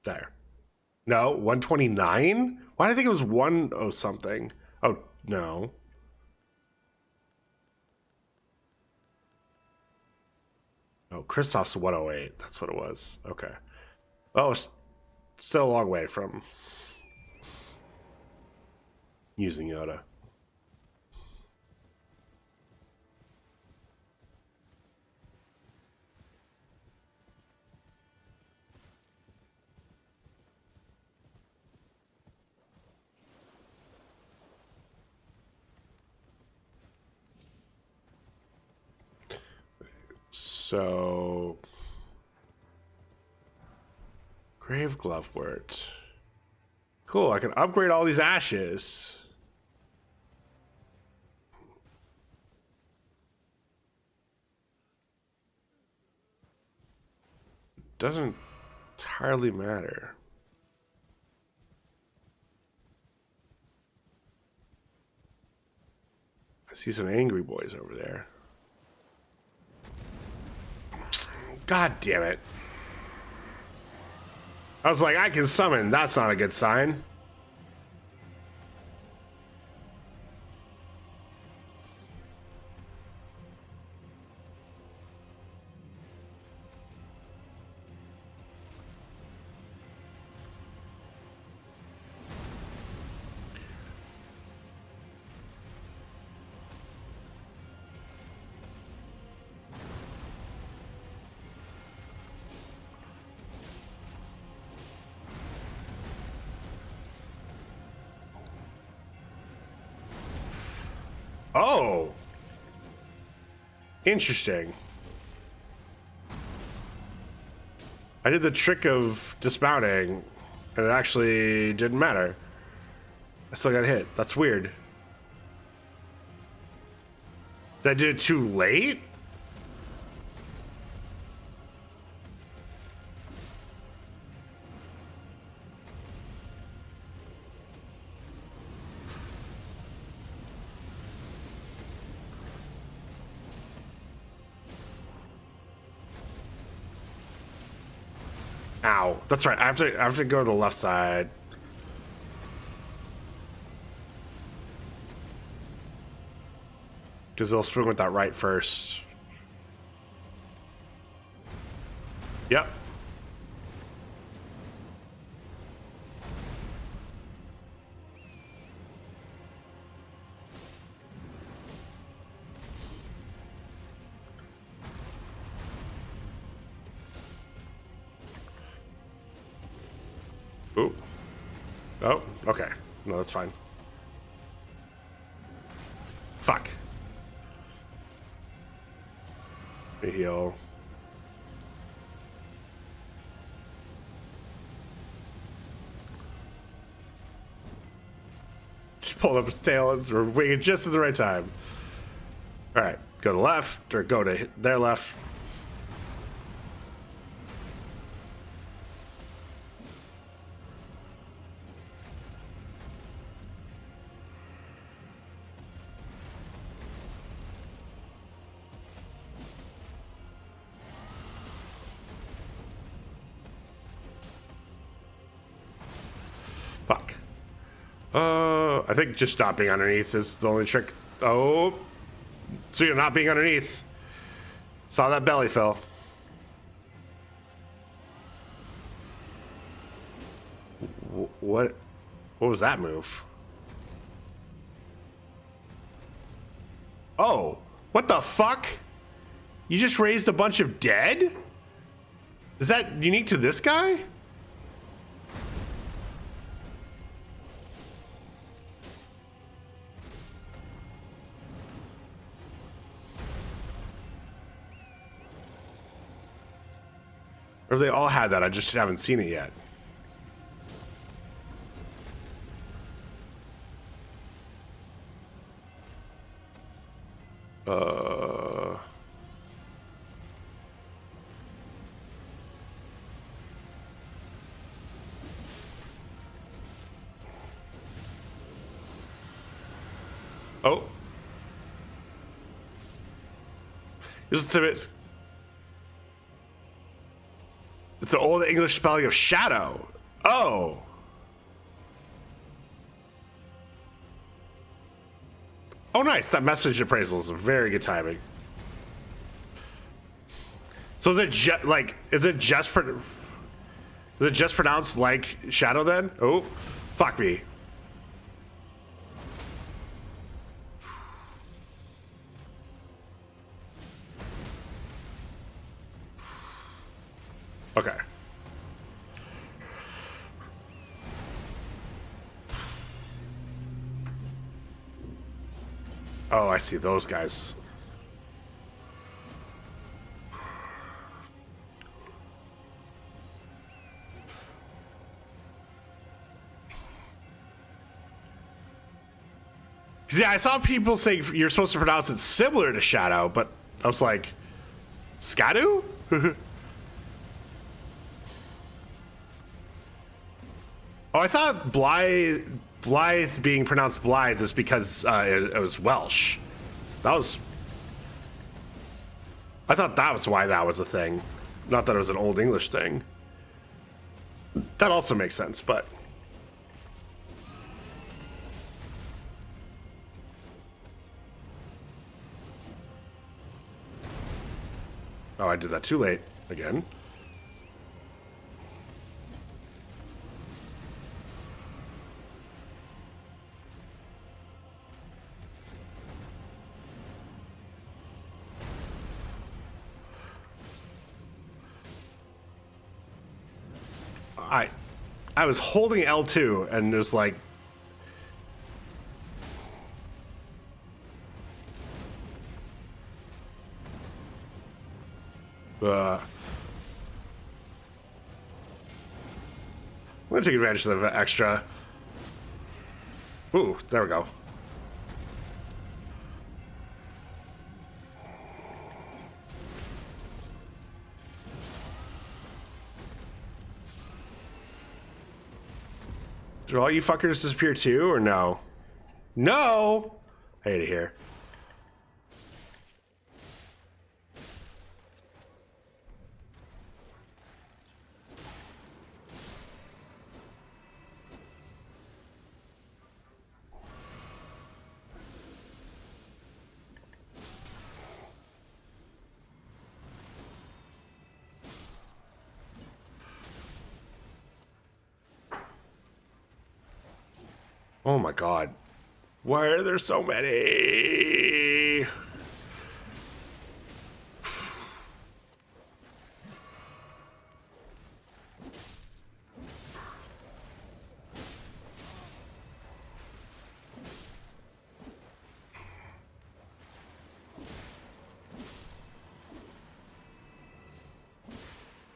There. No, 129? Why did I think it was 10 something? Oh, no. Oh, Kristoff's 108. That's what it was. Okay. Oh, still a long way from using Yoda. So, Grave Glovewort. Cool, I can upgrade all these ashes. Doesn't entirely matter. I see some angry boys over there. God damn it. I was like, I can summon. That's not a good sign. Oh. Interesting. I did the trick of dismounting, and it actually didn't matter. I still got hit. That's weird. Did I do it too late? Ow. That's right. I have to go to the left side. Because they'll swing with that right first. Yep. Ooh. Oh, okay. No, that's fine. Fuck. The heal. Just pulled up its tail and we're winging just at the right time. Alright, go to left, or go to their left. I think just not being underneath is the only trick. Oh, so you're not being underneath. Saw that belly fill. What was that move? Oh, what the fuck? You just raised a bunch of dead? Is that unique to this guy? Or they all had that, I just haven't seen it yet. Oh. It's the old English spelling of shadow. Oh. Oh, nice. That message appraisal is very good timing. So is it just pronounced like shadow then? Oh, fuck me. Okay. Oh, I see those guys. Yeah, I saw people say you're supposed to pronounce it similar to shadow, but I was like, Skadu? Oh, I thought Blythe being pronounced Blythe is because it was Welsh. I thought that was why that was a thing. Not that it was an Old English thing. That also makes sense, but... Oh, I did that too late again. I was holding L2 and it was like... I'm gonna take advantage of the extra. Ooh, there we go. Did all you fuckers disappear too, or no? No! I hate it here. Oh my god. Why are there so many?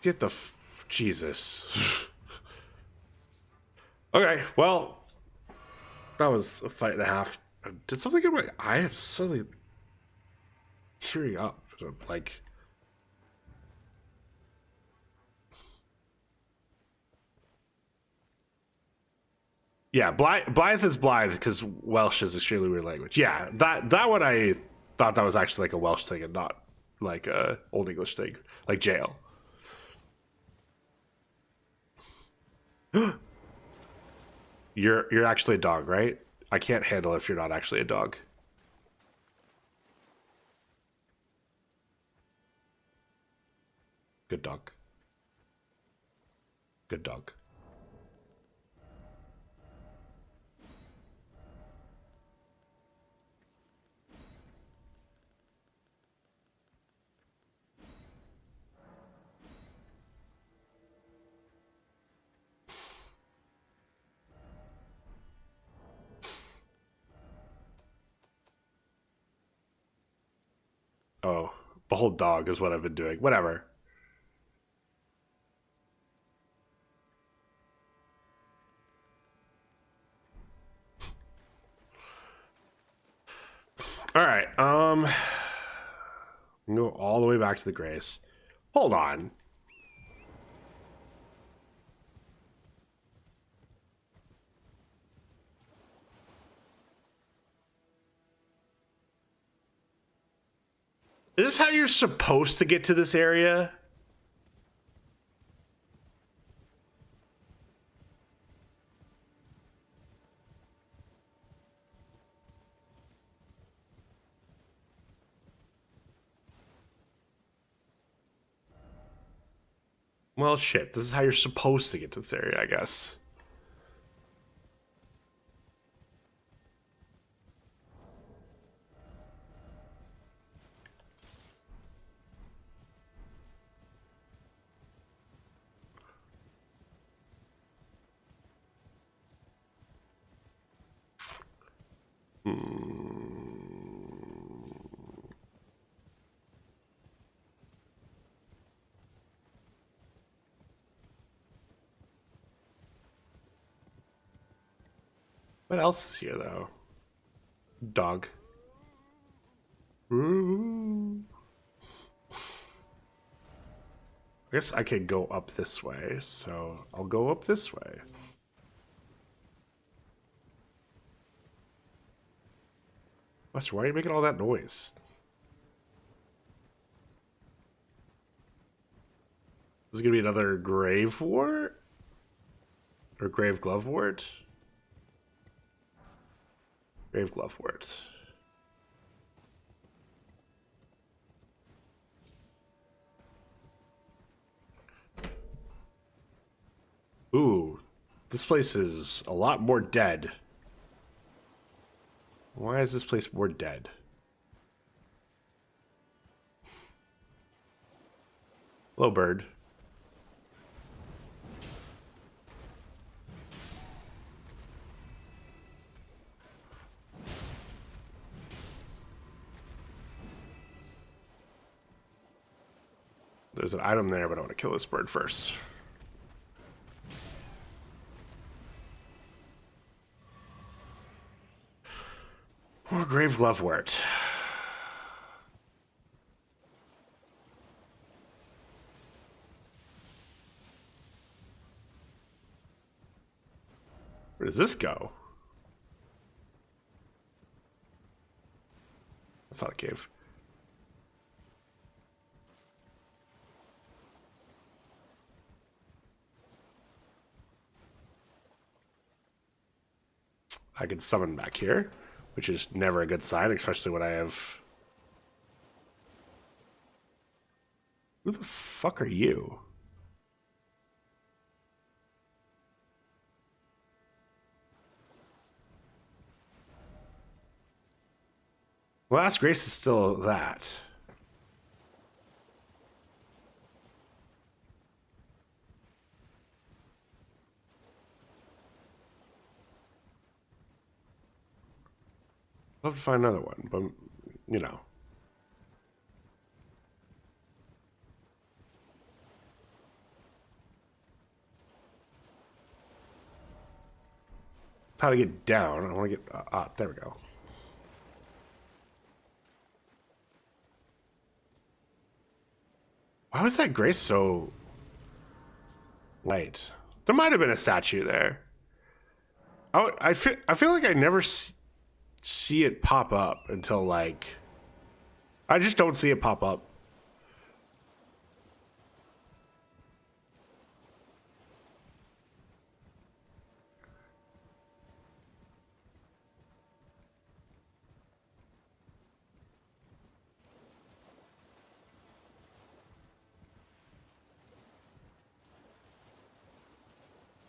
Get the Jesus. Okay, well, that was a fight and a half. Did something in my eye? I'm suddenly tearing up. Like, yeah, Blythe is Blythe because Welsh is extremely weird language. Yeah, that one I thought that was actually like a Welsh thing and not like a Old English thing, like jail. You're actually a dog, right? I can't handle if you're not actually a dog. Good dog. Good dog. Oh, behold dog is what I've been doing. Whatever. All right. Go all the way back to the Grace. Hold on. Is this how you're supposed to get to this area? Well, shit. This is how you're supposed to get to this area, I guess. What else is here, though? Dog. Ooh. I guess I could go up this way, so I'll go up this way. Buster, why are you making all that noise? This is gonna be another grave wart? Or grave glovewort? Grave glovewort. Ooh, this place is a lot more dead. Why is this place more dead? Hello, bird. There's an item there, but I want to kill this bird first. More grave glovewort. Where does this go? That's not a cave. I can summon back here, which is never a good sign, especially when I have... Who the fuck are you? Last Grace is still that. I'll have to find another one, but, you know. How to get down. I want to get up. There we go. Why was that Grace so light? There might have been a statue there. I feel like I never see it pop up until, like... I just don't see it pop up.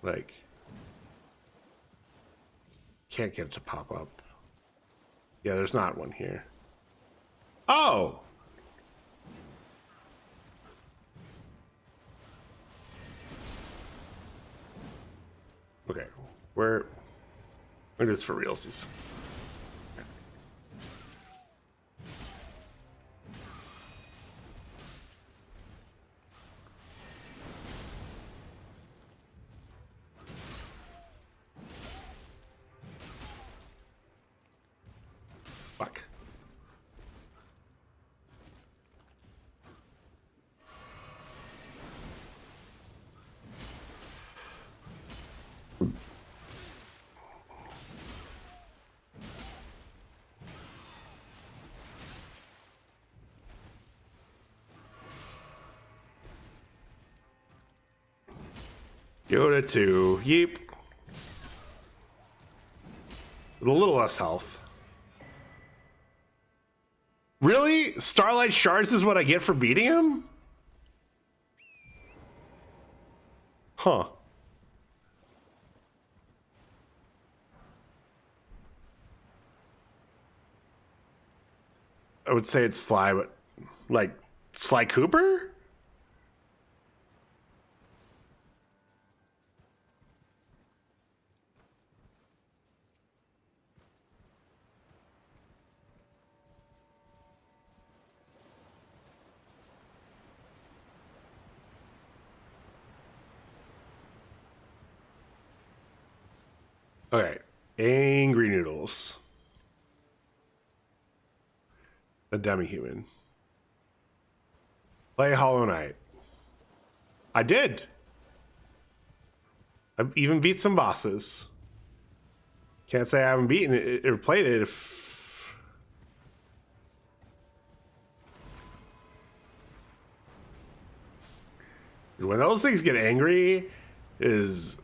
Like, can't get it to pop up. Yeah, there's not one here. Oh! Okay, we're do this for realsies. Fuck. Yoda 2. Yeep. With a little less health. Really? Starlight Shards is what I get for beating him? Huh. I would say it's Sly, but like Sly Cooper? Okay. Angry Noodles. A demi-human. Play Hollow Knight. I did. I even beat some bosses. Can't say I haven't beaten it or played it if... When those things get angry, it is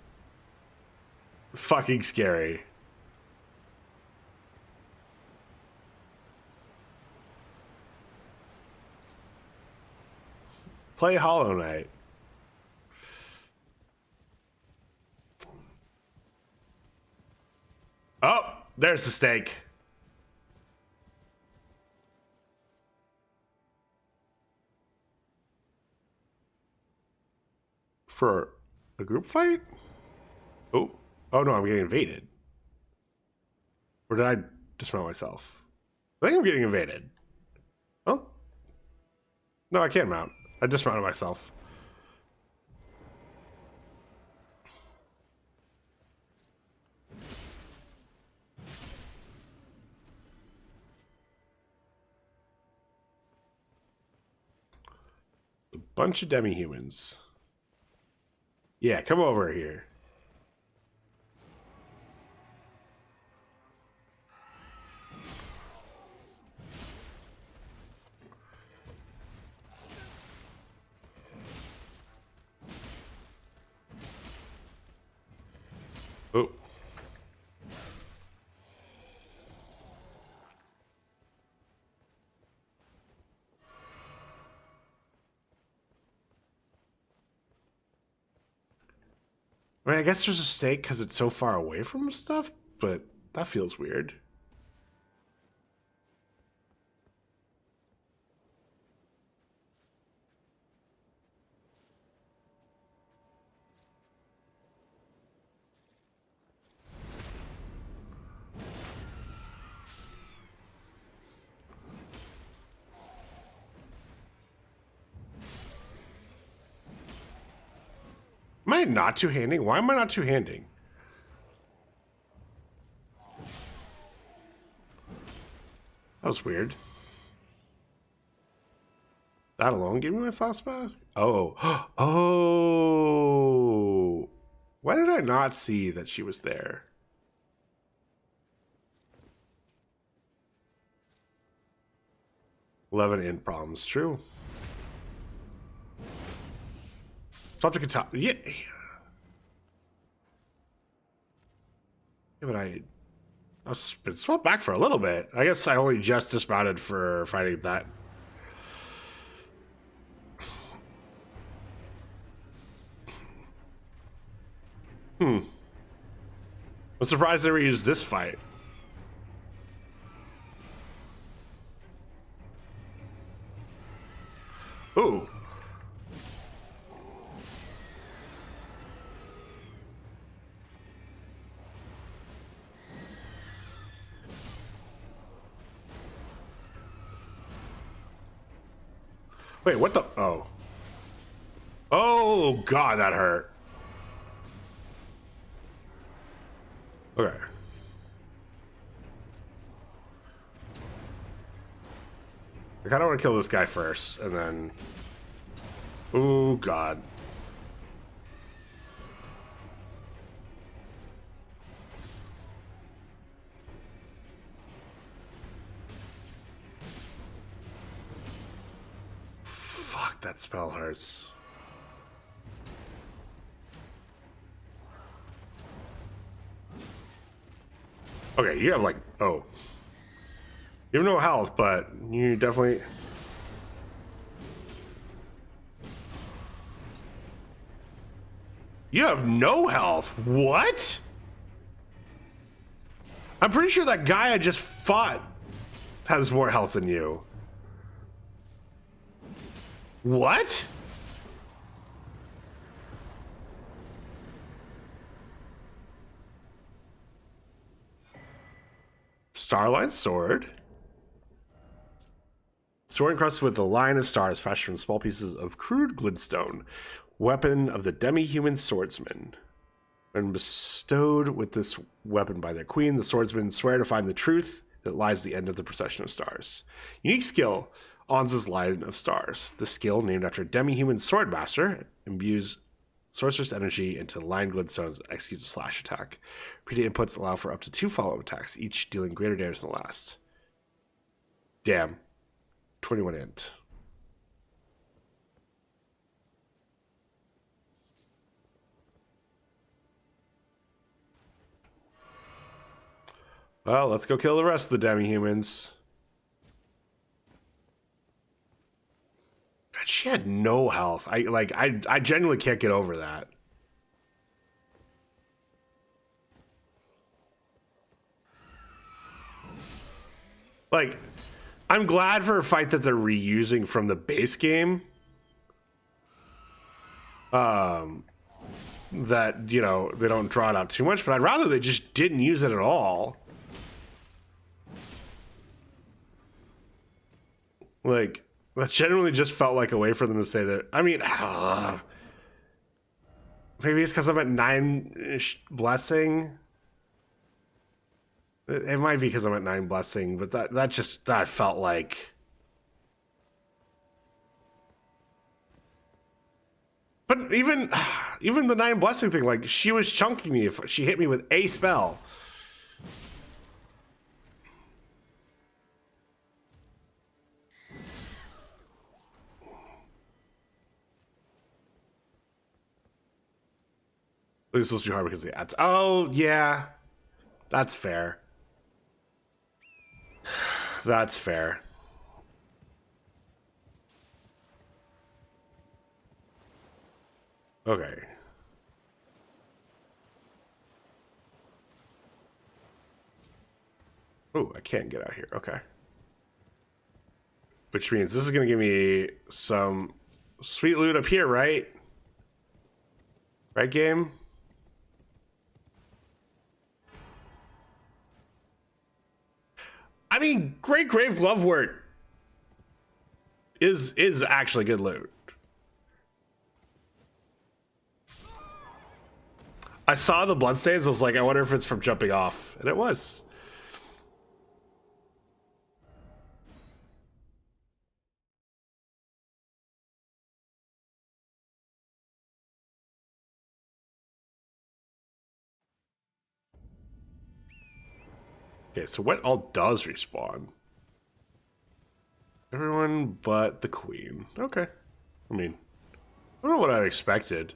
fucking scary. Play Hollow Knight. Oh, there's the steak. For a group fight? Oh, oh no, I'm getting invaded. Or did I dismount myself? I think I'm getting invaded. Oh? No, I can't mount. I dismounted myself. A bunch of demi-humans. Yeah, come over here. Oh. I mean, I guess there's a stake because it's so far away from stuff, but that feels weird. Am I not two-handing? Why am I not two-handing? That was weird. That alone gave me my fast pass? Oh. Oh. Why did I not see that she was there? Eleven in problems. True. Stop to guitar. Yeah. Yeah, but I was been swapped back for a little bit. I guess I only just dismounted for fighting that. I'm surprised they reused this fight. Ooh. Wait, what the? Oh. Oh, God, that hurt. Okay. I kind of want to kill this guy first, and then... Oh, God. Fuck, that spell hurts. Okay, you have like... Oh. You have no health, but you definitely... You have no health? What? I'm pretty sure that guy I just fought has more health than you. What? Starlight sword. Sword encrusted with a line of stars fashioned from small pieces of crude glintstone. Weapon of the demi-human swordsman. When bestowed with this weapon by their queen, the swordsmen swear to find the truth that lies at the end of the procession of stars. Unique skill, Onza's Line of Stars. The skill, named after a demi-human swordmaster, imbues sorceress energy into line glintstones and executes a slash attack. Repeated inputs allow for up to 2 follow-up attacks, each dealing greater damage than the last. Damn. 21 int. Well, let's go kill the rest of the demi-humans. God, she had no health. I genuinely can't get over that. Like, I'm glad for a fight that they're reusing from the base game. That, you know, they don't draw it out too much, but I'd rather they just didn't use it at all. Like, that generally just felt like a way for them to say that. I mean, maybe it's because I'm at 9 blessing. It might be because I'm at 9 blessing, but that felt like. But even the 9 blessing thing, like, she was chunking me if she hit me with a spell. It's supposed to be hard because of the ads. Oh, yeah. That's fair. That's fair. Okay. Oh, I can't get out here. Okay. Which means this is going to give me some sweet loot up here, right? Right, game? I mean, Great Grave Glovewort is actually good loot. I saw the bloodstains. I was like, I wonder if it's from jumping off, and it was. Okay, so what all does respawn? Everyone but the queen. Okay. I mean, I don't know what I expected.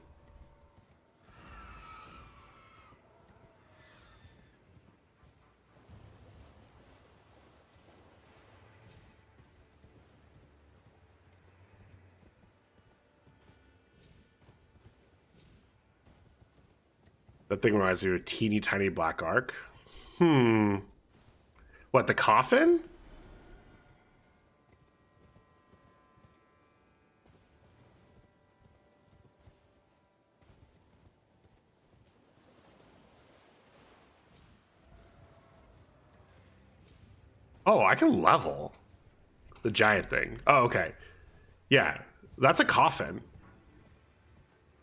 That thing reminds me of a teeny tiny black arc. What, the coffin? Oh, I can level the giant thing. Oh, okay. Yeah, that's a coffin,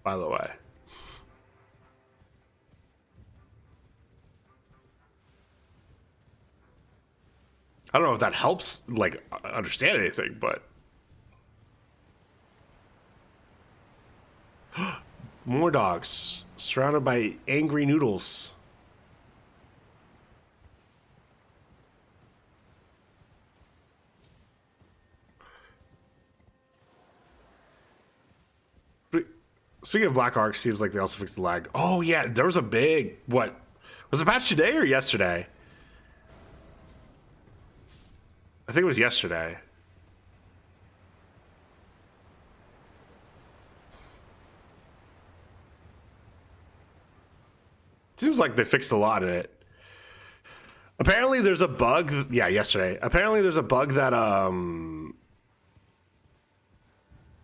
by the way. I don't know if that helps, like, understand anything, but... More dogs, surrounded by angry noodles. Speaking of Black Ark, seems like they also fixed the lag. Oh, yeah, there was a big... What? Was it patched today or yesterday? I think it was yesterday. Seems like they fixed a lot in it. Apparently there's a bug... Yeah, yesterday. Apparently there's a bug that,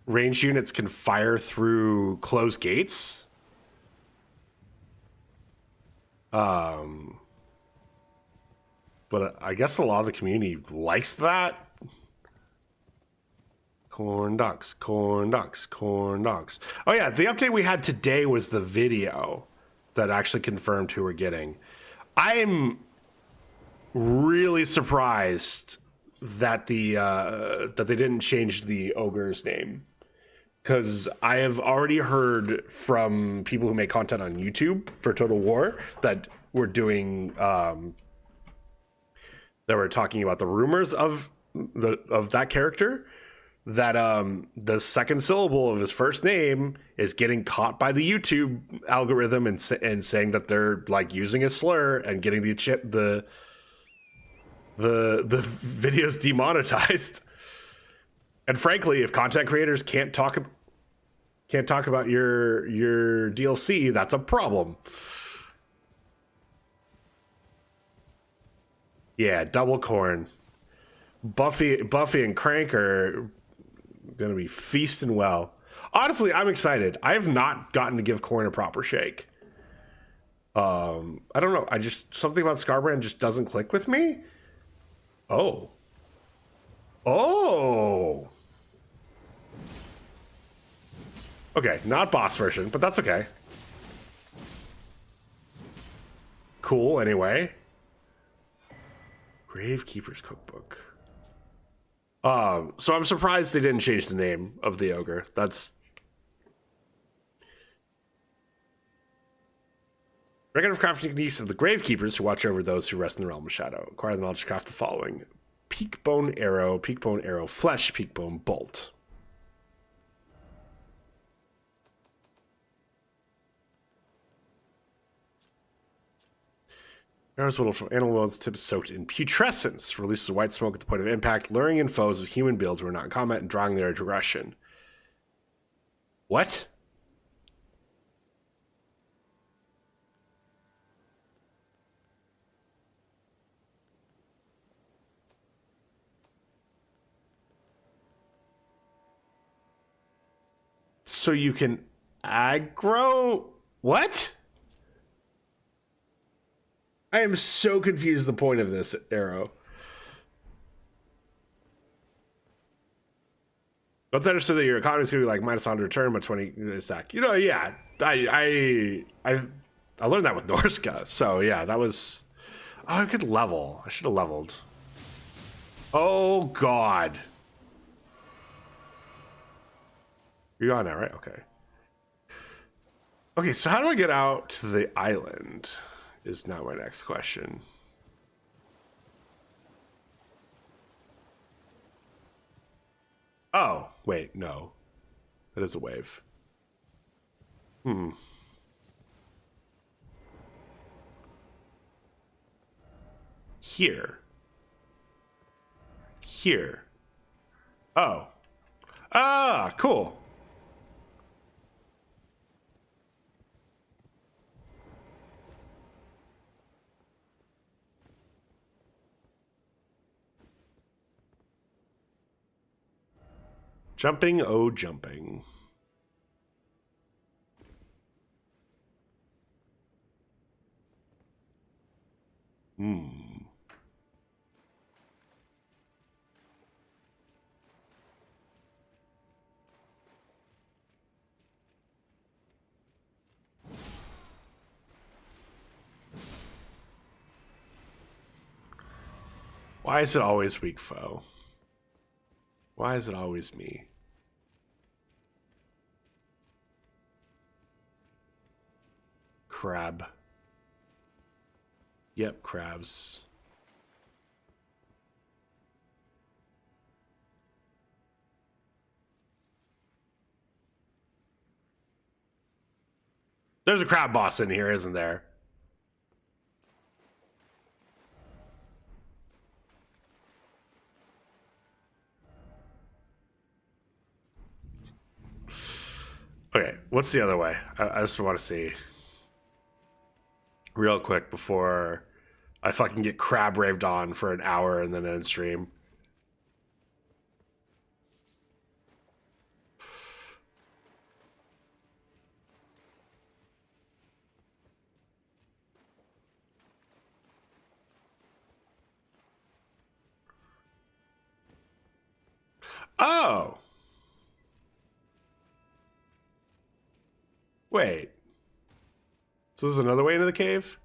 ranged units can fire through closed gates. But I guess a lot of the community likes that. Corn ducks, corn ducks, corn ducks. Oh yeah, the update we had today was the video that actually confirmed who we're getting. I'm really surprised that that they didn't change the ogre's name, because I have already heard from people who make content on YouTube for Total War that we're doing that we're talking about the rumors of that character, that the second syllable of his first name is getting caught by the YouTube algorithm and saying that they're like using a slur and getting the videos demonetized. And frankly, if content creators can't talk about your DLC, that's a problem. Yeah, double corn. Buffy and Crank are gonna be feasting well. Honestly, I'm excited. I have not gotten to give corn a proper shake. I don't know. I just, something about Scarbrand just doesn't click with me. Oh. Okay, not boss version, but that's okay. Cool, anyway. Gravekeeper's Cookbook. So I'm surprised they didn't change the name of the ogre. That's... Record of crafting techniques of the Gravekeepers who watch over those who rest in the realm of shadow. Acquire the knowledge to craft the following: Peakbone Arrow, Flesh, Peakbone Bolt. Arrows whittled from animal bones, tips soaked in putrescence. Releases white smoke at the point of impact, luring in foes with human builds who are not in combat and drawing their aggression. What? So you can aggro? What? I am so confused the point of this arrow. Once I understood that your economy is going to be like minus 100 return, but 20 stack. You know, yeah. I learned that with Norska. So yeah, that was... Oh, I could level. I should have leveled. Oh, God. You're gone now, right? Okay. Okay, so how do I get out to the island is now my next question. Oh, wait, no. That is a wave. Here. Oh. Ah, cool. Jumping, oh, jumping. Hmm. Why is it always weak foe? Why is it always me? Crab. Yep, crabs. There's a crab boss in here, isn't there? Okay, what's the other way? I just want to see real quick before I fucking get crab raved on for an hour and then end stream. Oh! Wait. So this is another way into the cave?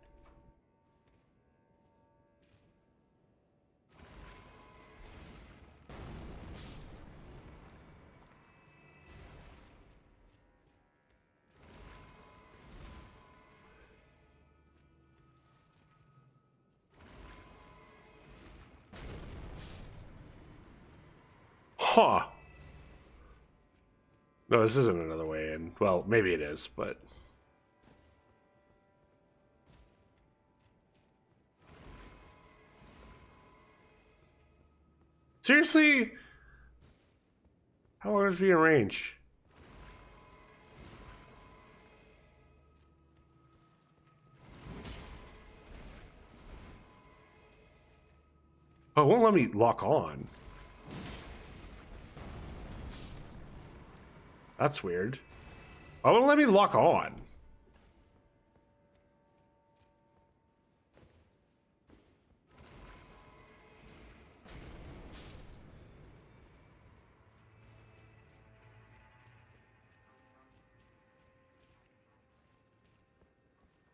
Huh. No, this isn't another way in. Well, maybe it is, but... Seriously? How long is it in range? Oh, it won't let me lock on. That's weird. Oh, it won't let me lock on.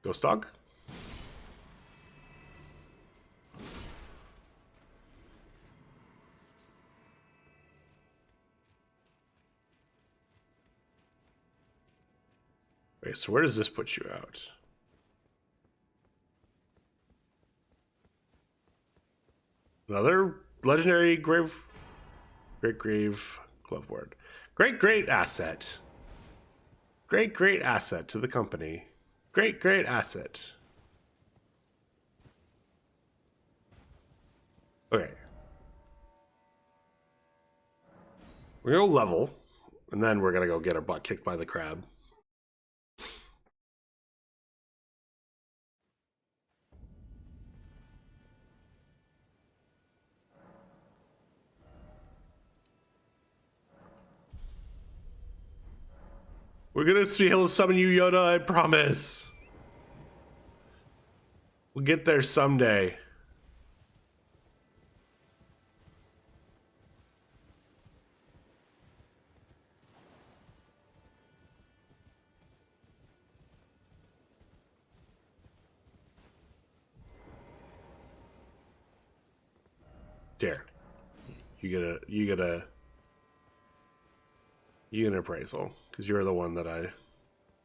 Ghost dog? Wait, so where does this put you out? Another legendary great grave glove ward. Great asset. Great asset to the company. Great asset. Okay. We're gonna go level, and then we're gonna go get our butt kicked by the crab. We're gonna be able to summon you, Yoda, I promise. We'll get there someday. There. You get an appraisal, because you're the one that I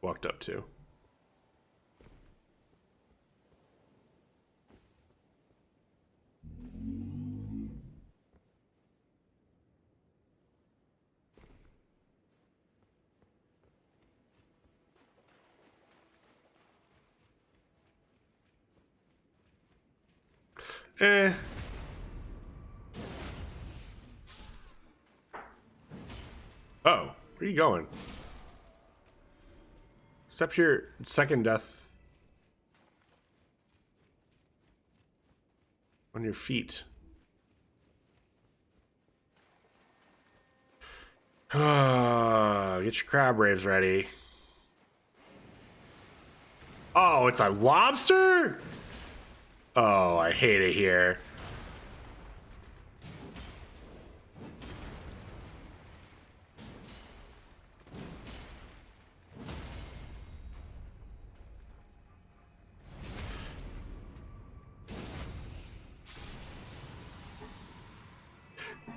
walked up to. Eh. Oh, where are you going? Accept your second death on your feet. Get your crab raves ready. Oh, it's a lobster? Oh, I hate it here.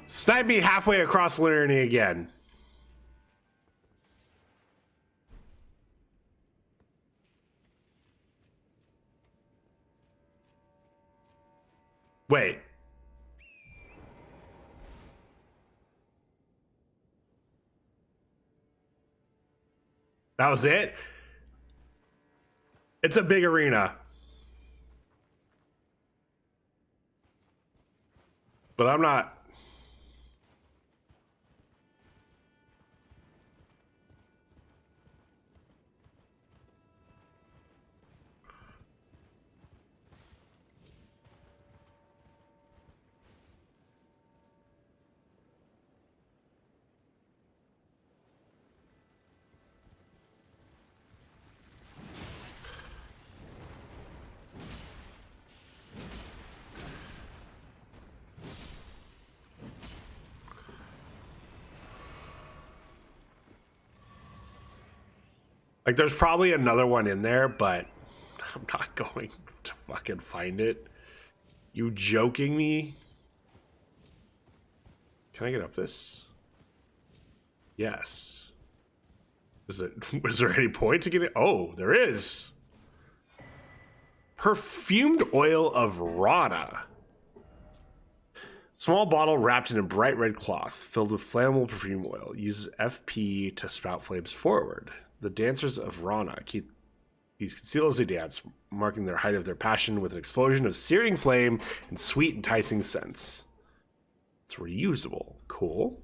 Snipe me halfway across Linearity again. Wait. That was it? It's a big arena. But I'm not... Like, there's probably another one in there, but I'm not going to fucking find it. You joking me? Can I get up this? Yes. Is there any point to get it? Oh, there is. Perfumed oil of Rana. Small bottle wrapped in a bright red cloth filled with flammable perfume oil. Uses FP to spout flames forward. The dancers of Rana keep these concealed as they dance, marking their height of their passion with an explosion of searing flame and sweet, enticing scents. It's reusable. Cool.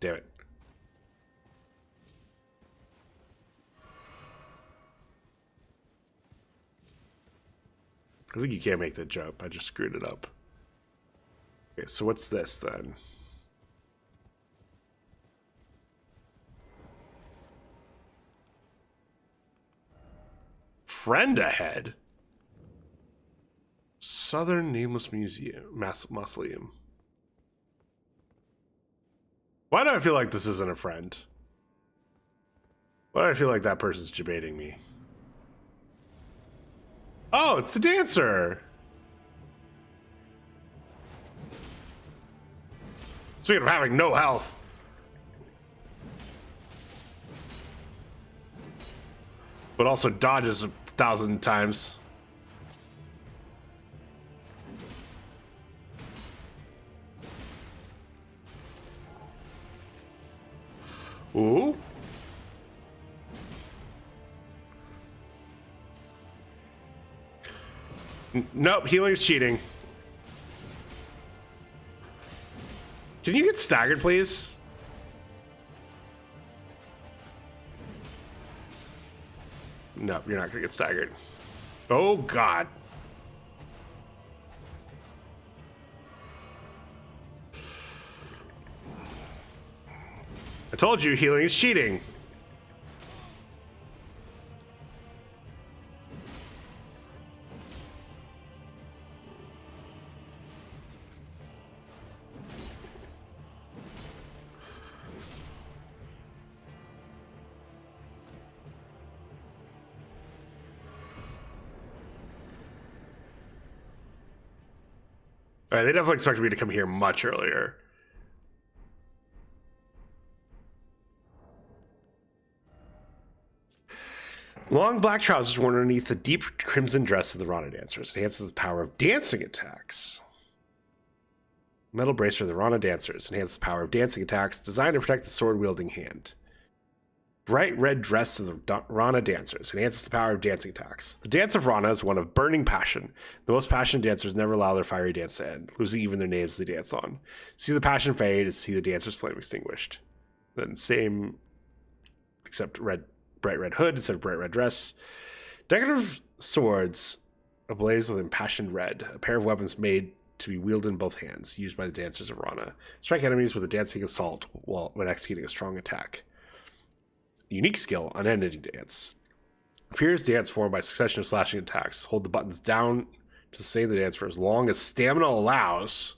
Damn it. I think you can't make that jump. I just screwed it up. Okay, so what's this then? Friend ahead? Southern Nameless Museum. Mausoleum. Why do I feel like this isn't a friend? Why do I feel like that person's debating me? Oh, it's the dancer! Speaking of having no health. But also dodges 1,000 times. Ooh. Nope, healing's cheating. Can you get staggered, please? No, you're not gonna get staggered. Oh, God. I told you healing is cheating. All right, they definitely expected me to come here much earlier. Long black trousers worn underneath the deep crimson dress of the Rana dancers enhances the power of dancing attacks. Metal bracer of the Rana dancers enhances the power of dancing attacks designed to protect the sword-wielding hand. Bright red dress of the Rana dancers enhances the power of dancing attacks. The dance of Rana is one of burning passion. The most passionate dancers never allow their fiery dance to end, losing even their names they dance on. See the passion fade is see the dancer's flame extinguished. Then same, except bright red hood instead of bright red dress. Decorative swords ablaze with impassioned red. A pair of weapons made to be wielded in both hands, used by the dancers of Rana. Strike enemies with a dancing assault when executing a strong attack. Unique skill, unending dance. Fierce dance formed by succession of slashing attacks. Hold the buttons down to sustain the dance for as long as stamina allows.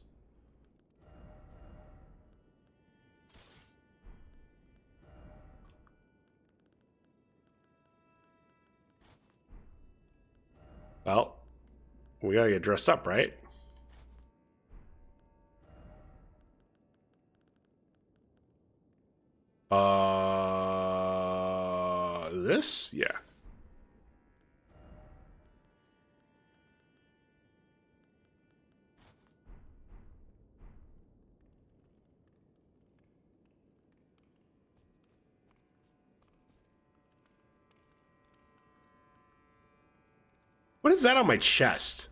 Well, we gotta get dressed up, right? This? Yeah. What is that on my chest?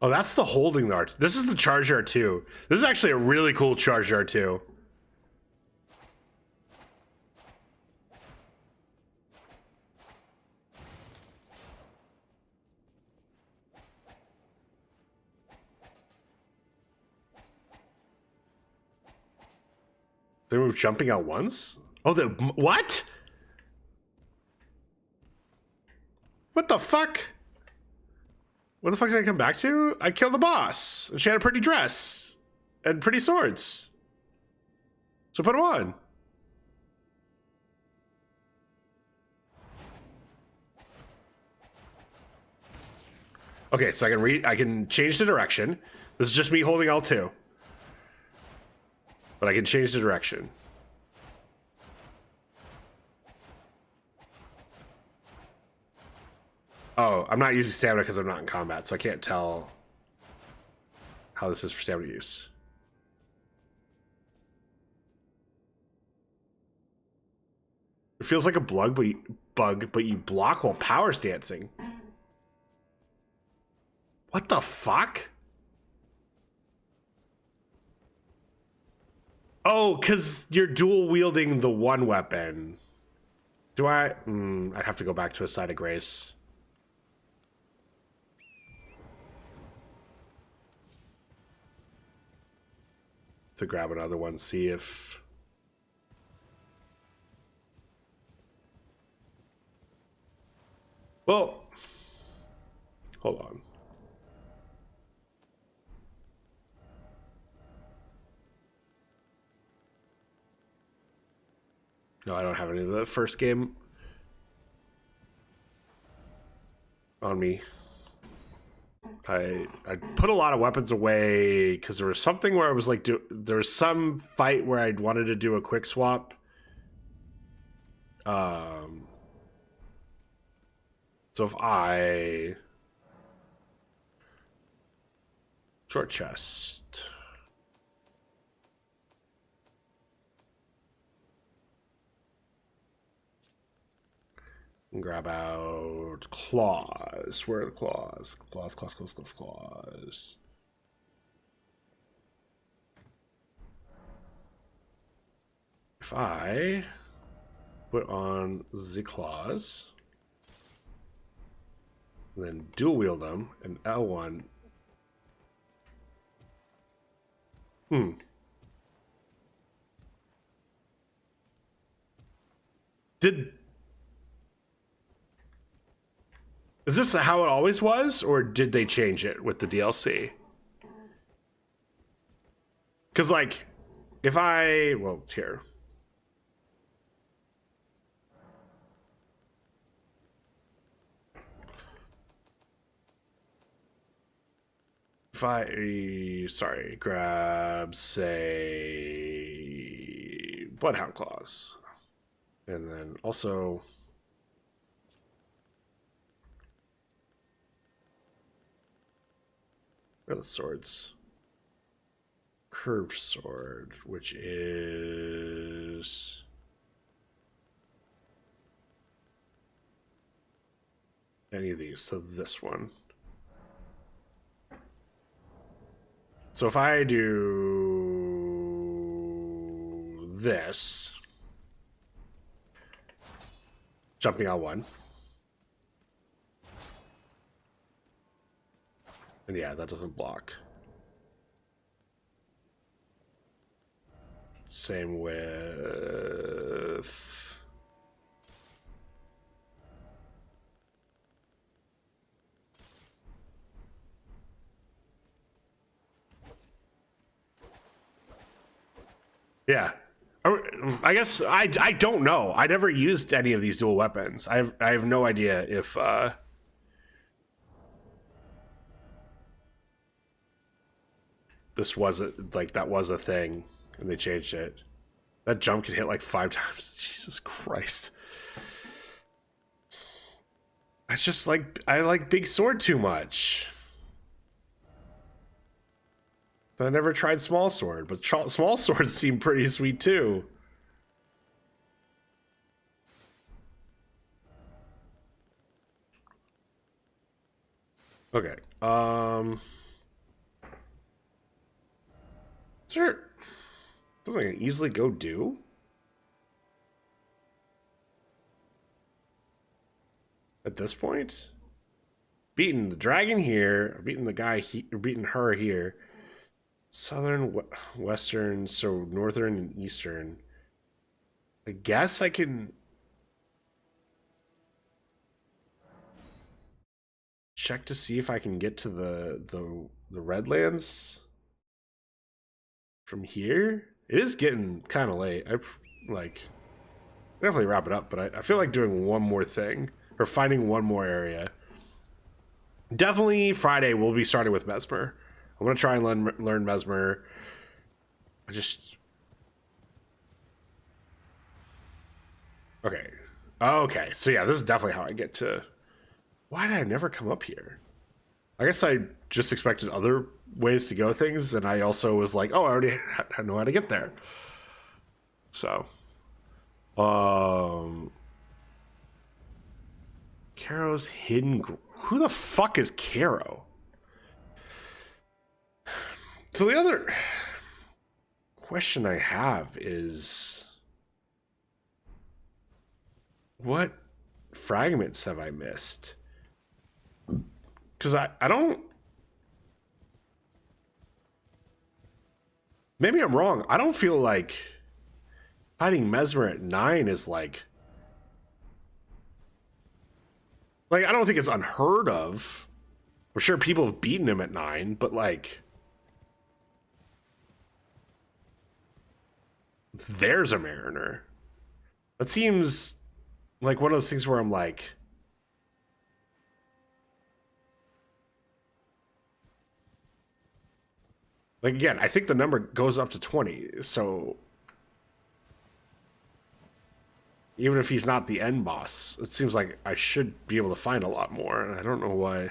Oh, that's the holding art. This is the charge R2. This is actually a really cool charge R2. They were jumping out once? Oh, the what? What the fuck? What the fuck did I come back to? I killed the boss. And she had a pretty dress. And pretty swords. So put them on. Okay, so I can change the direction. This is just me holding L2. But I can change the direction. Oh, I'm not using stamina because I'm not in combat, so I can't tell how this is for stamina use. It feels like a bug, but you block while power's dancing. What the fuck? Oh, because you're dual wielding the one weapon. Do I? I'd have to go back to a side of grace. To grab another one, see if... Well, hold on. No, I don't have any of the first game on me. I put a lot of weapons away because there was something where I was like, there was some fight where I wanted to do a quick swap. So if I short chest. And grab out claws. Where are the claws? Claws. If I put on the claws, then dual wield them, and L1. Is this how it always was, or did they change it with the DLC? Because, like, if I... Well, here. If I... Sorry, grab, say... Bloodhound Claws. And then also... Where are the swords? Curved sword, which is any of these. So this one. So if I do this, Jumping on one. And yeah, that doesn't block. Same with... Yeah. I guess I don't know. I never used any of these dual weapons. I have no idea if this was that was a thing and they changed it. That jump can hit like 5 times. Jesus Christ. I just I like big sword too much. But I never tried small sword, but small swords seem pretty sweet too. Okay. Sure. Something I can easily go do. At this point, beating the dragon here, beating the guy, beating her here. Southern, western, so northern and eastern. I guess I can check to see if I can get to the Redlands from here. It is getting kind of late. I definitely wrap it up, but I feel like doing one more thing or finding one more area. Definitely Friday we'll be starting with Mesmer. I'm gonna try and learn Mesmer. Okay. Okay, so yeah, this is definitely how I get to... Why did I never come up here? I guess I just expected other ways to go things, and I also was like, oh, I already know how to get there. So... Caro's hidden... Who the fuck is Caro? So the other question I have is... What fragments have I missed? Because I don't... Maybe I'm wrong. I don't feel like fighting Mesmer at 9 is like... I don't think it's unheard of. I'm sure people have beaten him at 9, but like... There's a Mariner. That seems like one of those things where I'm like... again, I think the number goes up to 20, so... Even if he's not the end boss, it seems like I should be able to find a lot more, and I don't know why.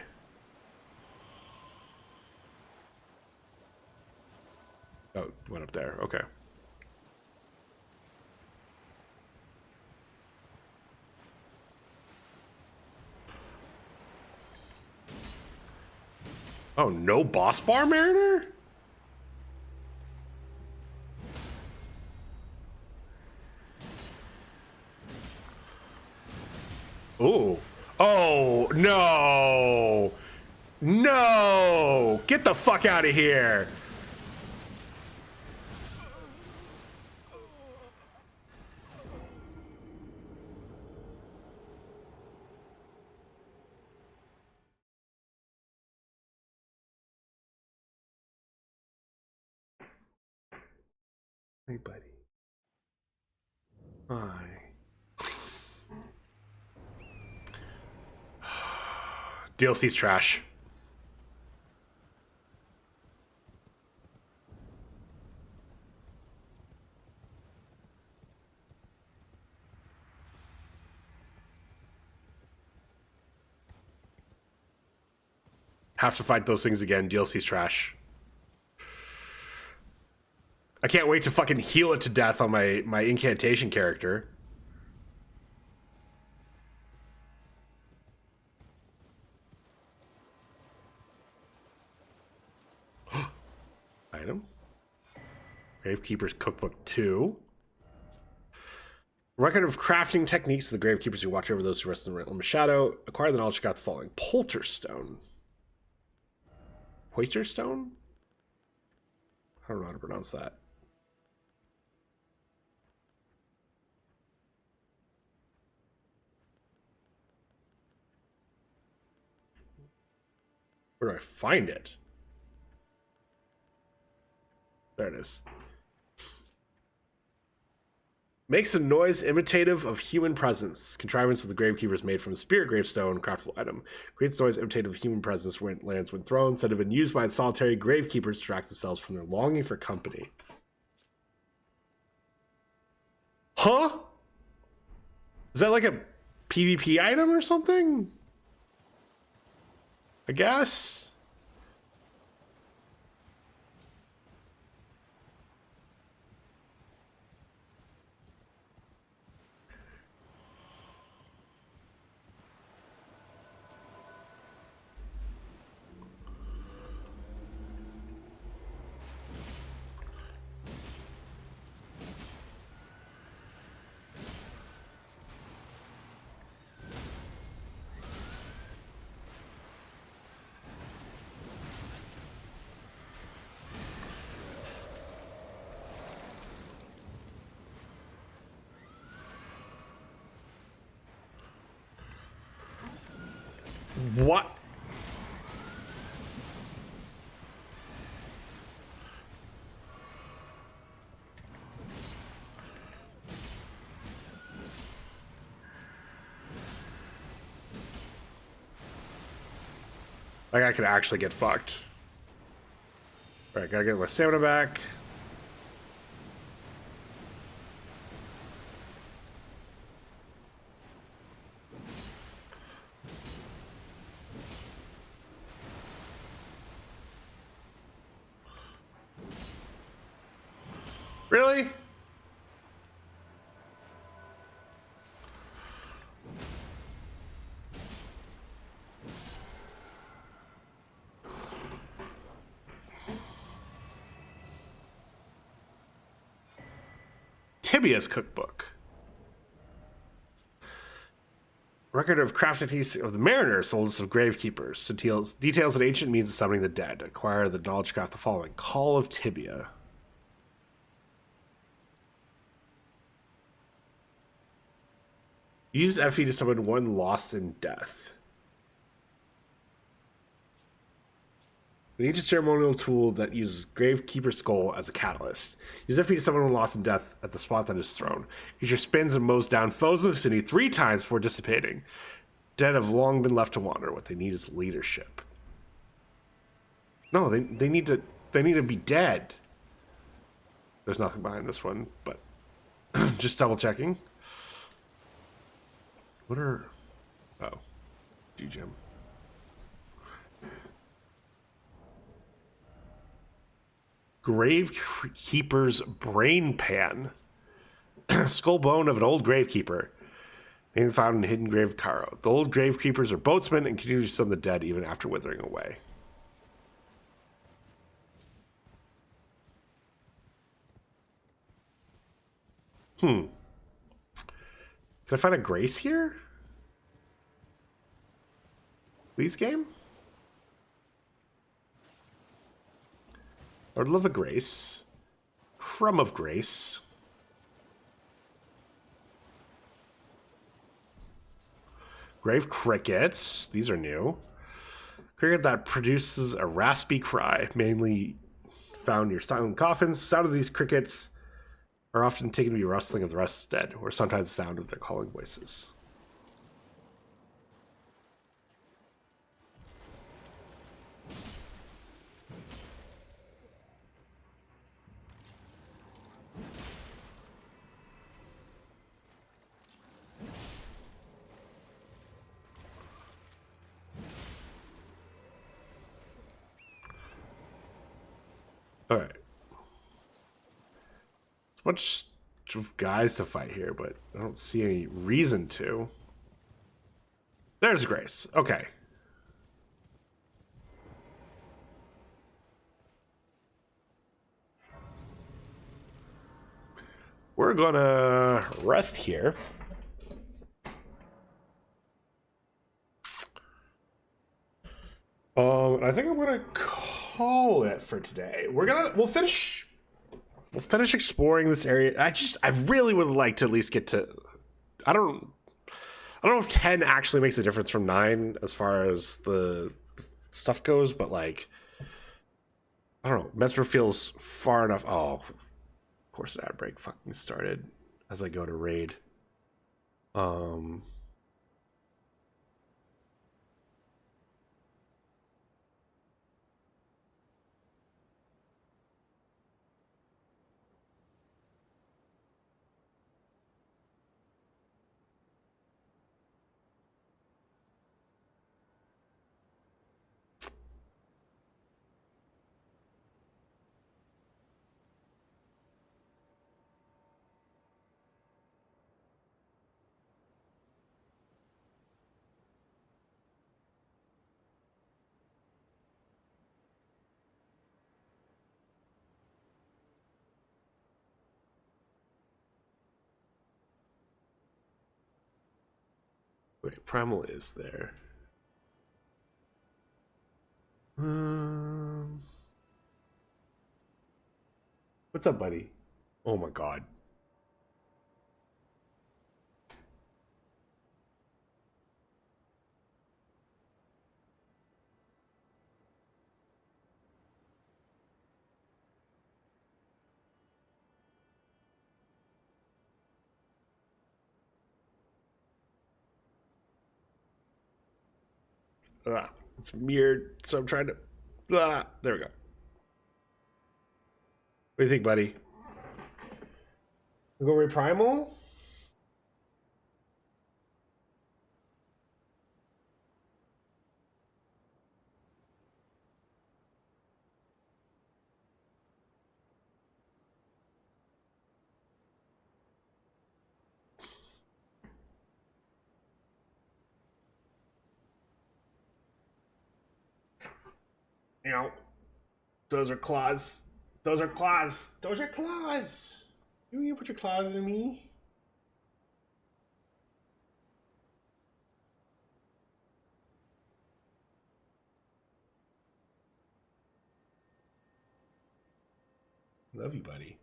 Oh, went up there. Okay. Oh, no boss bar, Mariner? Ooh. Oh, no. No. Get the fuck out of here. Hey, buddy. Hi. DLC's trash. Have to fight those things again. DLC's trash. I can't wait to fucking heal it to death on my incantation character. Item. Gravekeeper's Cookbook 2. Record of crafting techniques of the gravekeepers who watch over those who rest in the realm of shadow. Acquire the knowledge got the following. Polterstone. Poiterstone? I don't know how to pronounce that. Where do I find it? There it is. Makes a noise imitative of human presence. Contrivance of the gravekeepers made from a spirit gravestone, craftable item. Creates noise imitative of human presence when it lands when thrown. Said to have been used by the solitary gravekeepers to distract themselves from their longing for company. Huh? Is that like a PvP item or something? I guess. What? Like I could actually get fucked. Alright, gotta get my stamina back. Really? Tibia's cookbook. Record of crafting of the mariners, oldest of gravekeepers. Details an ancient means of summoning the dead. Acquire the knowledge craft the following. Call of Tibia. Use Effie to summon one lost in death. An ancient ceremonial tool that uses Gravekeeper's Skull as a catalyst. Use Effie to summon one lost in death at the spot that is thrown. Creature spins and mows down foes in the vicinity 3 times before dissipating. Dead have long been left to wander. What they need is leadership. No, they need to be dead. There's nothing behind this one, but just double checking. What are... Oh. G-Gem. Gravekeeper's Brain Pan. Skull bone of an old gravekeeper. Being found in hidden grave Caro. The old gravekeepers are boatsmen and continue to summon the dead even after withering away. Can I find a grace here? Please, game? I would love a grace. Crumb of grace. Grave crickets. These are new. Cricket that produces a raspy cry, mainly found near silent coffins. The sound of these crickets are often taken to be rustling of the rest's dead, or sometimes the sound of their calling voices. All right. There's a bunch of guys to fight here, but I don't see any reason to. There's Grace. Okay. we're gonna rest here. I think I'm gonna call it for today. We'll finish exploring this area. I really would like to at least get to. I don't know if 10 actually makes a difference from 9 as far as the stuff goes, but like, I don't know. Mesmer feels far enough. Oh, of course, an ad break fucking started as I go to raid. Wait, Primal is there. What's up, buddy? Oh my god. It's mirrored, so I'm trying to. There we go. What do you think, buddy? We go raid Primal? You know, those are claws. Those are claws. Those are claws. You put your claws into me? Love you, buddy.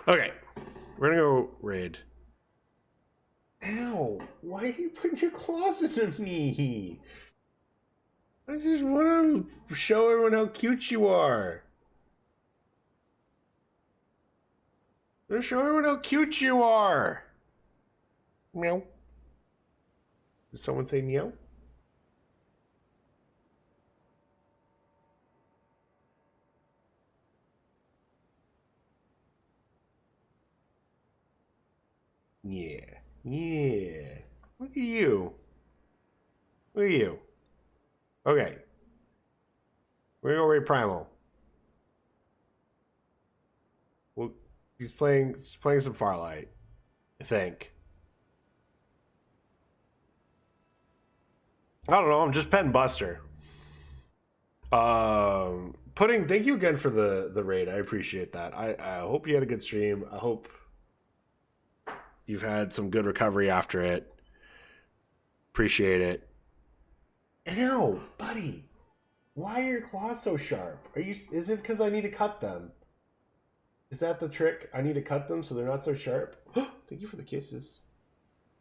Okay, we're gonna go raid. Ow! Why are you putting your claws into me? I just want to show everyone how cute you are. I want to show everyone how cute you are. Meow. Did someone say meow? Yeah. Yeah. Look at you. Look at you. Okay. We're gonna go raid Primal. Well, he's playing some Farlight, I think. I don't know, I'm just petting Buster. Pudding, thank you again for the raid. I appreciate that. I hope you had a good stream. I hope you've had some good recovery after it. Appreciate it. Ow, buddy. Why are your claws so sharp? Is it because I need to cut them? Is that the trick? I need to cut them so they're not so sharp? Thank you for the kisses.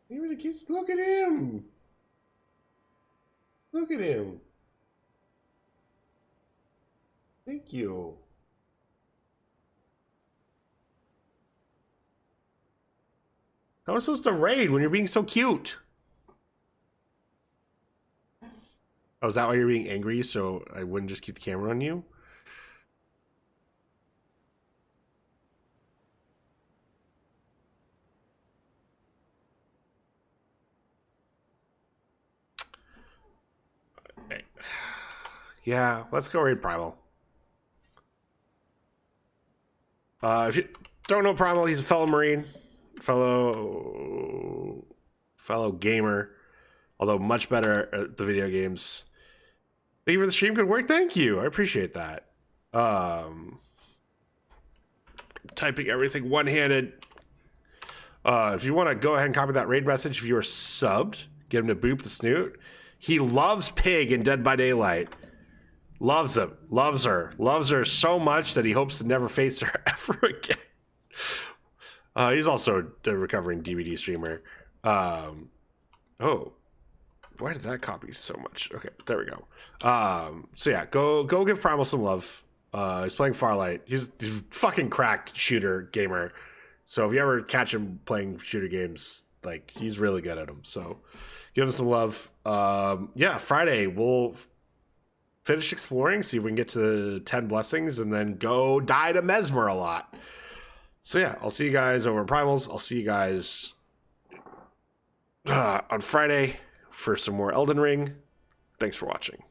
Thank you for the kisses. Look at him. Look at him. Thank you. How am I supposed to raid when you're being so cute? Oh, is that why you're being angry? So I wouldn't just keep the camera on you? Yeah, let's go raid Primal. If you don't know Primal, he's a fellow Marine, fellow fellow gamer, although much better at the video games. Thank you for the stream. Good work. Thank you. I appreciate that. Typing everything one-handed. If you want to go ahead and copy that raid message, if you are subbed, get him to boop the snoot. He loves Pig in Dead by Daylight. Loves him. Loves her. Loves her so much that he hopes to never face her ever again. He's also a recovering DVD streamer. Oh. Why did that copy so much? Okay, there we go. So yeah, go give Primal some love. He's playing Farlight. He's fucking cracked shooter gamer. So if you ever catch him playing shooter games, like, he's really good at them. So give him some love. Yeah, Friday we'll finish exploring, see if we can get to the 10 blessings, and then go die to Mesmer a lot. So yeah, I'll see you guys over in Primals. I'll see you guys on Friday for some more Elden Ring. Thanks for watching.